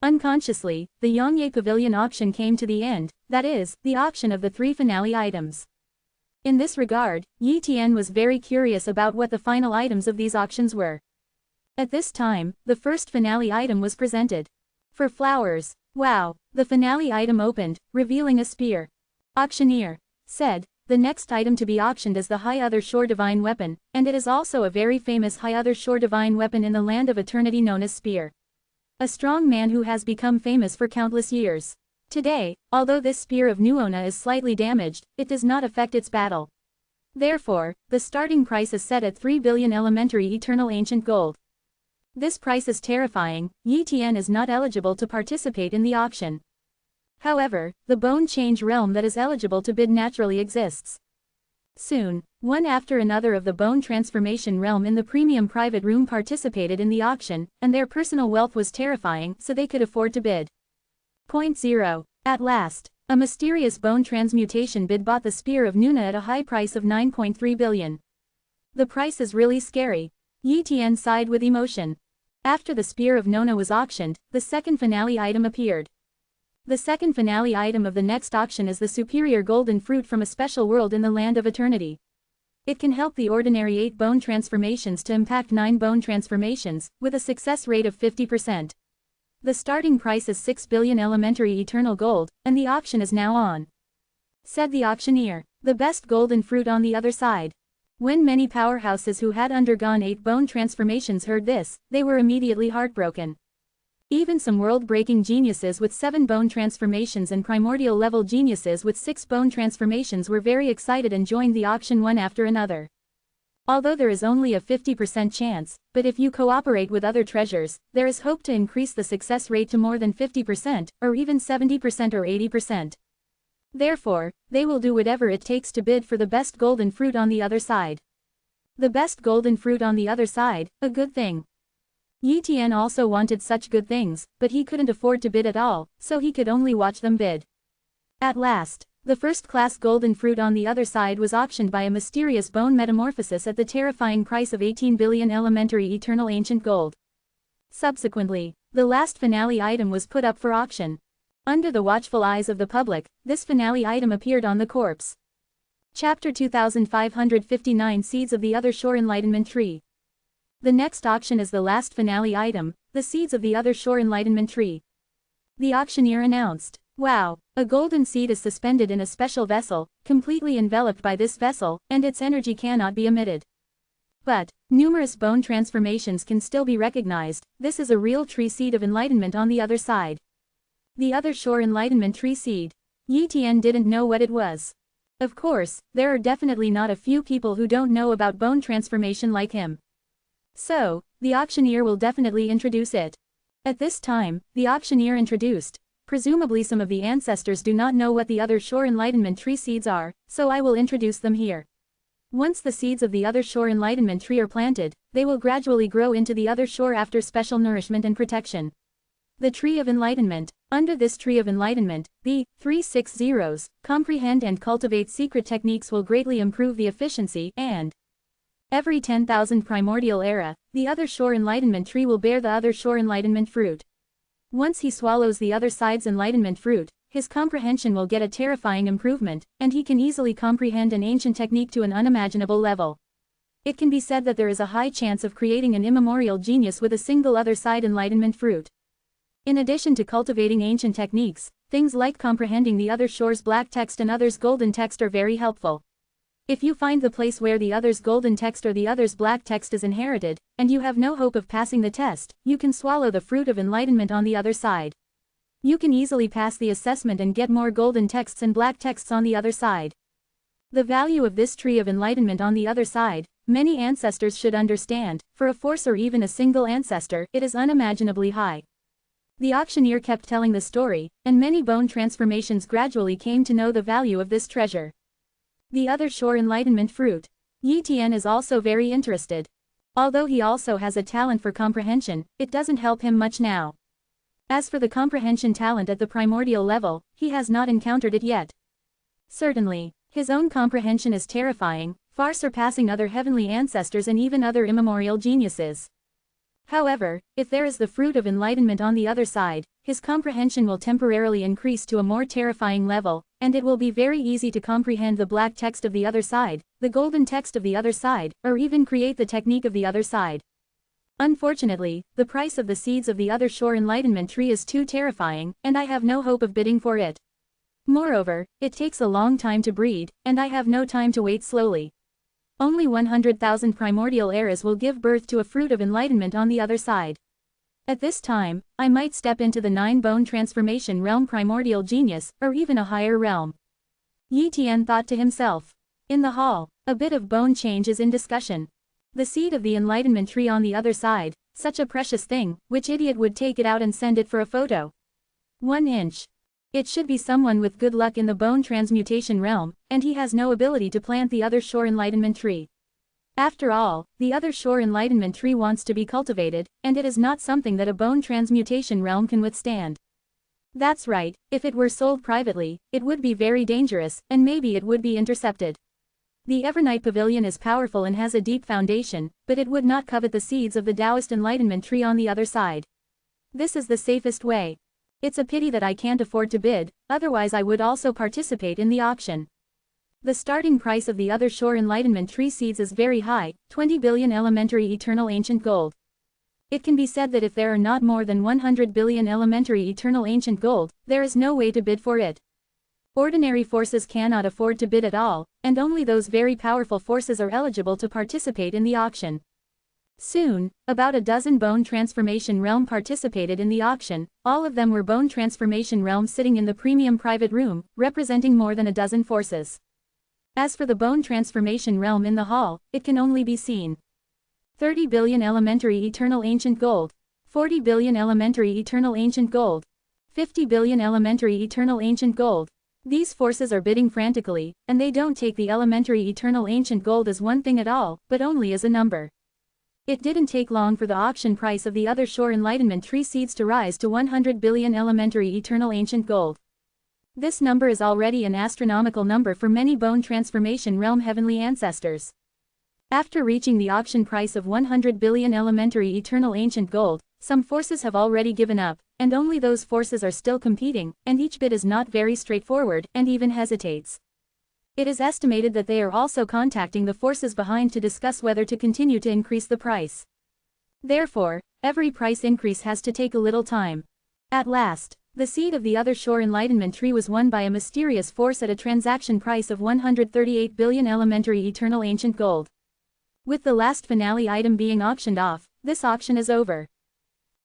Unconsciously, the Yongye Pavilion auction came to the end, that is, the auction of the 3 finale items. In this regard, Yi Tian was very curious about what the final items of these auctions were. At this time, the first finale item was presented. For flowers. Wow, the finale item opened, revealing a spear. Auctioneer said, the next item to be auctioned is the High Other Shore Divine Weapon, and it is also a very famous High Other Shore Divine Weapon in the Land of Eternity known as Spear. A strong man who has become famous for countless years. Today, although this spear of Nuona is slightly damaged, it does not affect its battle. Therefore, the starting price is set at 3 billion elementary eternal ancient gold. This price is terrifying. Yi Tian is not eligible to participate in the auction. However, the bone change realm that is eligible to bid naturally exists. Soon, one after another of the bone transformation realm in the premium private room participated in the auction, and their personal wealth was terrifying, so they could afford to bid. 0. At last, a mysterious bone transmutation bid bought the spear of Nuna at a high price of 9.3 billion. The price is really scary. Yi Tian sighed with emotion. After the spear of Nona was auctioned, the second finale item appeared. The second finale item of the next auction is the superior golden fruit from a special world in the Land of Eternity. It can help the ordinary 8 bone transformations to impact 9 bone transformations, with a success rate of 50%. The starting price is 6 billion elementary eternal gold, and the auction is now on. Said the auctioneer, the best golden fruit on the other side. When many powerhouses who had undergone 8 bone transformations heard this, they were immediately heartbroken. Even some world-breaking geniuses with 7 bone transformations and primordial-level geniuses with 6 bone transformations were very excited and joined the auction one after another. Although there is only a 50% chance, but if you cooperate with other treasures, there is hope to increase the success rate to more than 50%, or even 70% or 80%. Therefore, they will do whatever it takes to bid for the best golden fruit on the other side. The best golden fruit on the other side, a good thing. Yi Tian also wanted such good things, but he couldn't afford to bid at all, so he could only watch them bid. At last, the first-class golden fruit on the other side was auctioned by a mysterious bone metamorphosis at the terrifying price of 18 billion elementary eternal ancient gold. Subsequently, the last finale item was put up for auction. Under the watchful eyes of the public, this finale item appeared on the corpse. Chapter 2559 Seeds of the Other Shore Enlightenment Tree. The next auction is the last finale item, the Seeds of the Other Shore Enlightenment Tree. The auctioneer announced, "Wow, a golden seed is suspended in a special vessel, completely enveloped by this vessel, and its energy cannot be emitted. But, numerous bone transformations can still be recognized. This is a real tree seed of enlightenment on the other side." The Other Shore Enlightenment Tree Seed. Yi Tian didn't know what it was. Of course, there are definitely not a few people who don't know about bone transformation like him. So, the auctioneer will definitely introduce it. At this time, the auctioneer introduced, "Presumably some of the ancestors do not know what the Other Shore Enlightenment Tree seeds are, so I will introduce them here. Once the seeds of the Other Shore Enlightenment Tree are planted, they will gradually grow into the other shore after special nourishment and protection. The Tree of Enlightenment. Under this Tree of Enlightenment, the 360s comprehend and cultivate secret techniques will greatly improve the efficiency, and every 10,000 primordial era, the Other Shore Enlightenment Tree will bear the Other Shore Enlightenment Fruit. Once he swallows the other side's enlightenment fruit, his comprehension will get a terrifying improvement, and he can easily comprehend an ancient technique to an unimaginable level. It can be said that there is a high chance of creating an immemorial genius with a single other side enlightenment fruit. In addition to cultivating ancient techniques, things like comprehending the other shore's black text and others' golden text are very helpful. If you find the place where the other's golden text or the other's black text is inherited, and you have no hope of passing the test, you can swallow the fruit of enlightenment on the other side. You can easily pass the assessment and get more golden texts and black texts on the other side. The value of this tree of enlightenment on the other side, many ancestors should understand. For a force or even a single ancestor, it is unimaginably high. The auctioneer kept telling the story, and many bone transformations gradually came to know the value of this treasure. The Other Shore Enlightenment Fruit. Yi Tian is also very interested. Although he also has a talent for comprehension, it doesn't help him much now. As for the comprehension talent at the primordial level, he has not encountered it yet. Certainly, his own comprehension is terrifying, far surpassing other heavenly ancestors and even other immemorial geniuses. However, if there is the fruit of enlightenment on the other side, his comprehension will temporarily increase to a more terrifying level, and it will be very easy to comprehend the black text of the other side, the golden text of the other side, or even create the technique of the other side. Unfortunately, the price of the seeds of the Other Shore Enlightenment Tree is too terrifying, and I have no hope of bidding for it. Moreover, it takes a long time to breed, and I have no time to wait slowly. Only 100,000 primordial eras will give birth to a fruit of enlightenment on the other side. At this time, I might step into the 9-bone transformation realm primordial genius, or even a higher realm. Yi Tian thought to himself. In the hall, a bit of bone change is in discussion. The seed of the enlightenment tree on the other side, such a precious thing, which idiot would take it out and send it for a photo? 1 inch. It should be someone with good luck in the bone transmutation realm, and he has no ability to plant the Other Shore Enlightenment Tree. After all, the Other Shore Enlightenment Tree wants to be cultivated, and it is not something that a bone transmutation realm can withstand. That's right, if it were sold privately, it would be very dangerous, and maybe it would be intercepted. The Evernight Pavilion is powerful and has a deep foundation, but it would not covet the seeds of the Taoist Enlightenment Tree on the other side. This is the safest way. It's a pity that I can't afford to bid, otherwise I would also participate in the auction. The starting price of the Other Shore Enlightenment Tree seeds is very high, 20 billion elementary eternal ancient gold. It can be said that if there are not more than 100 billion elementary eternal ancient gold, there is no way to bid for it. Ordinary forces cannot afford to bid at all, and only those very powerful forces are eligible to participate in the auction. Soon, about a dozen bone transformation realm participated in the auction. All of them were bone transformation realms sitting in the premium private room, representing more than a dozen forces. As for the bone transformation realm in the hall, it can only be seen. 30 billion elementary eternal ancient gold. 40 billion elementary eternal ancient gold. 50 billion elementary eternal ancient gold. These forces are bidding frantically, and they don't take the elementary eternal ancient gold as one thing at all, but only as a number. It didn't take long for the auction price of the other shore enlightenment tree seeds to rise to 100 billion elementary eternal ancient gold. This number is already an astronomical number for many bone transformation realm heavenly ancestors. After reaching the auction price of 100 billion elementary eternal ancient gold, some forces have already given up, and only those forces are still competing, and each bid is not very straightforward, and even hesitates. It is estimated that they are also contacting the forces behind to discuss whether to continue to increase the price. Therefore, every price increase has to take a little time. At last, the seed of the other shore enlightenment tree was won by a mysterious force at a transaction price of 138 billion elementary eternal ancient gold. With the last finale item being auctioned off, this auction is over.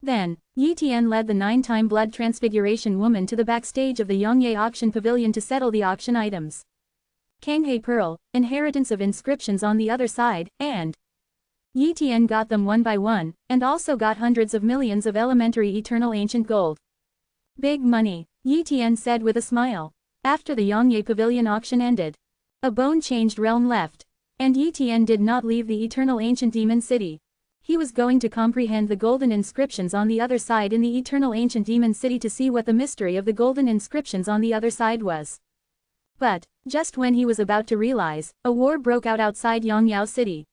Then, Yi Tian led the 9-time blood transfiguration woman to the backstage of the Yongye auction pavilion to settle the auction items. Kanghae Pearl, inheritance of inscriptions on the other side, and Yi Tian got them one by one, and also got hundreds of millions of elementary eternal ancient gold. Big money, Yi Tian said with a smile. After the Yongye pavilion auction ended, a bone-changed realm left. And Yi Tian did not leave the eternal ancient demon city. He was going to comprehend the golden inscriptions on the other side in the eternal ancient demon city to see what the mystery of the golden inscriptions on the other side was. But, just when he was about to realize, a war broke out outside Yongyao city.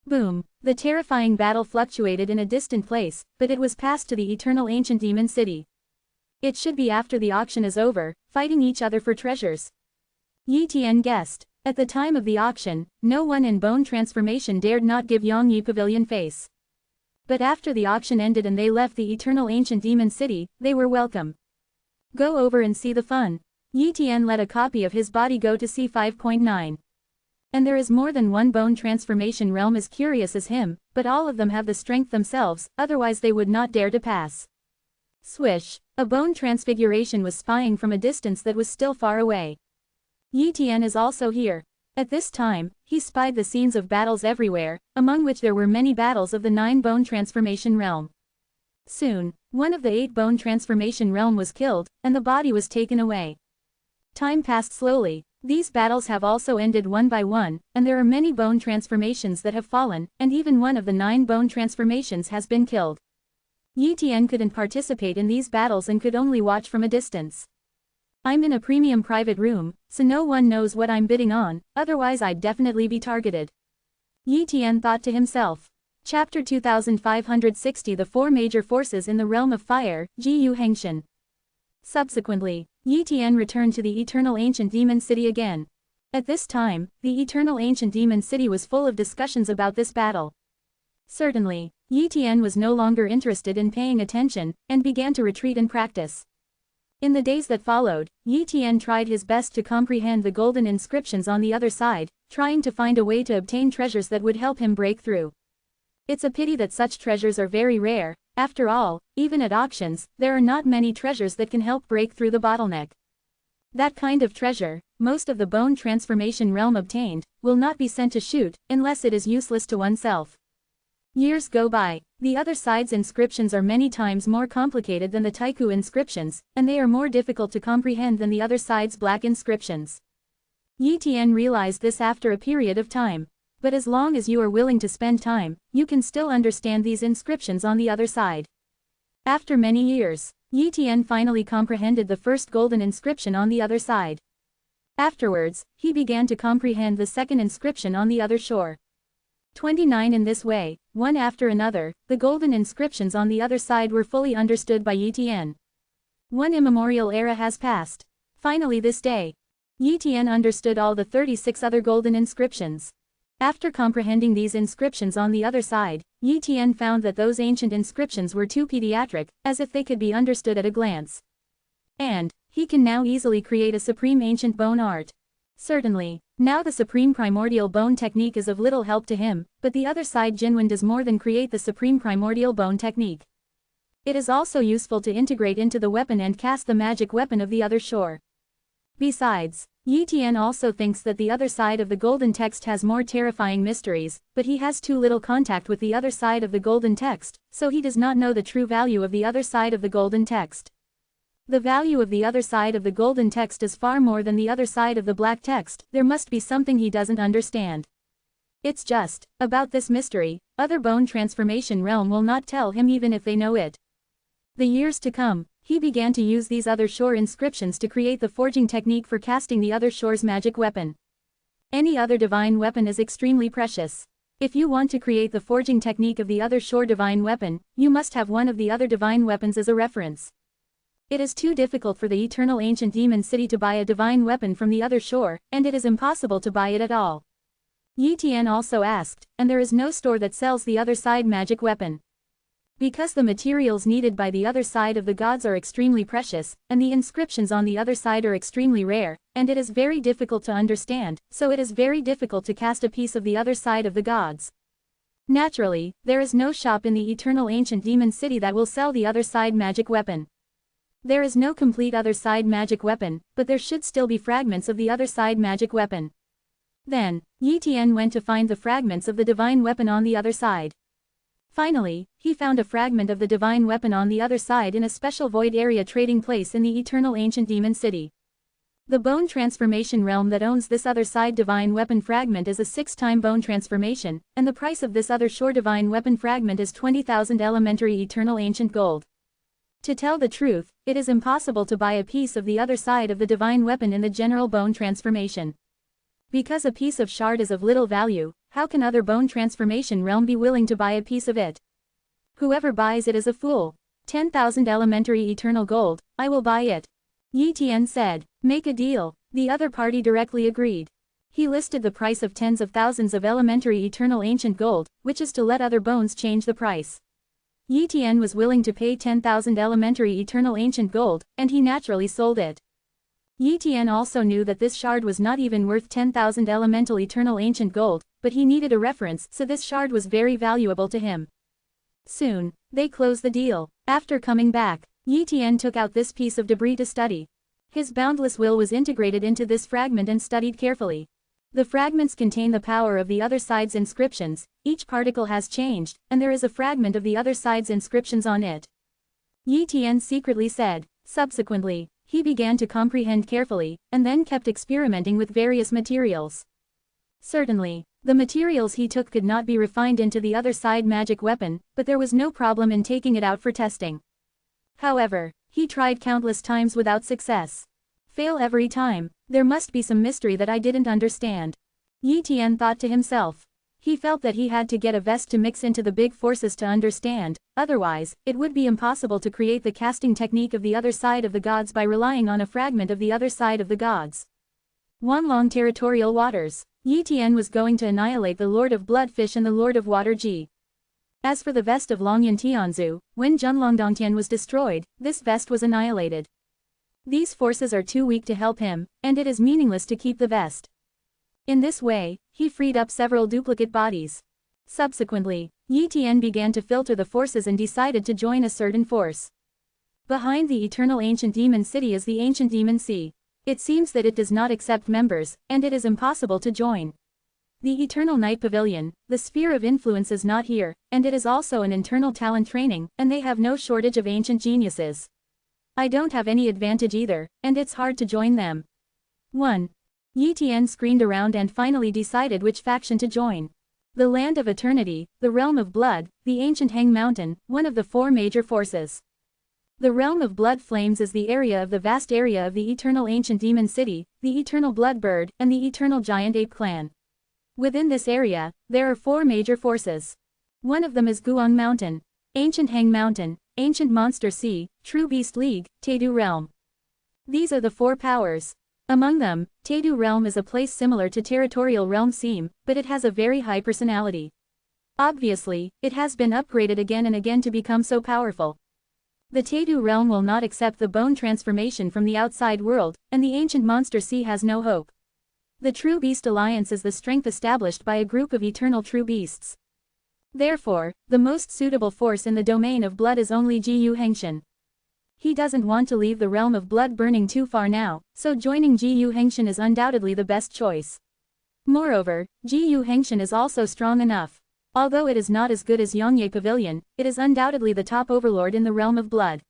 Boom, the terrifying battle fluctuated in a distant place, but it was passed to the eternal ancient demon city. It should be after the auction is over, fighting each other for treasures. Yi Tian guessed. At the time of the auction, no one in bone transformation dared not give Yongyi pavilion face. But after the auction ended and they left the eternal ancient demon city, they were welcome. Go over and see the fun. Yi Tian let a copy of his body go to C5.9. And there is more than one bone transformation realm as curious as him, but all of them have the strength themselves, otherwise they would not dare to pass. Swish, a bone transfiguration was spying from a distance that was still far away. Yi Tian is also here. At this time, he spied the scenes of battles everywhere, among which there were many battles of the 9 bone transformation realm. Soon, one of the 8 bone transformation realm was killed, and the body was taken away. Time passed slowly. These battles have also ended one by one, and there are many bone transformations that have fallen, and even one of the 9 bone transformations has been killed. Yi Tian couldn't participate in these battles and could only watch from a distance. I'm in a premium private room, so no one knows what I'm bidding on, otherwise I'd definitely be targeted. Yi Tian thought to himself. Chapter 2560 The 4 Major Forces in the Realm of Fire, Ji Yu Hengshan. Subsequently, Yi Tian returned to the Eternal Ancient Demon City again. At this time, the Eternal Ancient Demon City was full of discussions about this battle. Certainly, Yi Tian was no longer interested in paying attention, and began to retreat and practice. In the days that followed, Yi Tian tried his best to comprehend the golden inscriptions on the other side, trying to find a way to obtain treasures that would help him break through. It's a pity that such treasures are very rare. After all, even at auctions, there are not many treasures that can help break through the bottleneck. That kind of treasure, most of the bone transformation realm obtained, will not be sent to shoot, unless it is useless to oneself. Years go by. The other side's inscriptions are many times more complicated than the Taiku inscriptions, and they are more difficult to comprehend than the other side's black inscriptions. Yi Tian realized this after a period of time. But as long as you are willing to spend time, you can still understand these inscriptions on the other side. After many years, Yi Tian finally comprehended the first golden inscription on the other side. Afterwards, he began to comprehend the second inscription on the other shore. 29 In this way, one after another, the golden inscriptions on the other side were fully understood by Yi Tian. One immemorial era has passed. Finally this day, Yi Tian understood all the 36 other golden inscriptions. After comprehending these inscriptions on the other side, Yi Tian found that those ancient inscriptions were too pediatric, as if they could be understood at a glance. And he can now easily create a supreme ancient bone art. Certainly. Now the supreme primordial bone technique is of little help to him, but the other side Jinwen does more than create the supreme primordial bone technique. It is also useful to integrate into the weapon and cast the magic weapon of the other shore. Besides, Yi Tian also thinks that the other side of the golden text has more terrifying mysteries, but he has too little contact with the other side of the golden text, so he does not know the true value of the other side of the golden text. The value of the other side of the golden text is far more than the other side of the black text. There must be something he doesn't understand. It's just, about this mystery, other bone transformation realm will not tell him even if they know it. The years to come, he began to use these other shore inscriptions to create the forging technique for casting the other shore's magic weapon. Any other divine weapon is extremely precious. If you want to create the forging technique of the other shore divine weapon, you must have one of the other divine weapons as a reference. It is too difficult for the eternal ancient demon city to buy a divine weapon from the other shore, and it is impossible to buy it at all. Yi Tian also asked, and there is no store that sells the other side magic weapon. Because the materials needed by the other side of the gods are extremely precious, and the inscriptions on the other side are extremely rare, and it is very difficult to understand, so it is very difficult to cast a piece of the other side of the gods. Naturally, there is no shop in the eternal ancient demon city that will sell the other side magic weapon. There is no complete other side magic weapon, but there should still be fragments of the other side magic weapon. Then, Yi Tian went to find the fragments of the divine weapon on the other side. Finally, he found a fragment of the divine weapon on the other side in a special void area trading place in the eternal ancient demon city. The bone transformation realm that owns this other side divine weapon fragment is a 6-time bone transformation, and the price of this other shore divine weapon fragment is 20,000 elementary eternal ancient gold. To tell the truth, it is impossible to buy a piece of the other side of the divine weapon in the general bone transformation. Because a piece of shard is of little value, how can other bone transformation realm be willing to buy a piece of it? Whoever buys it is a fool. 10,000 elementary eternal gold, I will buy it. Yi Tian said, make a deal. The other party directly agreed. He listed the price of tens of thousands of elementary eternal ancient gold, which is to let other bones change the price. Yi Tian was willing to pay 10,000 elementary eternal ancient gold, and he naturally sold it. Yi Tian also knew that this shard was not even worth 10,000 elemental eternal ancient gold, but he needed a reference, so this shard was very valuable to him. Soon, they closed the deal. After coming back, Yi Tian took out this piece of debris to study. His boundless will was integrated into this fragment and studied carefully. The fragments contain the power of the other side's inscriptions, each particle has changed, and there is a fragment of the other side's inscriptions on it. Yi Tian secretly said. Subsequently, he began to comprehend carefully, and then kept experimenting with various materials. Certainly, the materials he took could not be refined into the other side magic weapon, but there was no problem in taking it out for testing. However, he tried countless times without success. Fail every time. There must be some mystery that I didn't understand. Yi Tian thought to himself. He felt that he had to get a vest to mix into the big forces to understand, otherwise, it would be impossible to create the casting technique of the other side of the gods by relying on a fragment of the other side of the gods. Wanlong territorial waters. Yi Tian was going to annihilate the Lord of Bloodfish and the Lord of Water Ji. As for the vest of Longyan Tianzu, when Junlongdongtian was destroyed, this vest was annihilated. These forces are too weak to help him, and it is meaningless to keep the vest. In this way, he freed up several duplicate bodies. Subsequently, Yi Tian began to filter the forces and decided to join a certain force. Behind the eternal ancient demon city is the ancient demon sea. It seems that it does not accept members, and it is impossible to join. The eternal night pavilion, the sphere of influence is not here, and it is also an internal talent training, and they have no shortage of ancient geniuses. I don't have any advantage either, and it's hard to join them. 1. Yi Tian screened around and finally decided which faction to join. The Land of Eternity, the Realm of Blood, the Ancient Hang Mountain, one of the 4 major forces. The Realm of Blood Flames is the area of the vast area of the Eternal Ancient Demon City, the Eternal Blood Bird, and the Eternal Giant Ape Clan. Within this area, there are 4 major forces. One of them is Guang Mountain, Ancient Hang Mountain, Ancient Monster Sea, True Beast League, Taidu Realm. These are the 4 powers. Among them, Taidu Realm is a place similar to Territorial Realm seem, but it has a very high personality. Obviously, it has been upgraded again and again to become so powerful. The Taidu Realm will not accept the bone transformation from the outside world, and the Ancient Monster Sea has no hope. The True Beast Alliance is the strength established by a group of eternal true beasts. Therefore, the most suitable force in the domain of blood is only Jiyu Hengshan. He doesn't want to leave the realm of blood burning too far now, so joining Jiyu Hengshan is undoubtedly the best choice. Moreover, Jiyu Hengshan is also strong enough. Although it is not as good as Yongye Pavilion, it is undoubtedly the top overlord in the realm of blood.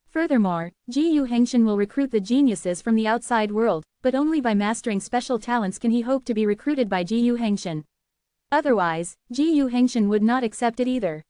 Furthermore, Jiyu Hengshan will recruit the geniuses from the outside world, but only by mastering special talents can he hope to be recruited by Jiyu Hengshan. Otherwise, Jiyu Hengshan would not accept it either.